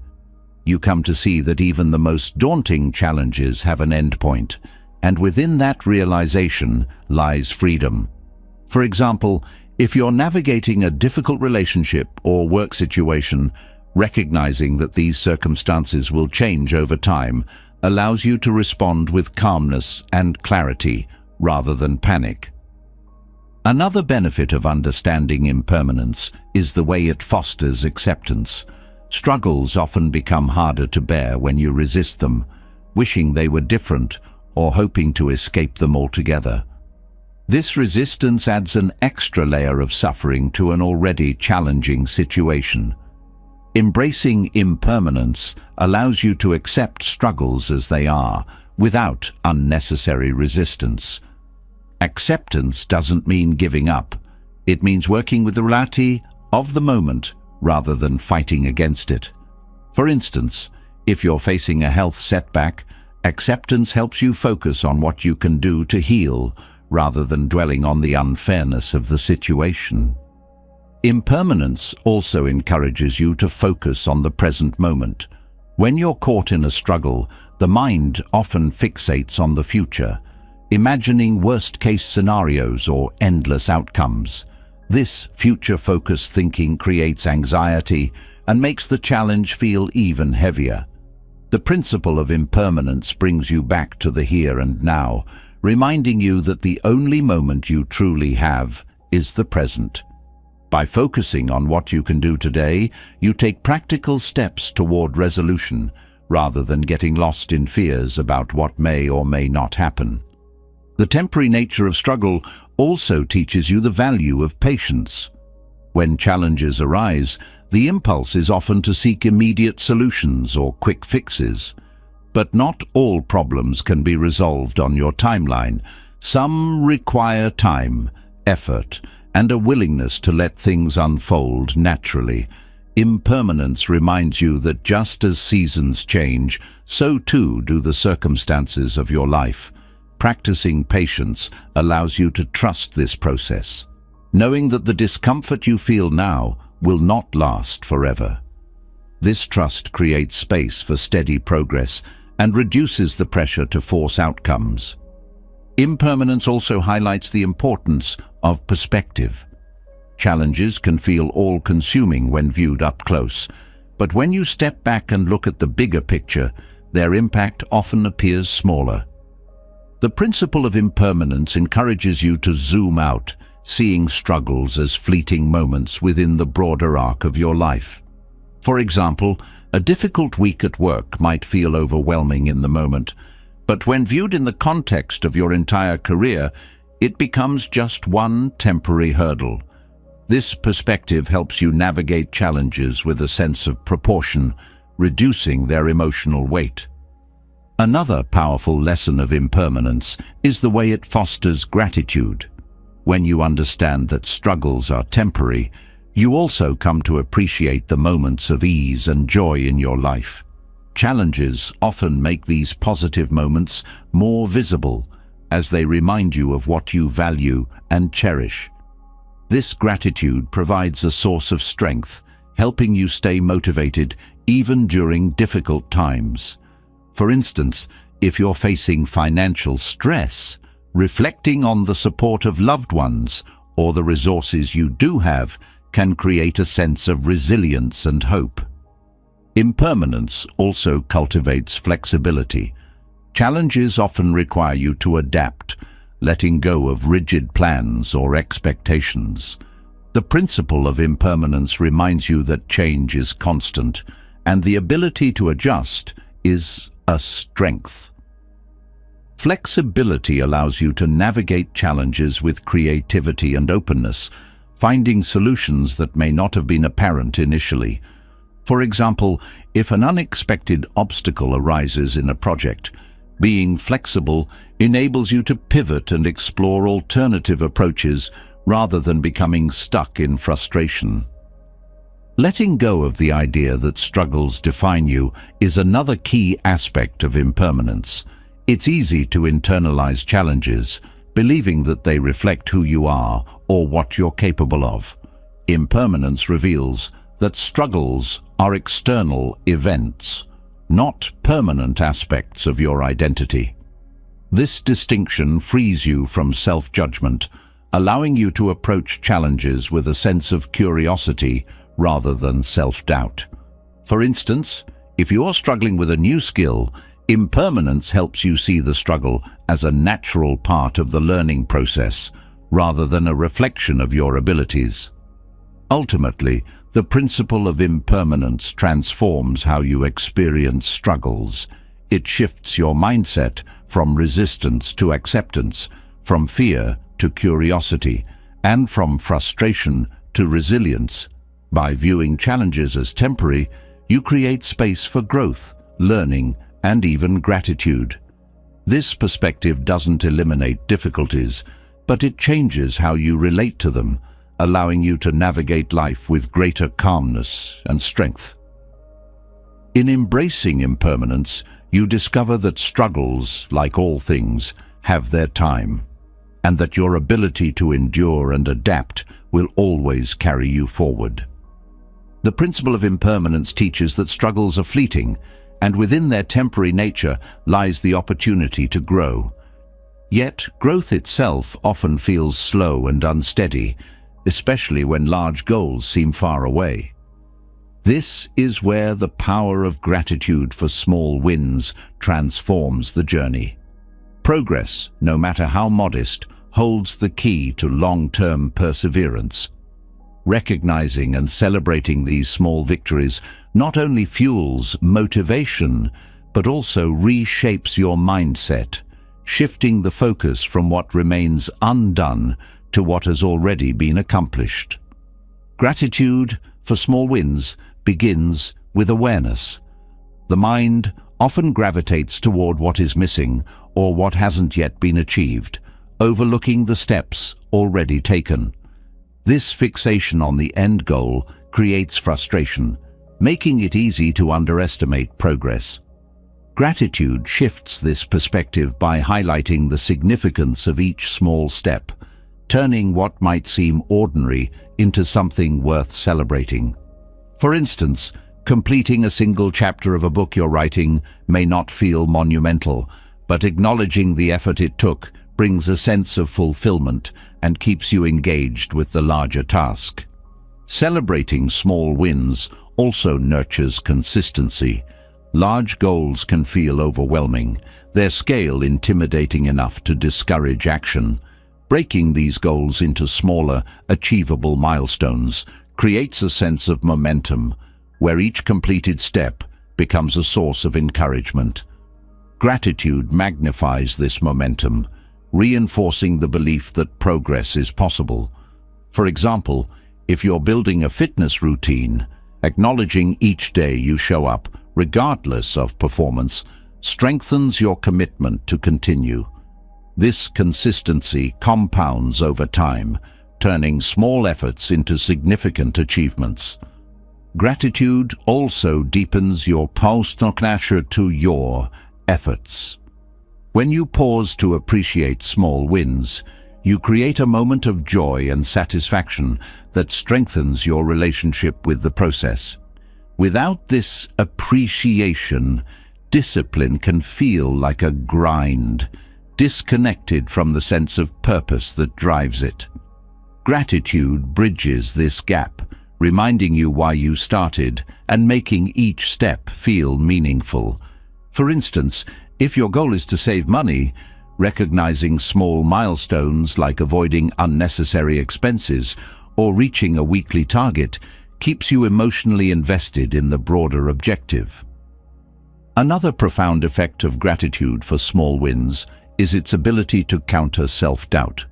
You come to see that even the most daunting challenges have an endpoint, and within that realization lies freedom. For example, if you're navigating a difficult relationship or work situation, recognizing that these circumstances will change over time allows you to respond with calmness and clarity rather than panic. Another benefit of understanding impermanence is the way it fosters acceptance. Struggles often become harder to bear when you resist them, wishing they were different or hoping to escape them altogether. This resistance adds an extra layer of suffering to an already challenging situation. Embracing impermanence allows you to accept struggles as they are, without unnecessary resistance. Acceptance doesn't mean giving up. It means working with the reality of the moment rather than fighting against it. For instance, if you're facing a health setback, acceptance helps you focus on what you can do to heal, rather than dwelling on the unfairness of the situation. Impermanence also encourages you to focus on the present moment. When you're caught in a struggle, the mind often fixates on the future, imagining worst-case scenarios or endless outcomes. This future-focused thinking creates anxiety and makes the challenge feel even heavier. The principle of impermanence brings you back to the here and now, reminding you that the only moment you truly have is the present. By focusing on what you can do today, you take practical steps toward resolution, rather than getting lost in fears about what may or may not happen. The temporary nature of struggle also teaches you the value of patience. When challenges arise, the impulse is often to seek immediate solutions or quick fixes. But not all problems can be resolved on your timeline. Some require time, effort, and a willingness to let things unfold naturally. Impermanence reminds you that just as seasons change, so too do the circumstances of your life. Practicing patience allows you to trust this process, knowing that the discomfort you feel now will not last forever. This trust creates space for steady progress and reduces the pressure to force outcomes. Impermanence also highlights the importance of perspective. Challenges can feel all-consuming when viewed up close, but when you step back and look at the bigger picture, their impact often appears smaller. The principle of impermanence encourages you to zoom out, seeing struggles as fleeting moments within the broader arc of your life. For example, a difficult week at work might feel overwhelming in the moment, but when viewed in the context of your entire career, it becomes just one temporary hurdle. This perspective helps you navigate challenges with a sense of proportion, reducing their emotional weight. Another powerful lesson of impermanence is the way it fosters gratitude. When you understand that struggles are temporary, you also come to appreciate the moments of ease and joy in your life. Challenges often make these positive moments more visible as they remind you of what you value and cherish. This gratitude provides a source of strength, helping you stay motivated even during difficult times. For instance, if you're facing financial stress, reflecting on the support of loved ones or the resources you do have can create a sense of resilience and hope. Impermanence also cultivates flexibility. Challenges often require you to adapt, letting go of rigid plans or expectations. The principle of impermanence reminds you that change is constant, and the ability to adjust is a strength. Flexibility allows you to navigate challenges with creativity and openness, finding solutions that may not have been apparent initially. For example, if an unexpected obstacle arises in a project, being flexible enables you to pivot and explore alternative approaches rather than becoming stuck in frustration. Letting go of the idea that struggles define you is another key aspect of impermanence. It's easy to internalize challenges, believing that they reflect who you are or what you're capable of. Impermanence reveals that struggles are external events, not permanent aspects of your identity. This distinction frees you from self-judgment, allowing you to approach challenges with a sense of curiosity rather than self-doubt. For instance, if you're struggling with a new skill, impermanence helps you see the struggle as a natural part of the learning process, rather than a reflection of your abilities. Ultimately, the principle of impermanence transforms how you experience struggles. It shifts your mindset from resistance to acceptance, from fear to curiosity, and from frustration to resilience. By viewing challenges as temporary, you create space for growth, learning, and even gratitude. This perspective doesn't eliminate difficulties, but it changes how you relate to them, allowing you to navigate life with greater calmness and strength. In embracing impermanence, you discover that struggles, like all things, have their time, and that your ability to endure and adapt will always carry you forward. The principle of impermanence teaches that struggles are fleeting, and within their temporary nature lies the opportunity to grow. Yet, growth itself often feels slow and unsteady, especially when large goals seem far away. This is where the power of gratitude for small wins transforms the journey. Progress, no matter how modest, holds the key to long-term perseverance. Recognizing and celebrating these small victories not only fuels motivation, but also reshapes your mindset, shifting the focus from what remains undone to what has already been accomplished. Gratitude for small wins begins with awareness. The mind often gravitates toward what is missing or what hasn't yet been achieved, overlooking the steps already taken. This fixation on the end goal creates frustration, making it easy to underestimate progress. Gratitude shifts this perspective by highlighting the significance of each small step, turning what might seem ordinary into something worth celebrating. For instance, completing a single chapter of a book you're writing may not feel monumental, but acknowledging the effort it took brings a sense of fulfillment and keeps you engaged with the larger task. Celebrating small wins also nurtures consistency. Large goals can feel overwhelming, their scale intimidating enough to discourage action. Breaking these goals into smaller, achievable milestones creates a sense of momentum, where each completed step becomes a source of encouragement. Gratitude magnifies this momentum, reinforcing the belief that progress is possible. For example, if you're building a fitness routine, acknowledging each day you show up, regardless of performance, strengthens your commitment to continue. This consistency compounds over time, turning small efforts into significant achievements. Gratitude also deepens your connection to your efforts. When you pause to appreciate small wins, you create a moment of joy and satisfaction that strengthens your relationship with the process. Without this appreciation, discipline can feel like a grind, disconnected from the sense of purpose that drives it. Gratitude bridges this gap, reminding you why you started and making each step feel meaningful. For instance, if your goal is to save money, recognizing small milestones like avoiding unnecessary expenses or reaching a weekly target keeps you emotionally invested in the broader objective. Another profound effect of gratitude for small wins is its ability to counter self-doubt.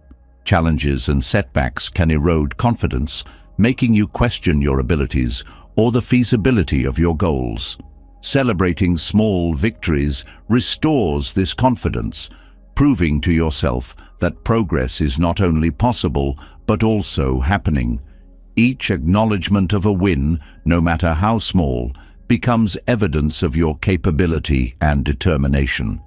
Challenges and setbacks can erode confidence, making you question your abilities or the feasibility of your goals. Celebrating small victories restores this confidence, proving to yourself that progress is not only possible but also happening. Each acknowledgement of a win, no matter how small, becomes evidence of your capability and determination.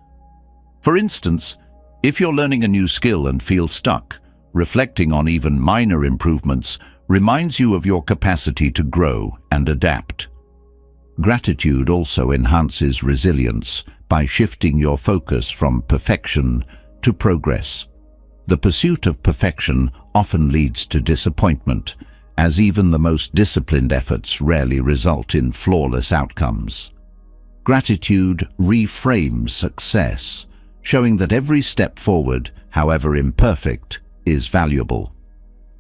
For instance, if you're learning a new skill and feel stuck, reflecting on even minor improvements reminds you of your capacity to grow and adapt. Gratitude also enhances resilience by shifting your focus from perfection to progress. The pursuit of perfection often leads to disappointment, as even the most disciplined efforts rarely result in flawless outcomes. Gratitude reframes success, showing that every step forward, however imperfect, is valuable.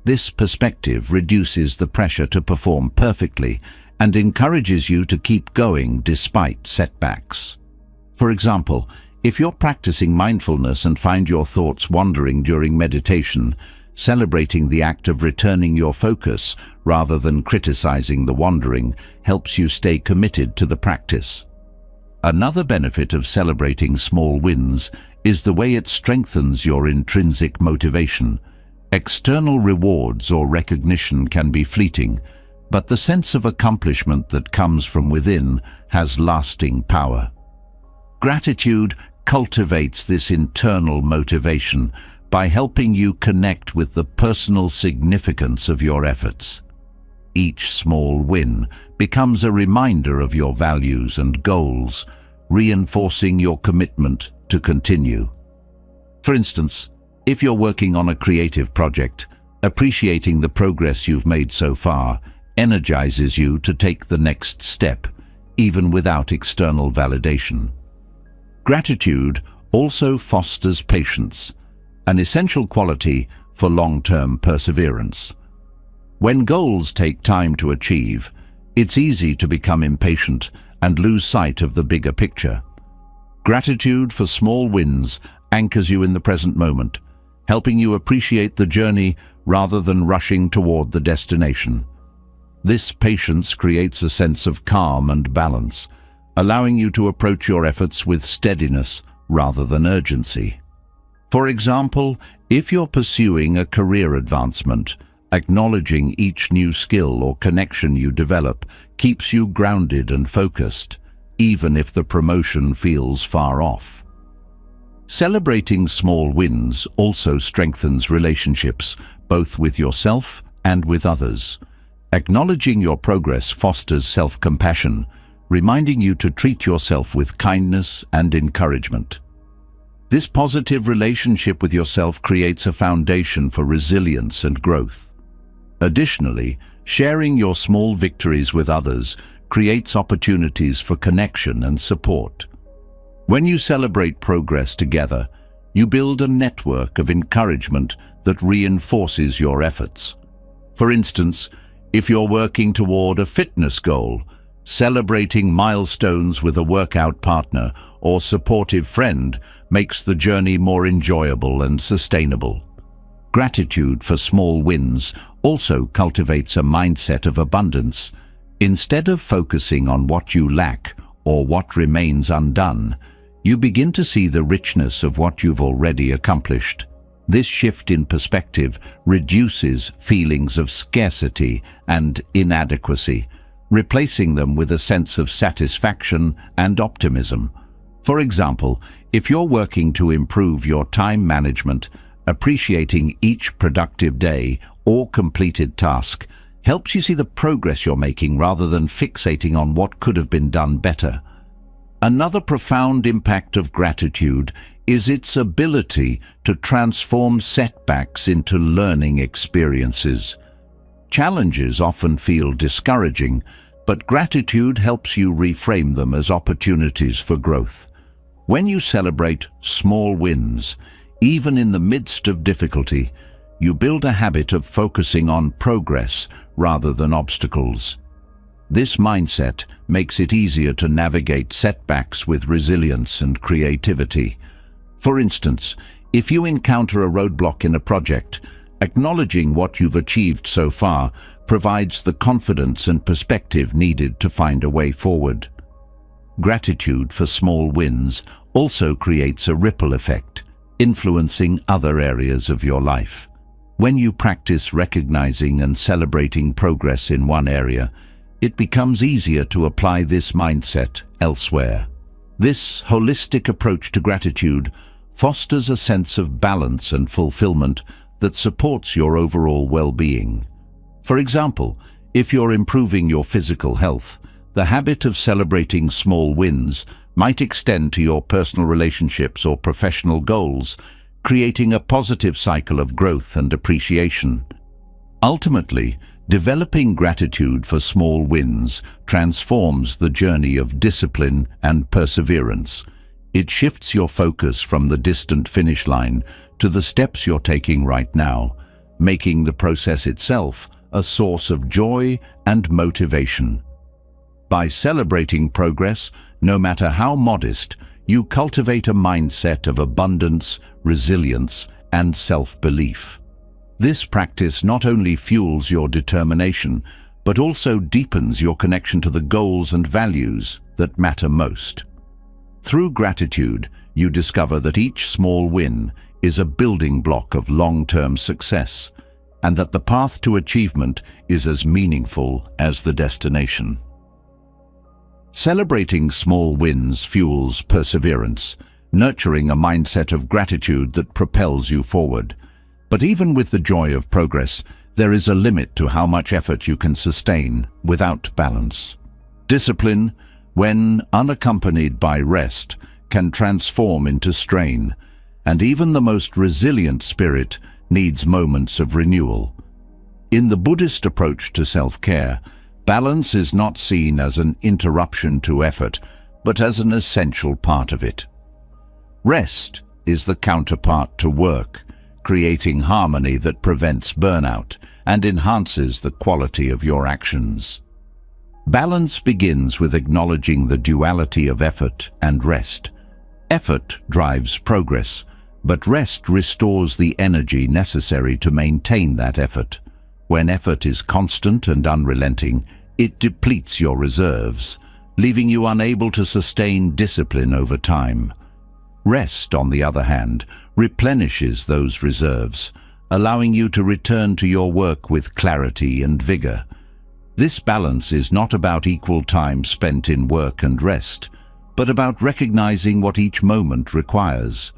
This perspective reduces the pressure to perform perfectly and encourages you to keep going despite setbacks. For example, if you're practicing mindfulness and find your thoughts wandering during meditation, celebrating the act of returning your focus rather than criticizing the wandering helps you stay committed to the practice. Another benefit of celebrating small wins is the way it strengthens your intrinsic motivation. External rewards or recognition can be fleeting, but the sense of accomplishment that comes from within has lasting power. Gratitude cultivates this internal motivation by helping you connect with the personal significance of your efforts. Each small win becomes a reminder of your values and goals, reinforcing your commitment to continue. For instance, if you're working on a creative project, appreciating the progress you've made so far energizes you to take the next step, even without external validation. Gratitude also fosters patience, an essential quality for long-term perseverance. When goals take time to achieve, it's easy to become impatient and lose sight of the bigger picture. Gratitude for small wins anchors you in the present moment, helping you appreciate the journey rather than rushing toward the destination. This patience creates a sense of calm and balance, allowing you to approach your efforts with steadiness rather than urgency. For example, if you're pursuing a career advancement, acknowledging each new skill or connection you develop keeps you grounded and focused, even if the promotion feels far off. Celebrating small wins also strengthens relationships, both with yourself and with others. Acknowledging your progress fosters self-compassion, reminding you to treat yourself with kindness and encouragement. This positive relationship with yourself creates a foundation for resilience and growth. Additionally, sharing your small victories with others creates opportunities for connection and support. When you celebrate progress together, you build a network of encouragement that reinforces your efforts. For instance, if you're working toward a fitness goal, Celebrating milestones with a workout partner or supportive friend makes the journey more enjoyable and sustainable. Gratitude for small wins also cultivates a mindset of abundance. Instead of focusing on what you lack or what remains undone, you begin to see the richness of what you've already accomplished. This shift in perspective reduces feelings of scarcity and inadequacy, replacing them with a sense of satisfaction and optimism. For example, if you're working to improve your time management, appreciating each productive day or completed task helps you see the progress you're making rather than fixating on what could have been done better. Another profound impact of gratitude is its ability to transform setbacks into learning experiences. Challenges often feel discouraging, but gratitude helps you reframe them as opportunities for growth. When you celebrate small wins, even in the midst of difficulty, you build a habit of focusing on progress rather than obstacles. This mindset makes it easier to navigate setbacks with resilience and creativity. For instance, if you encounter a roadblock in a project, acknowledging what you've achieved so far provides the confidence and perspective needed to find a way forward. Gratitude for small wins also creates a ripple effect, influencing other areas of your life. When you practice recognizing and celebrating progress in one area, it becomes easier to apply this mindset elsewhere. This holistic approach to gratitude fosters a sense of balance and fulfillment that supports your overall well-being. For example, if you're improving your physical health, the habit of celebrating small wins might extend to your personal relationships or professional goals, creating a positive cycle of growth and appreciation. Ultimately, developing gratitude for small wins transforms the journey of discipline and perseverance. It shifts your focus from the distant finish line to the steps you're taking right now, making the process itself a source of joy and motivation. By celebrating progress, no matter how modest, you cultivate a mindset of abundance, resilience, and self-belief. This practice not only fuels your determination, but also deepens your connection to the goals and values that matter most. Through gratitude, you discover that each small win is a building block of long-term success, and that the path to achievement is as meaningful as the destination. Celebrating small wins fuels perseverance, nurturing a mindset of gratitude that propels you forward. But even with the joy of progress, there is a limit to how much effort you can sustain without balance. Discipline, when unaccompanied by rest, can transform into strain, and even the most resilient spirit needs moments of renewal. In the Buddhist approach to self-care, balance is not seen as an interruption to effort, but as an essential part of it. Rest is the counterpart to work, creating harmony that prevents burnout and enhances the quality of your actions. Balance begins with acknowledging the duality of effort and rest. Effort drives progress, but rest restores the energy necessary to maintain that effort. When effort is constant and unrelenting, it depletes your reserves, leaving you unable to sustain discipline over time. Rest, on the other hand, replenishes those reserves, allowing you to return to your work with clarity and vigor. This balance is not about equal time spent in work and rest, but about recognizing what each moment requires.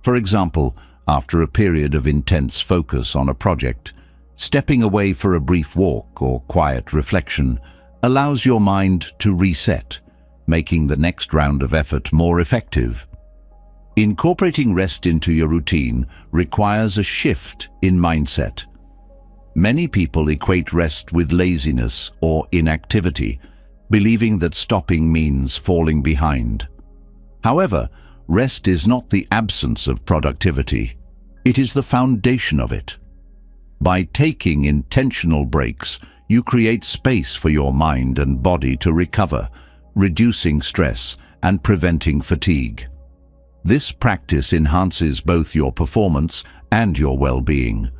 For example, after a period of intense focus on a project, stepping away for a brief walk or quiet reflection allows your mind to reset, making the next round of effort more effective. Incorporating rest into your routine requires a shift in mindset. Many people equate rest with laziness or inactivity, believing that stopping means falling behind. However, rest is not the absence of productivity. It is the foundation of it. By taking intentional breaks, you create space for your mind and body to recover, reducing stress and preventing fatigue. This practice enhances both your performance and your well-being.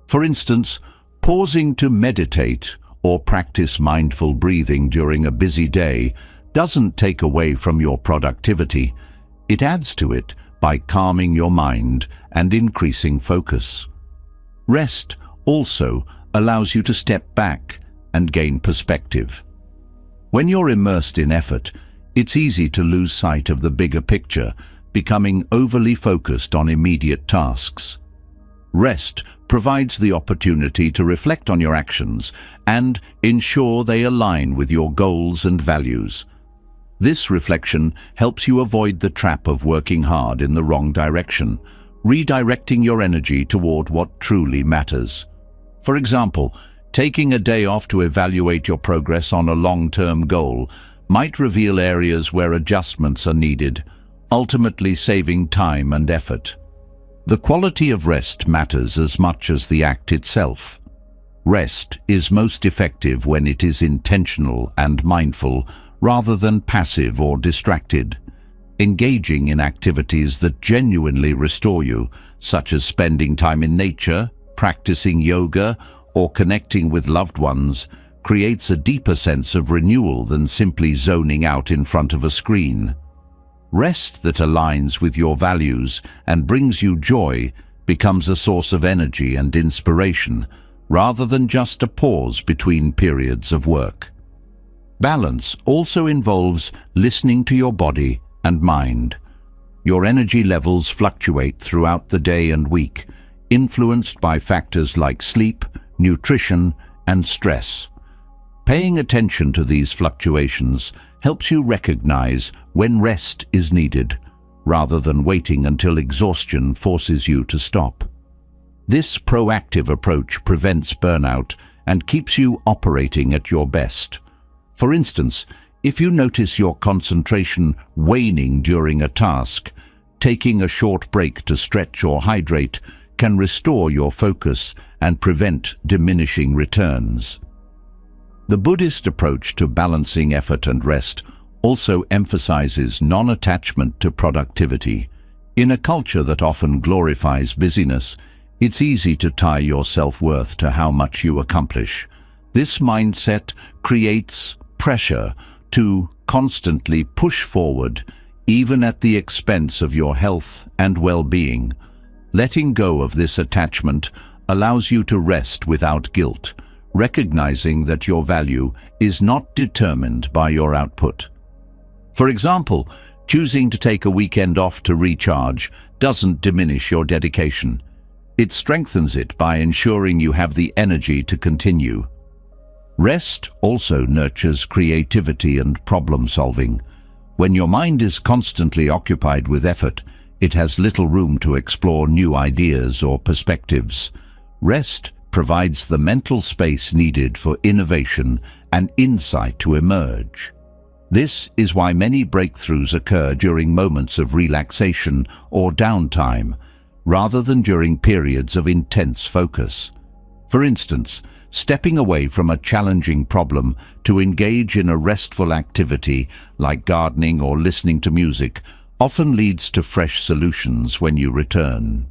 For instance, pausing to meditate or practice mindful breathing during a busy day doesn't take away from your productivity. It adds to it by calming your mind and increasing focus. Rest also allows you to step back and gain perspective. When you're immersed in effort, it's easy to lose sight of the bigger picture, becoming overly focused on immediate tasks. Rest provides the opportunity to reflect on your actions and ensure they align with your goals and values. This reflection helps you avoid the trap of working hard in the wrong direction, redirecting your energy toward what truly matters. For example, taking a day off to evaluate your progress on a long-term goal might reveal areas where adjustments are needed, ultimately saving time and effort. The quality of rest matters as much as the act itself. Rest is most effective when it is intentional and mindful, rather than passive or distracted. Engaging in activities that genuinely restore you, such as spending time in nature, practicing yoga, or connecting with loved ones, creates a deeper sense of renewal than simply zoning out in front of a screen. Rest that aligns with your values and brings you joy becomes a source of energy and inspiration, rather than just a pause between periods of work. Balance also involves listening to your body and mind. Your energy levels fluctuate throughout the day and week, influenced by factors like sleep, nutrition, and stress. Paying attention to these fluctuations helps you recognize when rest is needed, rather than waiting until exhaustion forces you to stop. This proactive approach prevents burnout and keeps you operating at your best. For instance, if you notice your concentration waning during a task, taking a short break to stretch or hydrate can restore your focus and prevent diminishing returns. The Buddhist approach to balancing effort and rest also emphasizes non-attachment to productivity. In a culture that often glorifies busyness, it's easy to tie your self-worth to how much you accomplish. This mindset creates pressure to constantly push forward, even at the expense of your health and well-being. Letting go of this attachment allows you to rest without guilt, recognizing that your value is not determined by your output. For example, choosing to take a weekend off to recharge doesn't diminish your dedication. It strengthens it by ensuring you have the energy to continue. Rest also nurtures creativity and problem-solving. When your mind is constantly occupied with effort, it has little room to explore new ideas or perspectives. Rest provides the mental space needed for innovation and insight to emerge. This is why many breakthroughs occur during moments of relaxation or downtime, rather than during periods of intense focus. For instance, stepping away from a challenging problem to engage in a restful activity like gardening or listening to music often leads to fresh solutions when you return.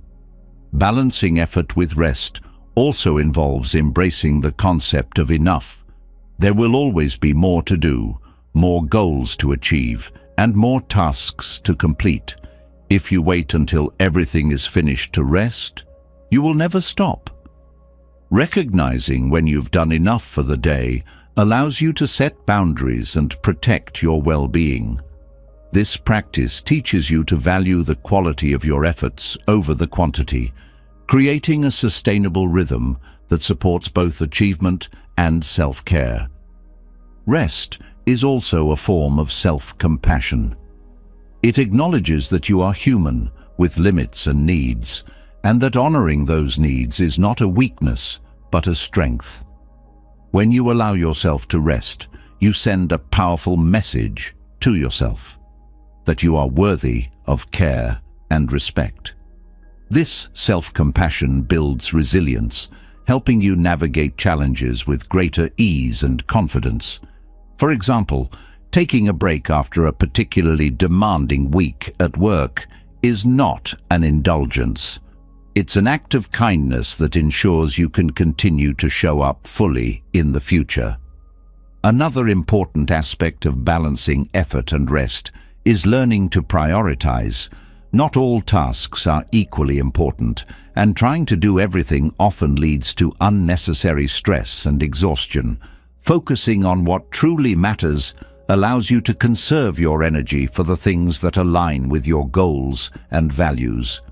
Balancing effort with rest also involves embracing the concept of enough. There will always be more to do, more goals to achieve, and more tasks to complete. If you wait until everything is finished to rest, you will never stop. Recognizing when you've done enough for the day allows you to set boundaries and protect your well-being. This practice teaches you to value the quality of your efforts over the quantity, creating a sustainable rhythm that supports both achievement and self-care. Rest is also a form of self-compassion. It acknowledges that you are human with limits and needs, and that honoring those needs is not a weakness, but a strength. When you allow yourself to rest, you send a powerful message to yourself that you are worthy of care and respect. This self-compassion builds resilience, helping you navigate challenges with greater ease and confidence. For example, taking a break after a particularly demanding week at work is not an indulgence. It's an act of kindness that ensures you can continue to show up fully in the future. Another important aspect of balancing effort and rest is learning to prioritize. Not all tasks are equally important, and trying to do everything often leads to unnecessary stress and exhaustion. Focusing on what truly matters allows you to conserve your energy for the things that align with your goals and values.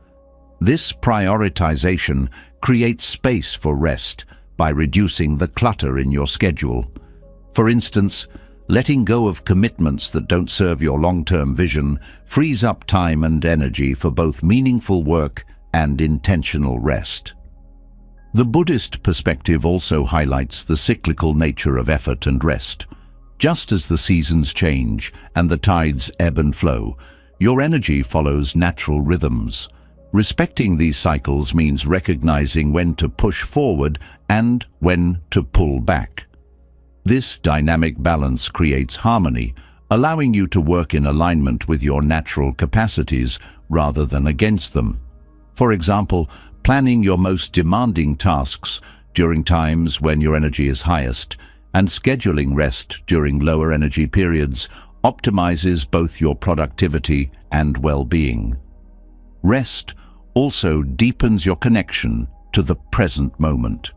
This prioritization creates space for rest by reducing the clutter in your schedule. For instance, letting go of commitments that don't serve your long-term vision frees up time and energy for both meaningful work and intentional rest. The Buddhist perspective also highlights the cyclical nature of effort and rest. Just as the seasons change and the tides ebb and flow, your energy follows natural rhythms. Respecting these cycles means recognizing when to push forward and when to pull back. This dynamic balance creates harmony, allowing you to work in alignment with your natural capacities rather than against them. For example, planning your most demanding tasks during times when your energy is highest and scheduling rest during lower energy periods optimizes both your productivity and well-being. Rest also deepens your connection to the present moment.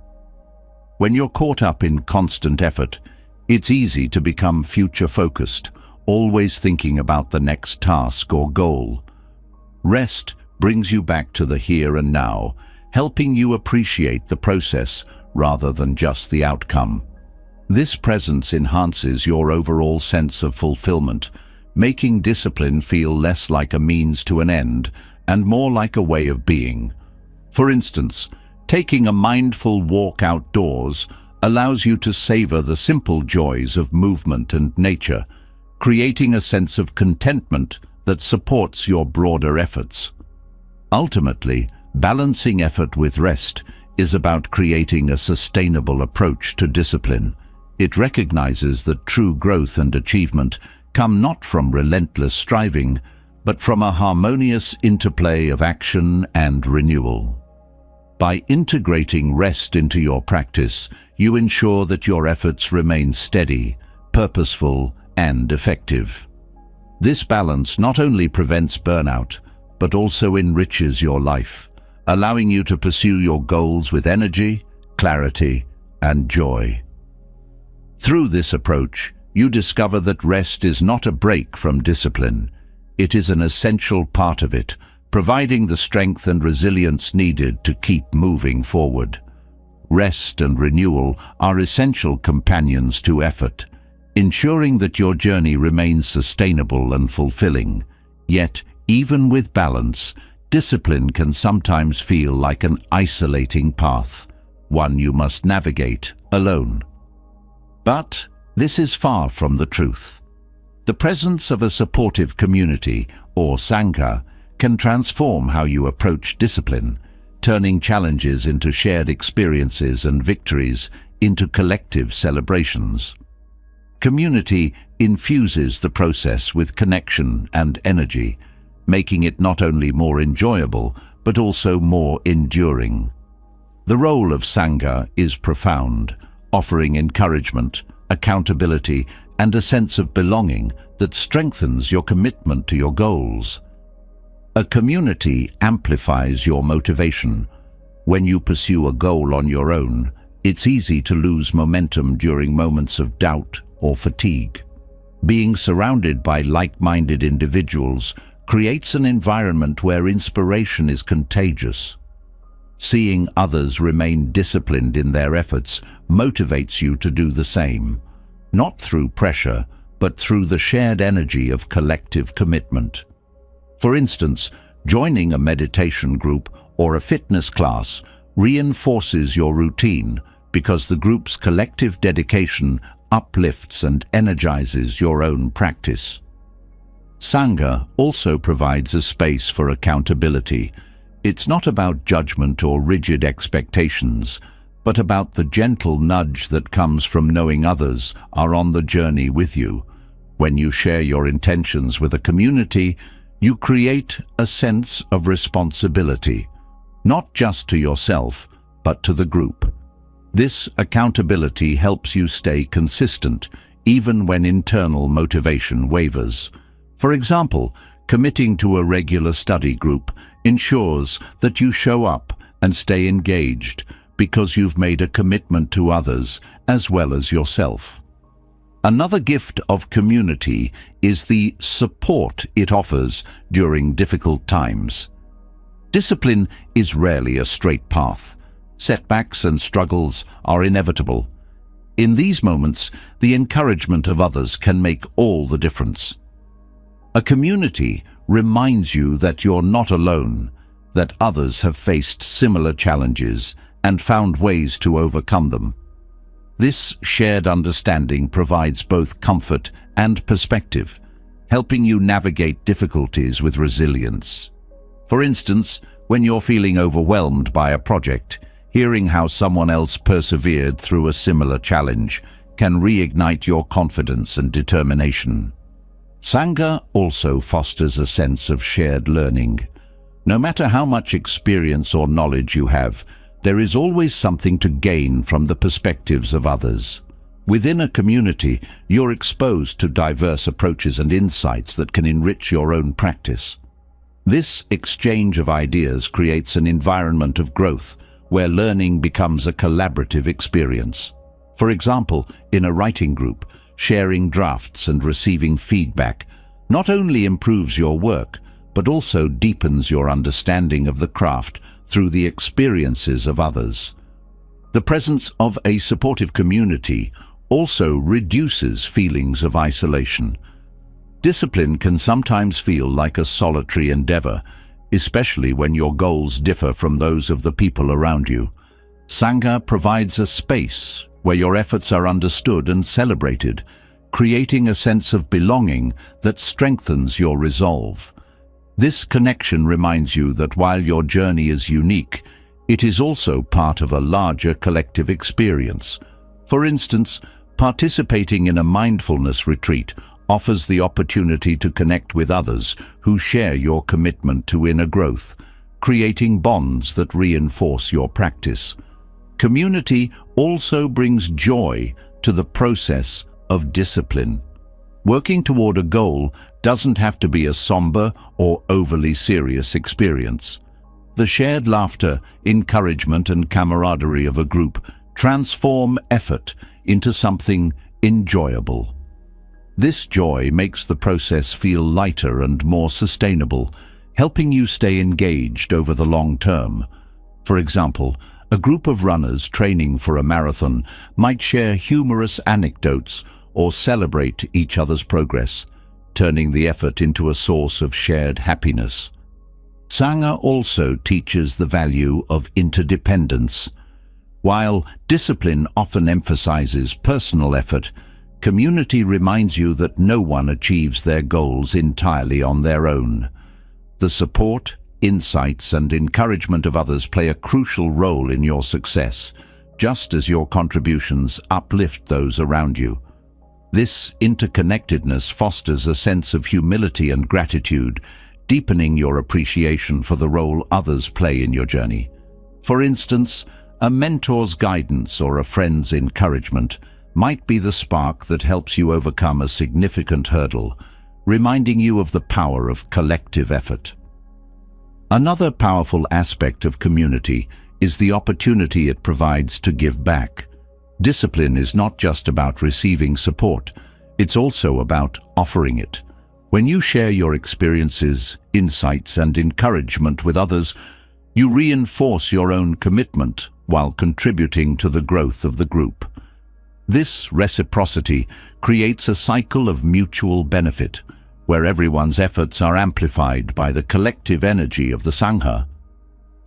When you're caught up in constant effort, it's easy to become future-focused, always thinking about the next task or goal. Rest brings you back to the here and now, helping you appreciate the process rather than just the outcome. This presence enhances your overall sense of fulfillment, making discipline feel less like a means to an end and more like a way of being. For instance, taking a mindful walk outdoors allows you to savor the simple joys of movement and nature, creating a sense of contentment that supports your broader efforts. Ultimately, balancing effort with rest is about creating a sustainable approach to discipline. It recognizes that true growth and achievement come not from relentless striving, but from a harmonious interplay of action and renewal. By integrating rest into your practice, you ensure that your efforts remain steady, purposeful, and effective. This balance not only prevents burnout, but also enriches your life, allowing you to pursue your goals with energy, clarity, and joy. Through this approach, you discover that rest is not a break from discipline. It is an essential part of it, providing the strength and resilience needed to keep moving forward. Rest and renewal are essential companions to effort, ensuring that your journey remains sustainable and fulfilling. Yet, even with balance, discipline can sometimes feel like an isolating path, one you must navigate alone. But this is far from the truth. The presence of a supportive community, or Sangha, can transform how you approach discipline, turning challenges into shared experiences and victories into collective celebrations. Community infuses the process with connection and energy, making it not only more enjoyable, but also more enduring. The role of Sangha is profound, offering encouragement, accountability, and a sense of belonging that strengthens your commitment to your goals. A community amplifies your motivation. When you pursue a goal on your own, it's easy to lose momentum during moments of doubt or fatigue. Being surrounded by like-minded individuals creates an environment where inspiration is contagious. Seeing others remain disciplined in their efforts motivates you to do the same, not through pressure, but through the shared energy of collective commitment. For instance, joining a meditation group or a fitness class reinforces your routine because the group's collective dedication uplifts and energizes your own practice. Sangha also provides a space for accountability. It's not about judgment or rigid expectations, but about the gentle nudge that comes from knowing others are on the journey with you. When you share your intentions with a community, you create a sense of responsibility, not just to yourself, but to the group. This accountability helps you stay consistent, even when internal motivation wavers. For example, committing to a regular study group ensures that you show up and stay engaged because you've made a commitment to others as well as yourself. Another gift of community is the support it offers during difficult times. Discipline is rarely a straight path. Setbacks and struggles are inevitable. In these moments, the encouragement of others can make all the difference. A community reminds you that you're not alone, that others have faced similar challenges and found ways to overcome them. This shared understanding provides both comfort and perspective, helping you navigate difficulties with resilience. For instance, when you're feeling overwhelmed by a project, hearing how someone else persevered through a similar challenge can reignite your confidence and determination. Sangha also fosters a sense of shared learning. No matter how much experience or knowledge you have, there is always something to gain from the perspectives of others. Within a community, you're exposed to diverse approaches and insights that can enrich your own practice. This exchange of ideas creates an environment of growth where learning becomes a collaborative experience. For example, in a writing group, sharing drafts and receiving feedback not only improves your work, but also deepens your understanding of the craft through the experiences of others. The presence of a supportive community also reduces feelings of isolation. Discipline can sometimes feel like a solitary endeavor, especially when your goals differ from those of the people around you. Sangha provides a space where your efforts are understood and celebrated, creating a sense of belonging that strengthens your resolve. This connection reminds you that while your journey is unique, it is also part of a larger collective experience. For instance, participating in a mindfulness retreat offers the opportunity to connect with others who share your commitment to inner growth, creating bonds that reinforce your practice. Community also brings joy to the process of discipline. Working toward a goal doesn't have to be a somber or overly serious experience. The shared laughter, encouragement, and camaraderie of a group transform effort into something enjoyable. This joy makes the process feel lighter and more sustainable, helping you stay engaged over the long term. For example, a group of runners training for a marathon might share humorous anecdotes or celebrate each other's progress, turning the effort into a source of shared happiness. Sangha also teaches the value of interdependence. While discipline often emphasizes personal effort, community reminds you that no one achieves their goals entirely on their own. The support, insights, and encouragement of others play a crucial role in your success, just as your contributions uplift those around you. This interconnectedness fosters a sense of humility and gratitude, deepening your appreciation for the role others play in your journey. For instance, a mentor's guidance or a friend's encouragement might be the spark that helps you overcome a significant hurdle, reminding you of the power of collective effort. Another powerful aspect of community is the opportunity it provides to give back. Discipline is not just about receiving support, it's also about offering it. When you share your experiences, insights, and encouragement with others, you reinforce your own commitment while contributing to the growth of the group. This reciprocity creates a cycle of mutual benefit, where everyone's efforts are amplified by the collective energy of the Sangha.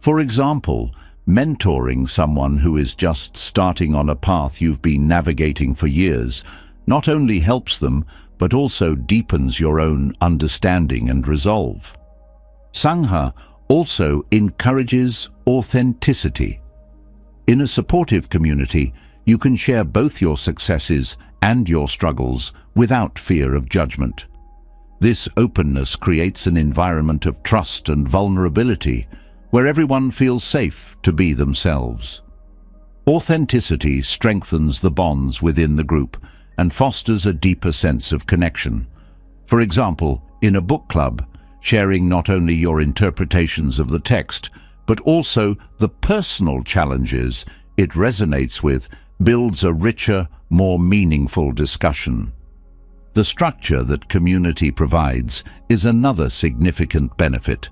For example, mentoring someone who is just starting on a path you've been navigating for years not only helps them, but also deepens your own understanding and resolve. Sangha also encourages authenticity. In a supportive community, you can share both your successes and your struggles without fear of judgment. This openness creates an environment of trust and vulnerability where everyone feels safe to be themselves. Authenticity strengthens the bonds within the group and fosters a deeper sense of connection. For example, in a book club, sharing not only your interpretations of the text, but also the personal challenges it resonates with, builds a richer, more meaningful discussion. The structure that community provides is another significant benefit.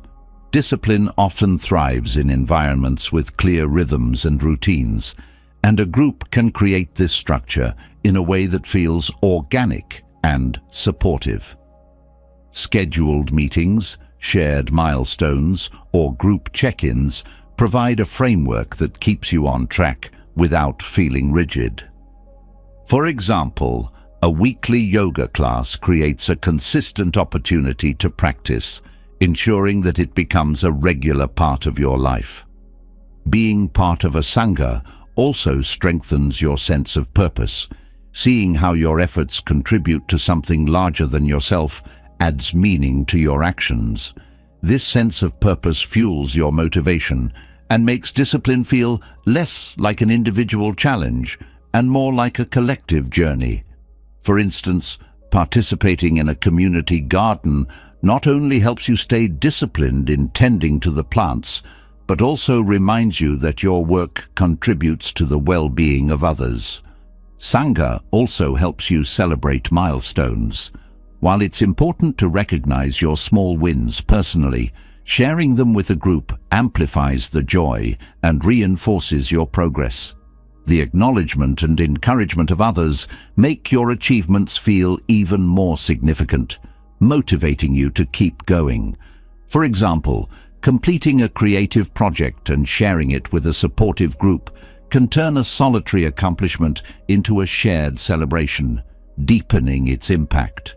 Discipline often thrives in environments with clear rhythms and routines, and a group can create this structure in a way that feels organic and supportive. Scheduled meetings, shared milestones, or group check-ins provide a framework that keeps you on track without feeling rigid. For example, a weekly yoga class creates a consistent opportunity to practice, ensuring that it becomes a regular part of your life. Being part of a sangha also strengthens your sense of purpose. Seeing how your efforts contribute to something larger than yourself adds meaning to your actions. This sense of purpose fuels your motivation and makes discipline feel less like an individual challenge and more like a collective journey. For instance, participating in a community garden not only helps you stay disciplined in tending to the plants, but also reminds you that your work contributes to the well-being of others. Sangha also helps you celebrate milestones. While it's important to recognize your small wins personally, sharing them with a group amplifies the joy and reinforces your progress. The acknowledgement and encouragement of others make your achievements feel even more significant, motivating you to keep going. For example, completing a creative project and sharing it with a supportive group can turn a solitary accomplishment into a shared celebration, deepening its impact.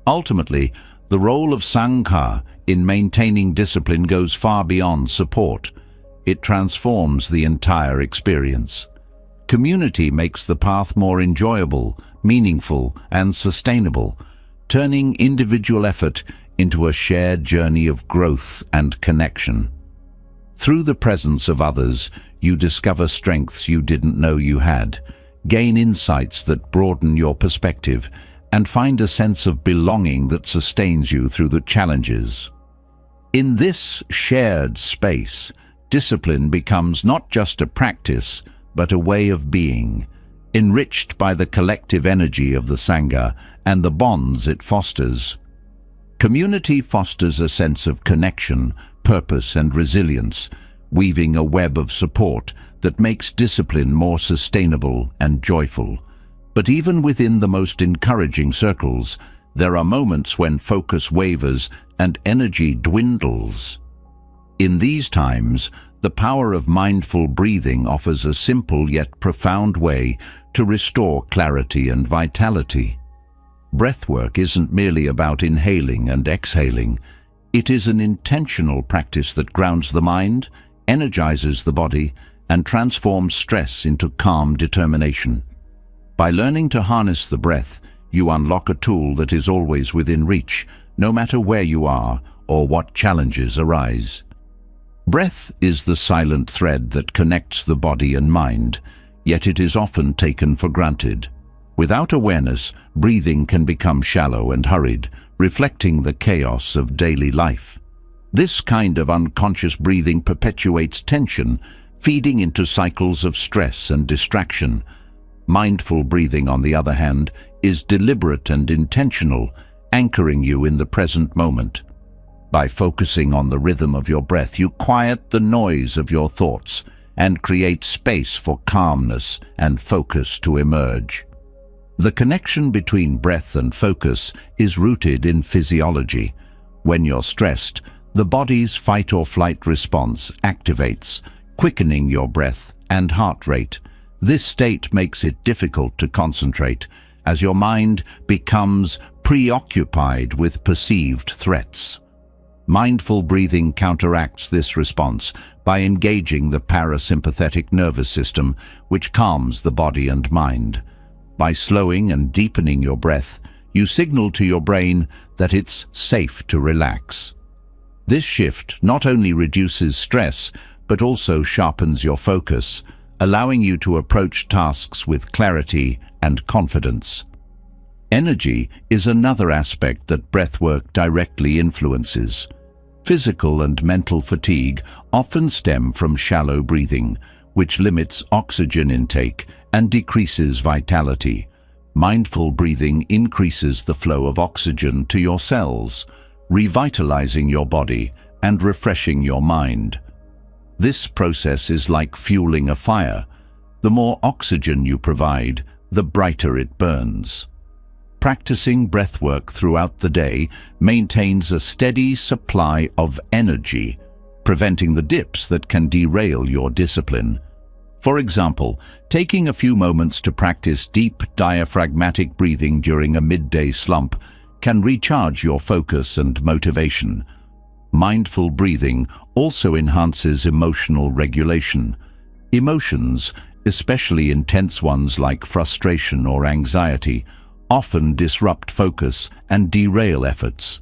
Ultimately, the role of Sangha in maintaining discipline goes far beyond support. It transforms the entire experience. Community makes the path more enjoyable, meaningful, and sustainable, turning individual effort into a shared journey of growth and connection. Through the presence of others, you discover strengths you didn't know you had, gain insights that broaden your perspective, and find a sense of belonging that sustains you through the challenges. In this shared space, discipline becomes not just a practice, but a way of being, enriched by the collective energy of the Sangha and the bonds it fosters. Community fosters a sense of connection, purpose, and resilience, weaving a web of support that makes discipline more sustainable and joyful. But even within the most encouraging circles, there are moments when focus wavers and energy dwindles. In these times, the power of mindful breathing offers a simple yet profound way to restore clarity and vitality. Breathwork isn't merely about inhaling and exhaling. It is an intentional practice that grounds the mind, energizes the body, and transforms stress into calm determination. By learning to harness the breath, you unlock a tool that is always within reach, no matter where you are or what challenges arise. Breath is the silent thread that connects the body and mind, yet it is often taken for granted. Without awareness, breathing can become shallow and hurried, reflecting the chaos of daily life. This kind of unconscious breathing perpetuates tension, feeding into cycles of stress and distraction. Mindful breathing, on the other hand, is deliberate and intentional, anchoring you in the present moment. By focusing on the rhythm of your breath, you quiet the noise of your thoughts and create space for calmness and focus to emerge. The connection between breath and focus is rooted in physiology. When you're stressed, the body's fight-or-flight response activates, quickening your breath and heart rate. This state makes it difficult to concentrate, as your mind becomes preoccupied with perceived threats. Mindful breathing counteracts this response by engaging the parasympathetic nervous system, which calms the body and mind. By slowing and deepening your breath, you signal to your brain that it's safe to relax. This shift not only reduces stress, but also sharpens your focus, allowing you to approach tasks with clarity and confidence. Energy is another aspect that breathwork directly influences. Physical and mental fatigue often stem from shallow breathing, which limits oxygen intake and decreases vitality. Mindful breathing increases the flow of oxygen to your cells, revitalizing your body and refreshing your mind. This process is like fueling a fire. The more oxygen you provide, the brighter it burns. Practicing breathwork throughout the day maintains a steady supply of energy, preventing the dips that can derail your discipline. For example, taking a few moments to practice deep diaphragmatic breathing during a midday slump can recharge your focus and motivation. Mindful breathing also enhances emotional regulation. Emotions, especially intense ones like frustration or anxiety, often disrupt focus and derail efforts.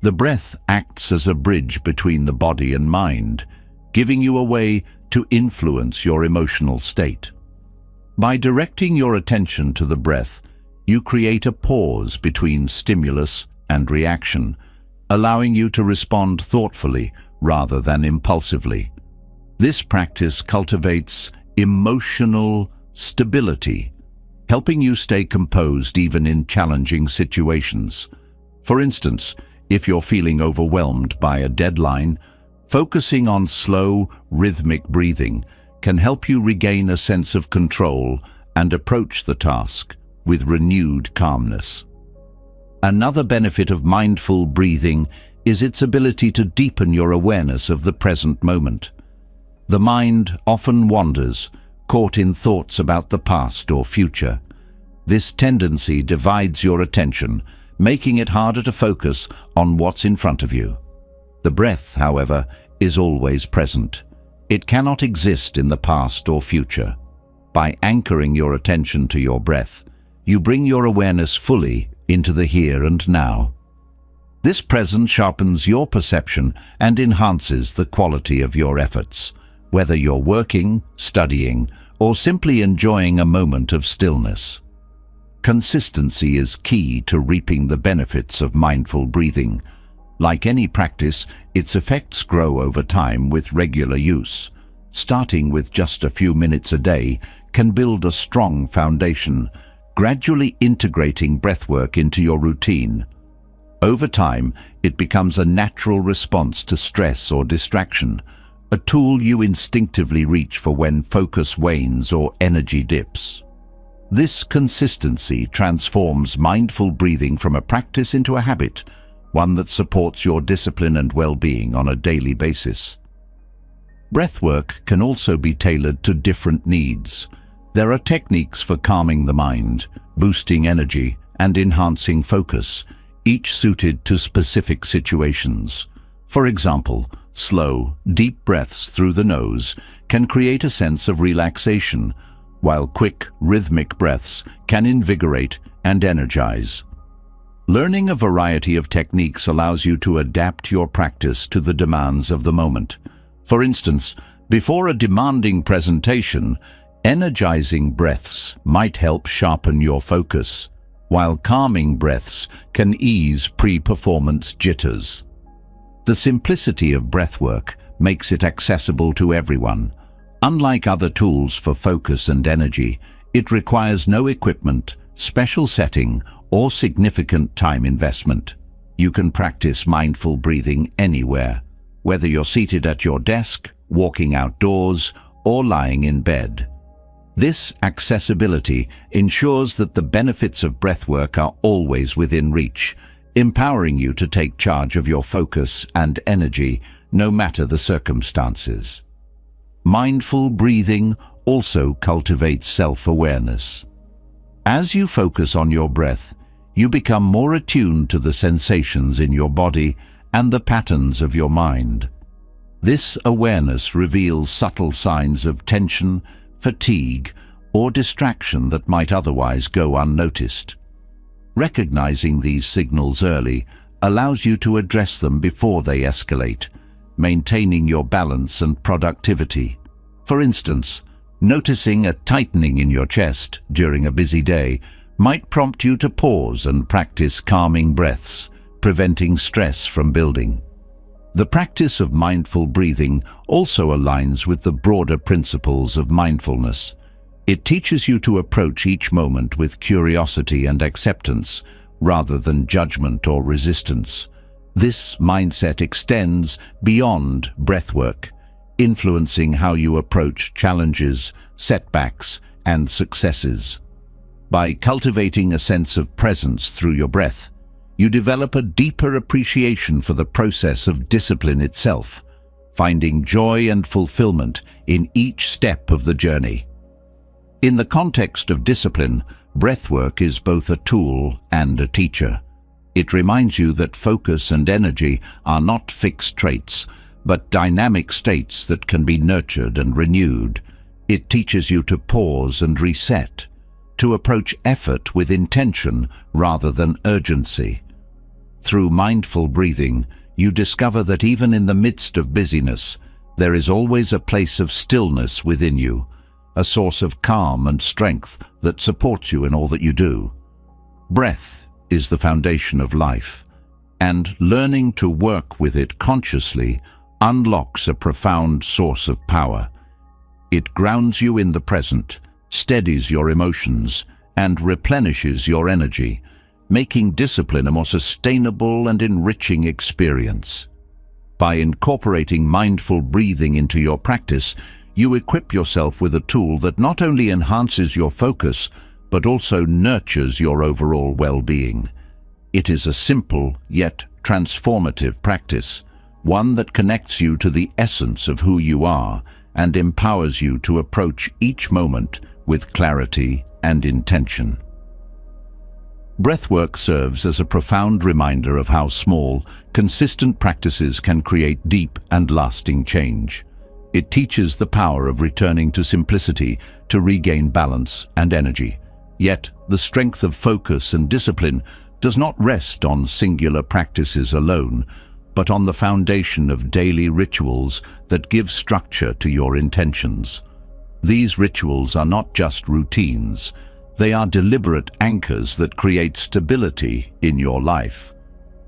The breath acts as a bridge between the body and mind, giving you a way to influence your emotional state. By directing your attention to the breath, you create a pause between stimulus and reaction, allowing you to respond thoughtfully rather than impulsively. This practice cultivates emotional stability, helping you stay composed even in challenging situations. For instance, if you're feeling overwhelmed by a deadline, focusing on slow, rhythmic breathing can help you regain a sense of control and approach the task with renewed calmness. Another benefit of mindful breathing is its ability to deepen your awareness of the present moment. The mind often wanders, caught in thoughts about the past or future. This tendency divides your attention, making it harder to focus on what's in front of you. The breath, however, is always present. It cannot exist in the past or future. By anchoring your attention to your breath, you bring your awareness fully into the here and now. This presence sharpens your perception and enhances the quality of your efforts, whether you're working, studying, or simply enjoying a moment of stillness. Consistency is key to reaping the benefits of mindful breathing. Like any practice, its effects grow over time with regular use. Starting with just a few minutes a day can build a strong foundation, gradually integrating breathwork into your routine. Over time, it becomes a natural response to stress or distraction, a tool you instinctively reach for when focus wanes or energy dips. This consistency transforms mindful breathing from a practice into a habit, one that supports your discipline and well-being on a daily basis. Breathwork can also be tailored to different needs. There are techniques for calming the mind, boosting energy, and enhancing focus, each suited to specific situations. For example, slow, deep breaths through the nose can create a sense of relaxation, while quick, rhythmic breaths can invigorate and energize. Learning a variety of techniques allows you to adapt your practice to the demands of the moment. For instance, before a demanding presentation, energizing breaths might help sharpen your focus, while calming breaths can ease pre-performance jitters. The simplicity of breathwork makes it accessible to everyone. Unlike other tools for focus and energy, it requires no equipment, special setting, or significant time investment. You can practice mindful breathing anywhere, whether you're seated at your desk, walking outdoors, or lying in bed. This accessibility ensures that the benefits of breathwork are always within reach, empowering you to take charge of your focus and energy no matter the circumstances. Mindful breathing also cultivates self-awareness. As you focus on your breath, you become more attuned to the sensations in your body and the patterns of your mind. This awareness reveals subtle signs of tension, fatigue, or distraction that might otherwise go unnoticed. Recognizing these signals early allows you to address them before they escalate, maintaining your balance and productivity. For instance, noticing a tightening in your chest during a busy day might prompt you to pause and practice calming breaths, preventing stress from building. The practice of mindful breathing also aligns with the broader principles of mindfulness. It teaches you to approach each moment with curiosity and acceptance, rather than judgment or resistance. This mindset extends beyond breathwork, influencing how you approach challenges, setbacks, and successes. By cultivating a sense of presence through your breath, you develop a deeper appreciation for the process of discipline itself, finding joy and fulfillment in each step of the journey. In the context of discipline, breathwork is both a tool and a teacher. It reminds you that focus and energy are not fixed traits, but dynamic states that can be nurtured and renewed. It teaches you to pause and reset, to approach effort with intention rather than urgency. Through mindful breathing, you discover that even in the midst of busyness, there is always a place of stillness within you, a source of calm and strength that supports you in all that you do. Breath is the foundation of life, and learning to work with it consciously unlocks a profound source of power. It grounds you in the present, steadies your emotions, and replenishes your energy, making discipline a more sustainable and enriching experience. By incorporating mindful breathing into your practice, you equip yourself with a tool that not only enhances your focus, but also nurtures your overall well-being. It is a simple yet transformative practice, one that connects you to the essence of who you are and empowers you to approach each moment with clarity and intention. Breathwork serves as a profound reminder of how small, consistent practices can create deep and lasting change. It teaches the power of returning to simplicity to regain balance and energy. Yet, the strength of focus and discipline does not rest on singular practices alone, but on the foundation of daily rituals that give structure to your intentions. These rituals are not just routines, they are deliberate anchors that create stability in your life,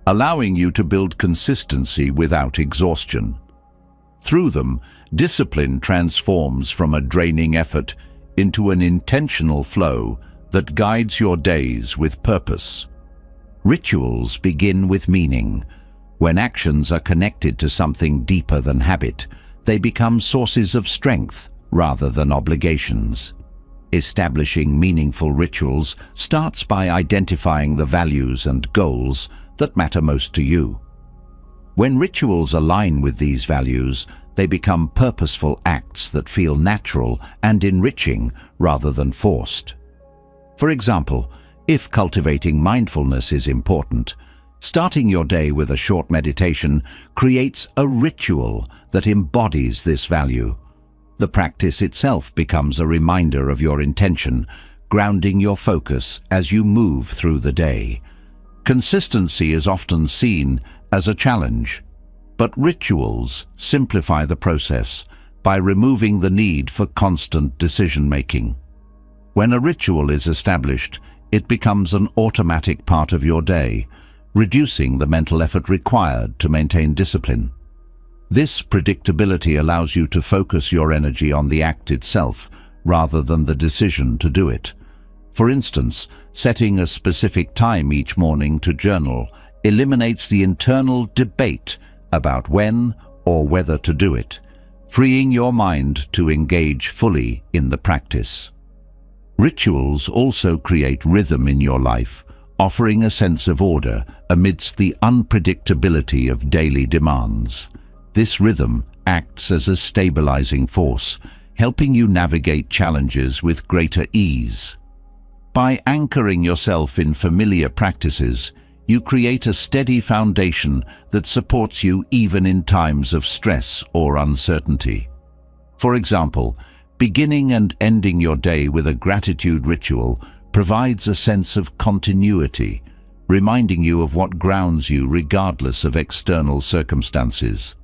allowing you to build consistency without exhaustion. Through them, discipline transforms from a draining effort into an intentional flow that guides your days with purpose. Rituals begin with meaning. When actions are connected to something deeper than habit, they become sources of strength rather than obligations. Establishing meaningful rituals starts by identifying the values and goals that matter most to you. When rituals align with these values, they become purposeful acts that feel natural and enriching rather than forced. For example, if cultivating mindfulness is important, starting your day with a short meditation creates a ritual that embodies this value. The practice itself becomes a reminder of your intention, grounding your focus as you move through the day. Consistency is often seen as a challenge, but rituals simplify the process by removing the need for constant decision-making. When a ritual is established, it becomes an automatic part of your day, reducing the mental effort required to maintain discipline. This predictability allows you to focus your energy on the act itself rather than the decision to do it. For instance, setting a specific time each morning to journal eliminates the internal debate about when or whether to do it, freeing your mind to engage fully in the practice. Rituals also create rhythm in your life, offering a sense of order amidst the unpredictability of daily demands. This rhythm acts as a stabilizing force, helping you navigate challenges with greater ease. By anchoring yourself in familiar practices, you create a steady foundation that supports you even in times of stress or uncertainty. For example, beginning and ending your day with a gratitude ritual provides a sense of continuity, reminding you of what grounds you regardless of external circumstances.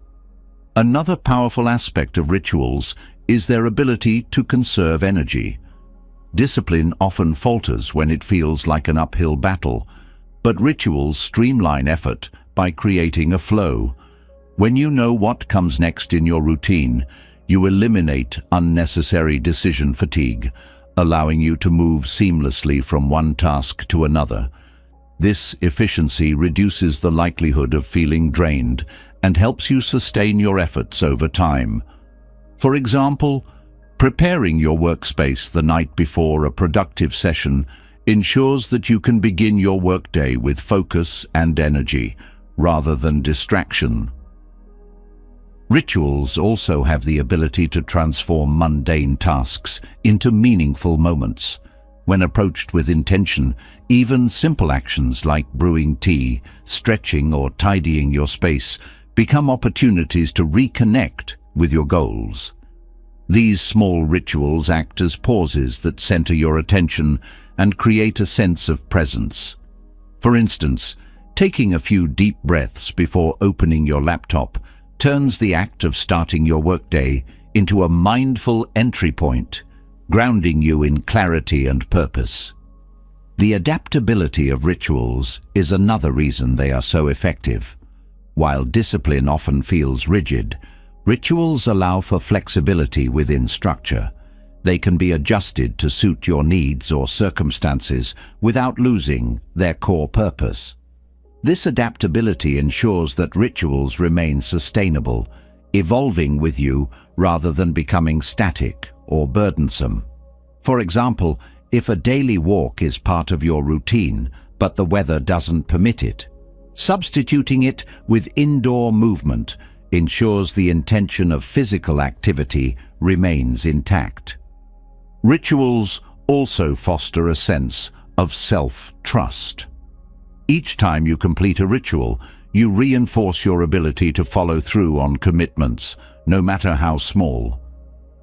Another powerful aspect of rituals is their ability to conserve energy. Discipline often falters when it feels like an uphill battle, but rituals streamline effort by creating a flow. When you know what comes next in your routine, you eliminate unnecessary decision fatigue, allowing you to move seamlessly from one task to another. This efficiency reduces the likelihood of feeling drained and helps you sustain your efforts over time. For example, preparing your workspace the night before a productive session ensures that you can begin your workday with focus and energy, rather than distraction. Rituals also have the ability to transform mundane tasks into meaningful moments. When approached with intention, even simple actions like brewing tea, stretching, or tidying your space become opportunities to reconnect with your goals. These small rituals act as pauses that center your attention and create a sense of presence. For instance, taking a few deep breaths before opening your laptop turns the act of starting your workday into a mindful entry point, grounding you in clarity and purpose. The adaptability of rituals is another reason they are so effective. While discipline often feels rigid, rituals allow for flexibility within structure. They can be adjusted to suit your needs or circumstances without losing their core purpose. This adaptability ensures that rituals remain sustainable, evolving with you rather than becoming static or burdensome. For example, if a daily walk is part of your routine, but the weather doesn't permit it, substituting it with indoor movement ensures the intention of physical activity remains intact. Rituals also foster a sense of self-trust. Each time you complete a ritual, you reinforce your ability to follow through on commitments, no matter how small.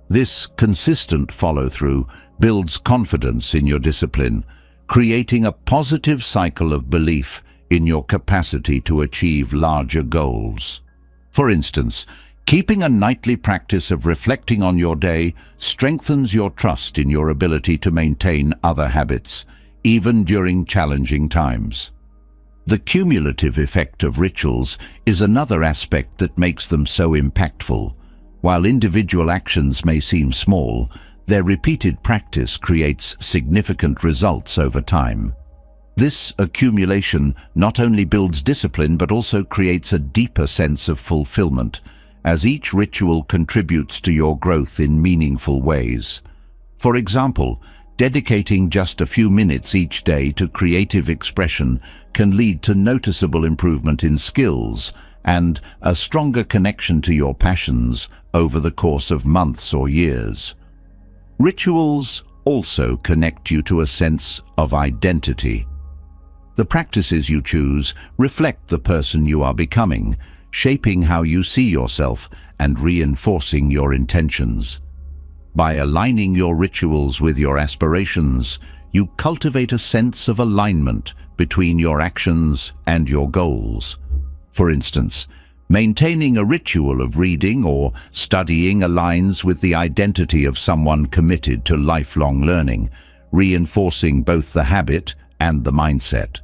This consistent follow-through builds confidence in your discipline, creating a positive cycle of belief in your capacity to achieve larger goals. For instance, keeping a nightly practice of reflecting on your day strengthens your trust in your ability to maintain other habits, even during challenging times. The cumulative effect of rituals is another aspect that makes them so impactful. While individual actions may seem small, their repeated practice creates significant results over time. This accumulation not only builds discipline but also creates a deeper sense of fulfillment, as each ritual contributes to your growth in meaningful ways. For example, dedicating just a few minutes each day to creative expression can lead to noticeable improvement in skills and a stronger connection to your passions over the course of months or years. Rituals also connect you to a sense of identity. The practices you choose reflect the person you are becoming, shaping how you see yourself and reinforcing your intentions. By aligning your rituals with your aspirations, you cultivate a sense of alignment between your actions and your goals. For instance, maintaining a ritual of reading or studying aligns with the identity of someone committed to lifelong learning, reinforcing both the habit and the mindset.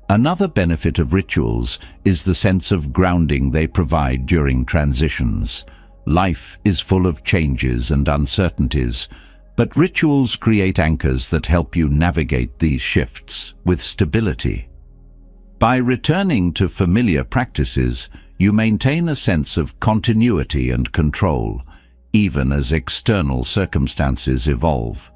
Another benefit of rituals is the sense of grounding they provide during transitions. Life is full of changes and uncertainties, but rituals create anchors that help you navigate these shifts with stability. By returning to familiar practices, you maintain a sense of continuity and control, even as external circumstances evolve.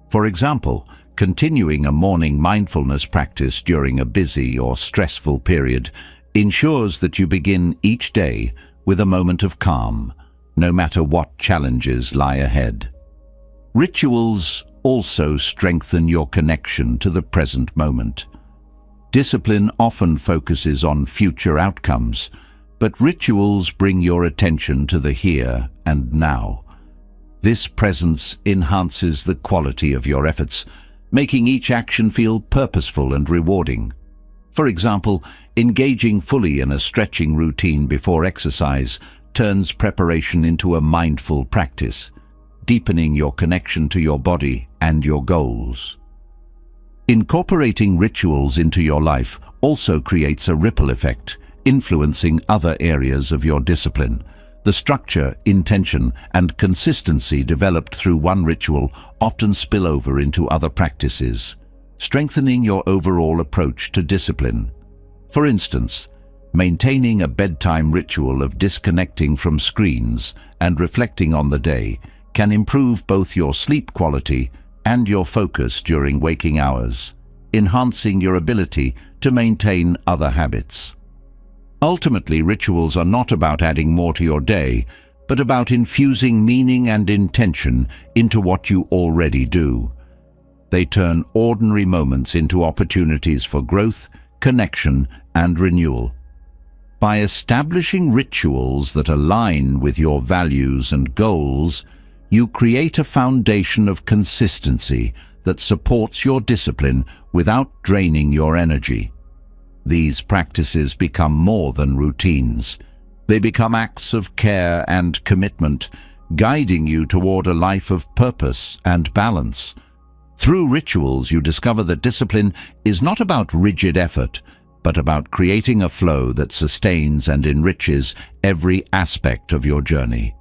For example, continuing a morning mindfulness practice during a busy or stressful period ensures that you begin each day with a moment of calm, no matter what challenges lie ahead. Rituals also strengthen your connection to the present moment. Discipline often focuses on future outcomes, but rituals bring your attention to the here and now. This presence enhances the quality of your efforts, making each action feel purposeful and rewarding. For example, engaging fully in a stretching routine before exercise turns preparation into a mindful practice, deepening your connection to your body and your goals. Incorporating rituals into your life also creates a ripple effect, influencing other areas of your discipline. The structure, intention, and consistency developed through one ritual often spill over into other practices, strengthening your overall approach to discipline. For instance, maintaining a bedtime ritual of disconnecting from screens and reflecting on the day can improve both your sleep quality and your focus during waking hours, enhancing your ability to maintain other habits. Ultimately, rituals are not about adding more to your day, but about infusing meaning and intention into what you already do. They turn ordinary moments into opportunities for growth, connection, and renewal. By establishing rituals that align with your values and goals, you create a foundation of consistency that supports your discipline without draining your energy. These practices become more than routines. They become acts of care and commitment, guiding you toward a life of purpose and balance. Through rituals, you discover that discipline is not about rigid effort, but about creating a flow that sustains and enriches every aspect of your journey.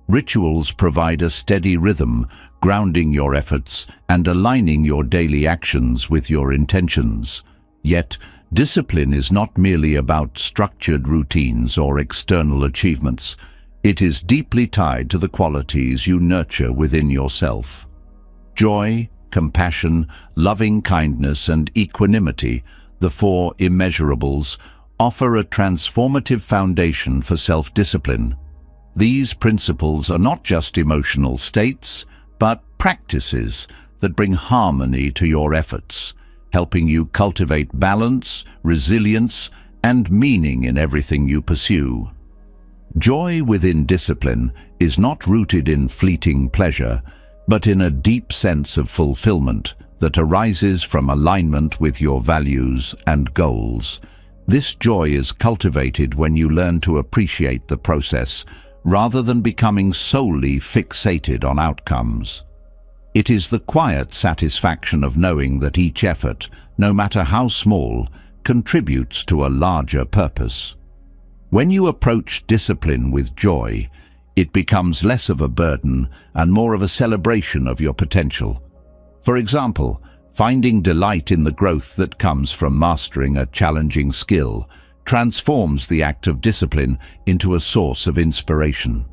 Rituals provide a steady rhythm, grounding your efforts and aligning your daily actions with your intentions. Yet, discipline is not merely about structured routines or external achievements. It is deeply tied to the qualities you nurture within yourself. Joy, compassion, loving kindness, and equanimity, the four immeasurables, offer a transformative foundation for self-discipline. These principles are not just emotional states, but practices that bring harmony to your efforts, helping you cultivate balance, resilience, and meaning in everything you pursue. Joy within discipline is not rooted in fleeting pleasure, but in a deep sense of fulfillment that arises from alignment with your values and goals. This joy is cultivated when you learn to appreciate the process, rather than becoming solely fixated on outcomes. It is the quiet satisfaction of knowing that each effort, no matter how small, contributes to a larger purpose. When you approach discipline with joy, it becomes less of a burden and more of a celebration of your potential. For example, finding delight in the growth that comes from mastering a challenging skill transforms the act of discipline into a source of inspiration.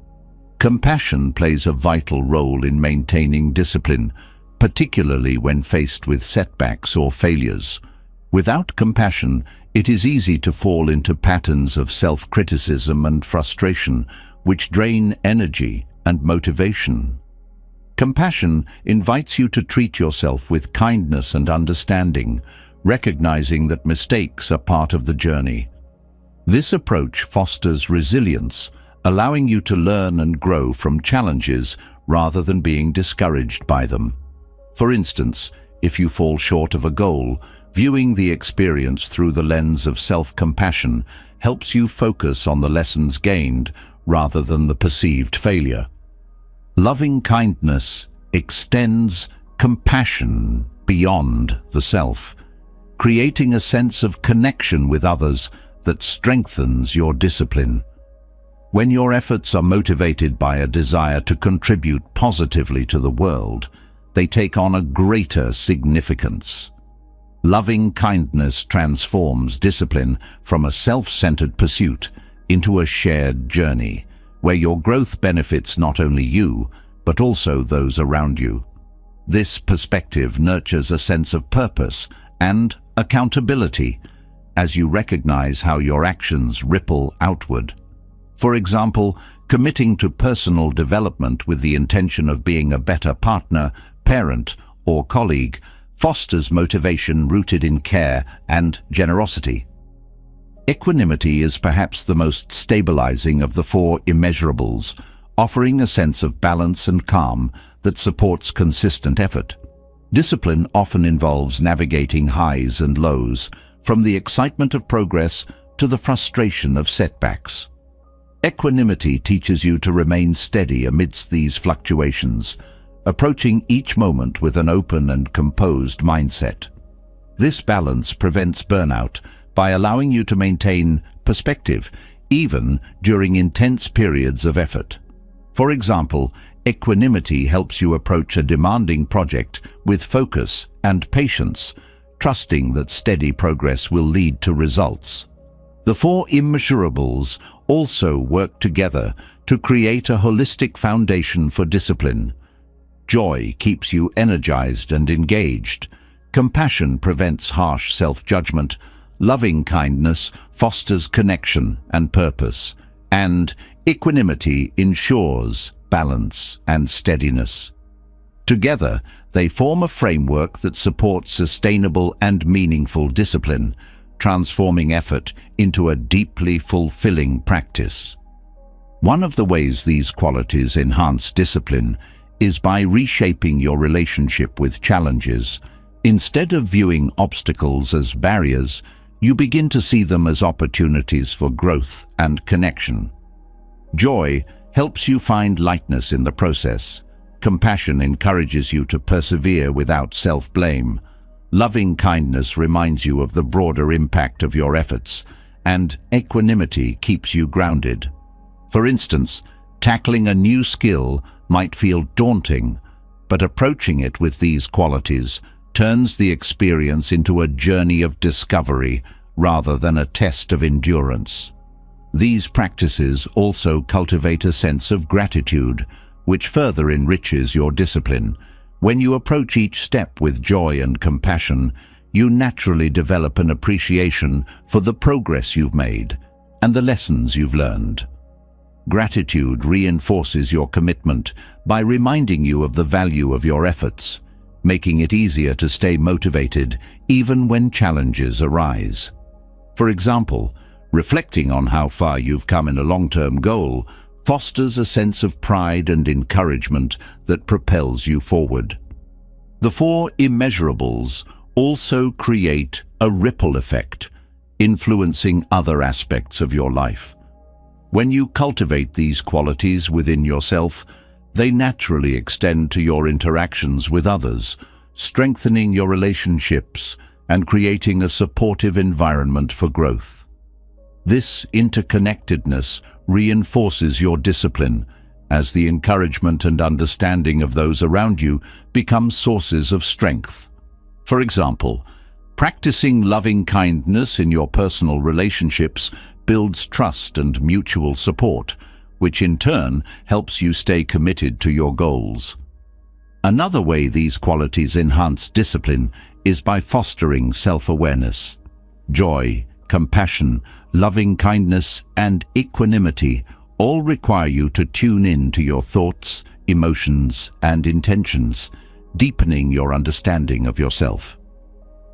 Compassion plays a vital role in maintaining discipline, particularly when faced with setbacks or failures. Without compassion, it is easy to fall into patterns of self-criticism and frustration, which drain energy and motivation. Compassion invites you to treat yourself with kindness and understanding, recognizing that mistakes are part of the journey. This approach fosters resilience, allowing you to learn and grow from challenges rather than being discouraged by them. For instance, if you fall short of a goal, viewing the experience through the lens of self-compassion helps you focus on the lessons gained rather than the perceived failure. Loving kindness extends compassion beyond the self, creating a sense of connection with others that strengthens your discipline. When your efforts are motivated by a desire to contribute positively to the world, they take on a greater significance. Loving kindness transforms discipline from a self-centered pursuit into a shared journey, where your growth benefits not only you, but also those around you. This perspective nurtures a sense of purpose and accountability, as you recognize how your actions ripple outward. For example, committing to personal development with the intention of being a better partner, parent, or colleague fosters motivation rooted in care and generosity. Equanimity is perhaps the most stabilizing of the four immeasurables, offering a sense of balance and calm that supports consistent effort. Discipline often involves navigating highs and lows, from the excitement of progress to the frustration of setbacks. Equanimity teaches you to remain steady amidst these fluctuations, approaching each moment with an open and composed mindset. This balance prevents burnout by allowing you to maintain perspective even during intense periods of effort. For example, equanimity helps you approach a demanding project with focus and patience, trusting that steady progress will lead to results. The four immeasurables also work together to create a holistic foundation for discipline. Joy keeps you energized and engaged. Compassion prevents harsh self-judgment. Loving kindness fosters connection and purpose. And equanimity ensures balance and steadiness. Together, they form a framework that supports sustainable and meaningful discipline, transforming effort into a deeply fulfilling practice. One of the ways these qualities enhance discipline is by reshaping your relationship with challenges. Instead of viewing obstacles as barriers, you begin to see them as opportunities for growth and connection. Joy helps you find lightness in the process. Compassion encourages you to persevere without self-blame. Loving kindness reminds you of the broader impact of your efforts, and equanimity keeps you grounded. For instance, tackling a new skill might feel daunting, but approaching it with these qualities turns the experience into a journey of discovery rather than a test of endurance. These practices also cultivate a sense of gratitude, which further enriches your discipline. When you approach each step with joy and compassion, you naturally develop an appreciation for the progress you've made and the lessons you've learned. Gratitude reinforces your commitment by reminding you of the value of your efforts, making it easier to stay motivated even when challenges arise. For example, reflecting on how far you've come in a long-term goal fosters a sense of pride and encouragement that propels you forward. The four immeasurables also create a ripple effect, influencing other aspects of your life. When you cultivate these qualities within yourself, they naturally extend to your interactions with others, strengthening your relationships and creating a supportive environment for growth. This interconnectedness reinforces your discipline, as the encouragement and understanding of those around you become sources of strength. For example, practicing loving kindness in your personal relationships builds trust and mutual support, which in turn helps you stay committed to your goals. Another way these qualities enhance discipline is by fostering self-awareness. Joy, compassion, loving kindness, and equanimity all require you to tune in to your thoughts, emotions, and intentions, deepening your understanding of yourself.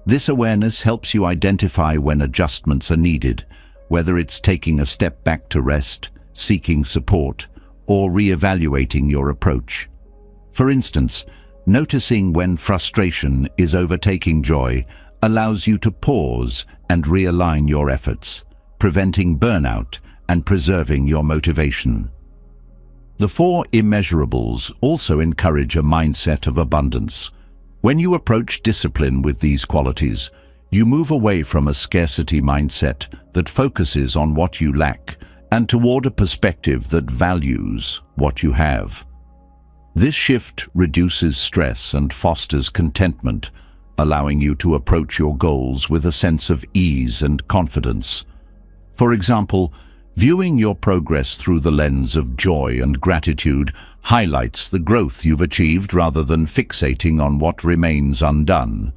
This awareness helps you identify when adjustments are needed, whether it's taking a step back to rest, seeking support, or re-evaluating your approach. For instance, noticing when frustration is overtaking joy allows you to pause and realign your efforts, preventing burnout and preserving your motivation. The four immeasurables also encourage a mindset of abundance. When you approach discipline with these qualities, you move away from a scarcity mindset that focuses on what you lack and toward a perspective that values what you have. This shift reduces stress and fosters contentment, allowing you to approach your goals with a sense of ease and confidence. For example, viewing your progress through the lens of joy and gratitude highlights the growth you've achieved rather than fixating on what remains undone.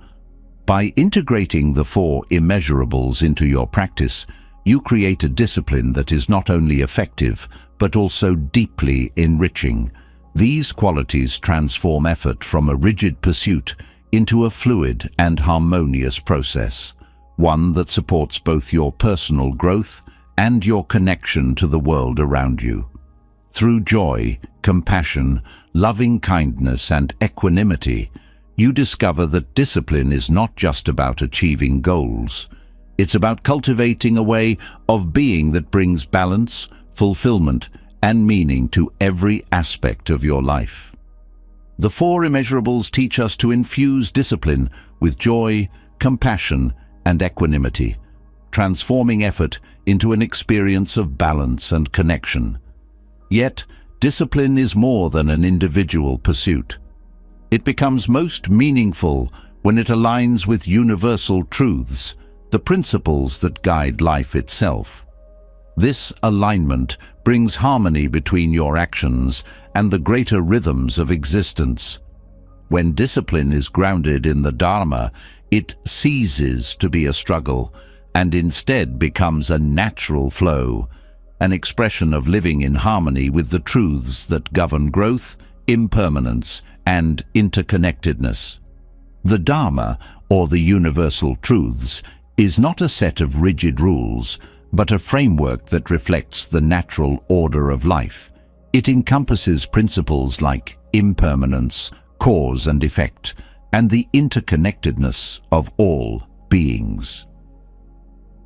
By integrating the four immeasurables into your practice, you create a discipline that is not only effective, but also deeply enriching. These qualities transform effort from a rigid pursuit into a fluid and harmonious process, one that supports both your personal growth and your connection to the world around you. Through joy, compassion, loving kindness, and equanimity, you discover that discipline is not just about achieving goals. It's about cultivating a way of being that brings balance, fulfillment, and meaning to every aspect of your life. The four immeasurables teach us to infuse discipline with joy, compassion, and equanimity, transforming effort into an experience of balance and connection. Yet, discipline is more than an individual pursuit. It becomes most meaningful when it aligns with universal truths, the principles that guide life itself. This alignment brings harmony between your actions and the greater rhythms of existence. When discipline is grounded in the Dharma, it ceases to be a struggle and instead becomes a natural flow, an expression of living in harmony with the truths that govern growth, impermanence, and interconnectedness. The Dharma, or the universal truths, is not a set of rigid rules, but a framework that reflects the natural order of life. It encompasses principles like impermanence, cause and effect, and the interconnectedness of all beings.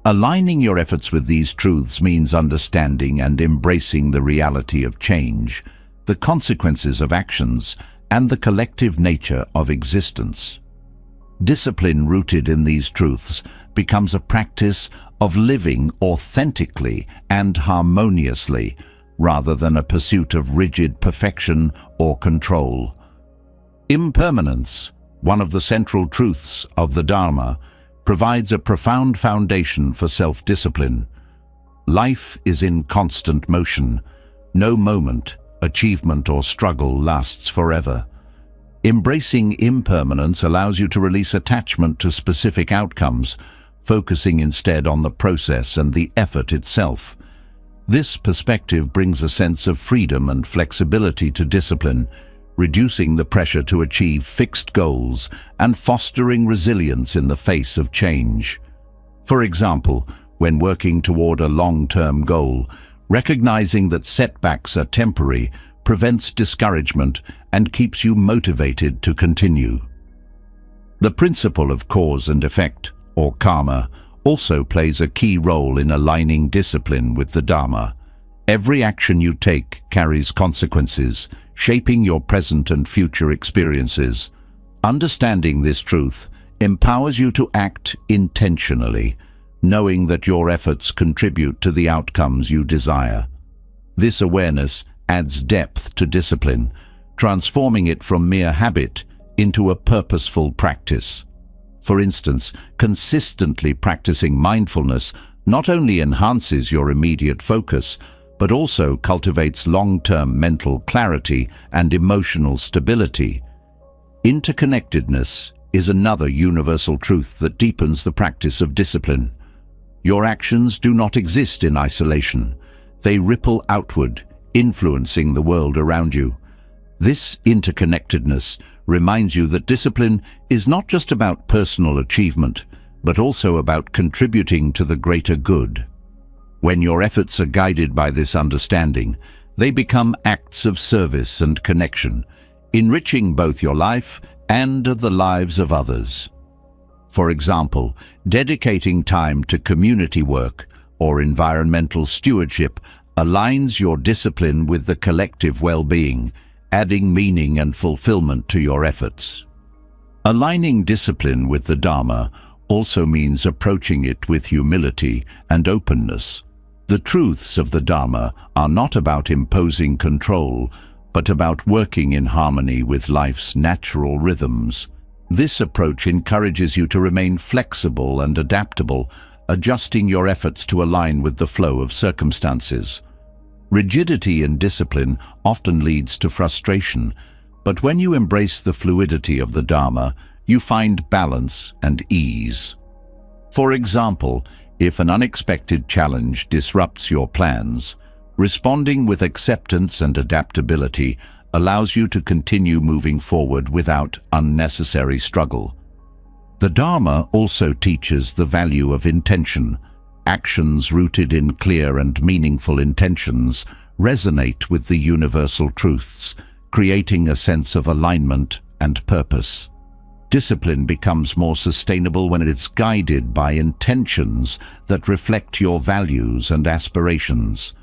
Aligning your efforts with these truths means understanding and embracing the reality of change, the consequences of actions, and the collective nature of existence. Discipline rooted in these truths becomes a practice of living authentically and harmoniously, rather than a pursuit of rigid perfection or control. Impermanence, one of the central truths of the Dharma, provides a profound foundation for self-discipline. Life is in constant motion. No moment, achievement, or struggle lasts forever. Embracing impermanence allows you to release attachment to specific outcomes, focusing instead on the process and the effort itself. This perspective brings a sense of freedom and flexibility to discipline, reducing the pressure to achieve fixed goals and fostering resilience in the face of change. For example, when working toward a long-term goal, recognizing that setbacks are temporary prevents discouragement and keeps you motivated to continue. The principle of cause and effect, or karma, also plays a key role in aligning discipline with the Dharma. Every action you take carries consequences, shaping your present and future experiences. Understanding this truth empowers you to act intentionally, knowing that your efforts contribute to the outcomes you desire. This awareness adds depth to discipline, transforming it from mere habit into a purposeful practice. For instance, consistently practicing mindfulness not only enhances your immediate focus, but also cultivates long-term mental clarity and emotional stability. Interconnectedness is another universal truth that deepens the practice of discipline. Your actions do not exist in isolation. They ripple outward, influencing the world around you. This interconnectedness reminds you that discipline is not just about personal achievement, but also about contributing to the greater good. When your efforts are guided by this understanding, they become acts of service and connection, enriching both your life and the lives of others. For example, dedicating time to community work or environmental stewardship aligns your discipline with the collective well-being, adding meaning and fulfillment to your efforts. Aligning discipline with the Dharma also means approaching it with humility and openness. The truths of the Dharma are not about imposing control, but about working in harmony with life's natural rhythms. This approach encourages you to remain flexible and adaptable, adjusting your efforts to align with the flow of circumstances. Rigidity in discipline often leads to frustration, but when you embrace the fluidity of the Dharma, you find balance and ease. For example, if an unexpected challenge disrupts your plans, responding with acceptance and adaptability allows you to continue moving forward without unnecessary struggle. The Dharma also teaches the value of intention. Actions rooted in clear and meaningful intentions resonate with the universal truths, creating a sense of alignment and purpose. Discipline becomes more sustainable when it is guided by intentions that reflect your values and aspirations.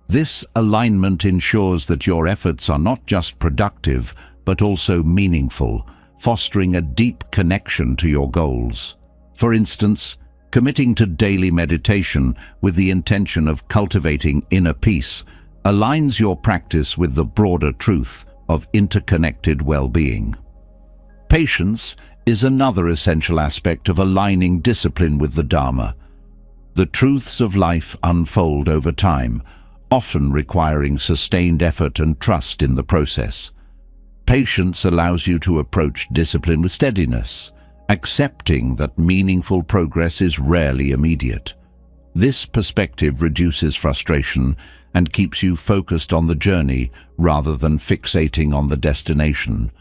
This alignment ensures that your efforts are not just productive, but also meaningful, fostering a deep connection to your goals. For instance, committing to daily meditation with the intention of cultivating inner peace aligns your practice with the broader truth of interconnected well-being. Patience is another essential aspect of aligning discipline with the Dharma. The truths of life unfold over time, often requiring sustained effort and trust in the process. Patience allows you to approach discipline with steadiness, accepting that meaningful progress is rarely immediate. This perspective reduces frustration and keeps you focused on the journey rather than fixating on the destination.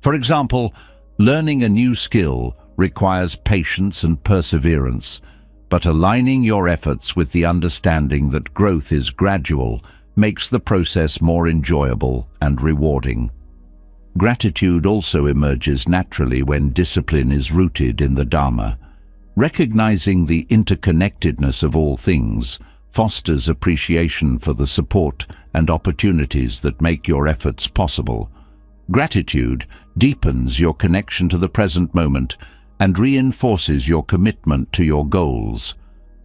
For example, learning a new skill requires patience and perseverance, but aligning your efforts with the understanding that growth is gradual makes the process more enjoyable and rewarding. Gratitude also emerges naturally when discipline is rooted in the Dharma. Recognizing the interconnectedness of all things fosters appreciation for the support and opportunities that make your efforts possible. Gratitude deepens your connection to the present moment and reinforces your commitment to your goals.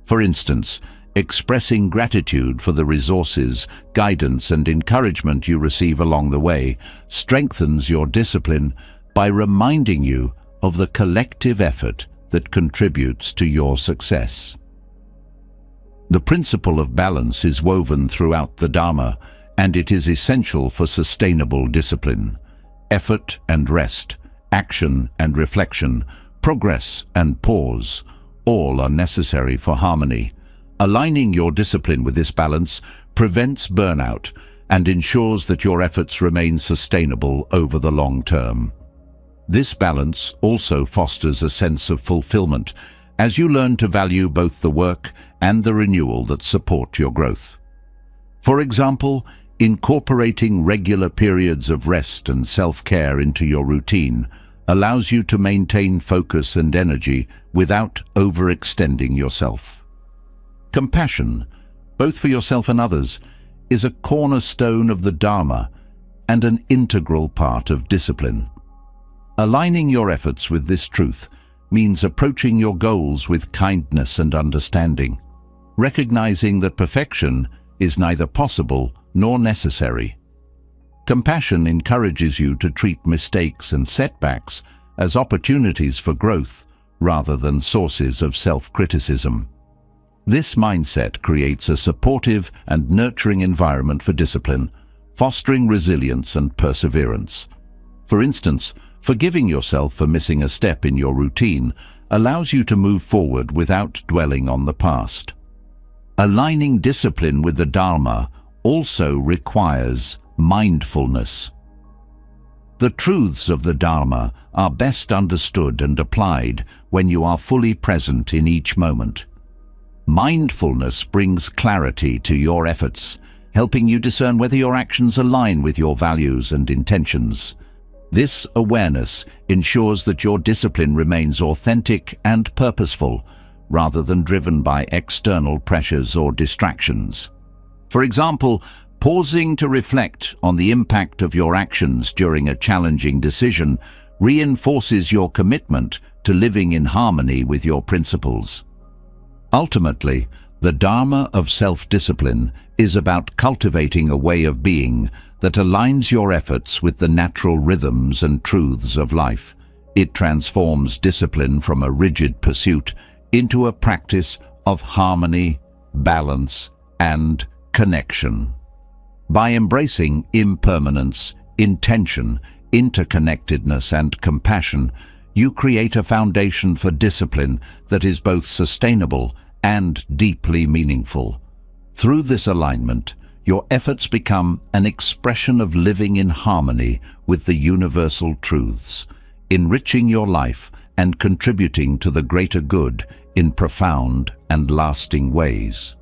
For instance, expressing gratitude for the resources, guidance, and encouragement you receive along the way strengthens your discipline by reminding you of the collective effort that contributes to your success. The principle of balance is woven throughout the Dharma, and it is essential for sustainable discipline. Effort and rest, action and reflection, progress and pause, all are necessary for harmony. Aligning your discipline with this balance prevents burnout and ensures that your efforts remain sustainable over the long term. This balance also fosters a sense of fulfillment as you learn to value both the work and the renewal that support your growth. For example, incorporating regular periods of rest and self-care into your routine allows you to maintain focus and energy without overextending yourself. Compassion, both for yourself and others, is a cornerstone of the Dharma and an integral part of discipline. Aligning your efforts with this truth means approaching your goals with kindness and understanding, recognizing that perfection is neither possible nor necessary. Compassion encourages you to treat mistakes and setbacks as opportunities for growth rather than sources of self-criticism. This mindset creates a supportive and nurturing environment for discipline, fostering resilience and perseverance. For instance, forgiving yourself for missing a step in your routine allows you to move forward without dwelling on the past. Aligning discipline with the Dharma also requires mindfulness. The truths of the Dharma are best understood and applied when you are fully present in each moment. Mindfulness brings clarity to your efforts, helping you discern whether your actions align with your values and intentions. This awareness ensures that your discipline remains authentic and purposeful, rather than driven by external pressures or distractions. For example, pausing to reflect on the impact of your actions during a challenging decision reinforces your commitment to living in harmony with your principles. Ultimately, the Dharma of self-discipline is about cultivating a way of being that aligns your efforts with the natural rhythms and truths of life. It transforms discipline from a rigid pursuit into a practice of harmony, balance, and connection. By embracing impermanence, intention, interconnectedness, and compassion, you create a foundation for discipline that is both sustainable and deeply meaningful. Through this alignment, your efforts become an expression of living in harmony with the universal truths, enriching your life and contributing to the greater good in profound and lasting ways.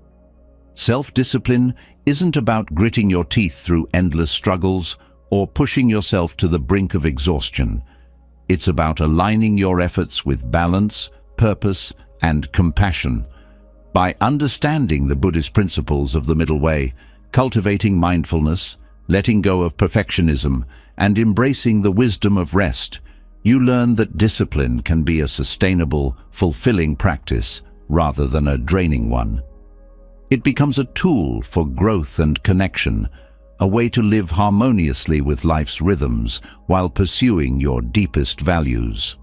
Self-discipline isn't about gritting your teeth through endless struggles or pushing yourself to the brink of exhaustion. It's about aligning your efforts with balance, purpose, and compassion. By understanding the Buddhist principles of the middle way, cultivating mindfulness, letting go of perfectionism, and embracing the wisdom of rest, you learn that discipline can be a sustainable, fulfilling practice rather than a draining one. It becomes a tool for growth and connection, a way to live harmoniously with life's rhythms while pursuing your deepest values.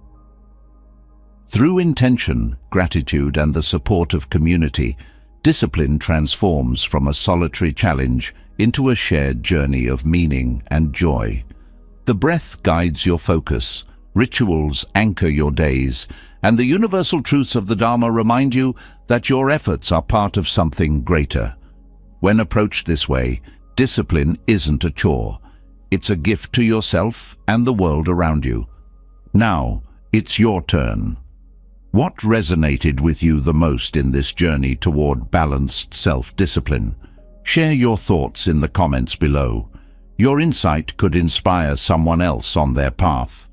Through intention, gratitude, and the support of community, discipline transforms from a solitary challenge into a shared journey of meaning and joy. The breath guides your focus, rituals anchor your days, and the universal truths of the Dharma remind you that your efforts are part of something greater. When approached this way, discipline isn't a chore. It's a gift to yourself and the world around you. Now, it's your turn. What resonated with you the most in this journey toward balanced self-discipline? Share your thoughts in the comments below. Your insight could inspire someone else on their path.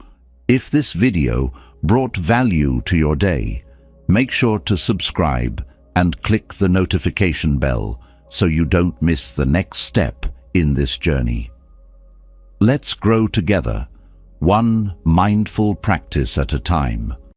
If this video brought value to your day, make sure to subscribe and click the notification bell so you don't miss the next step in this journey. Let's grow together, one mindful practice at a time.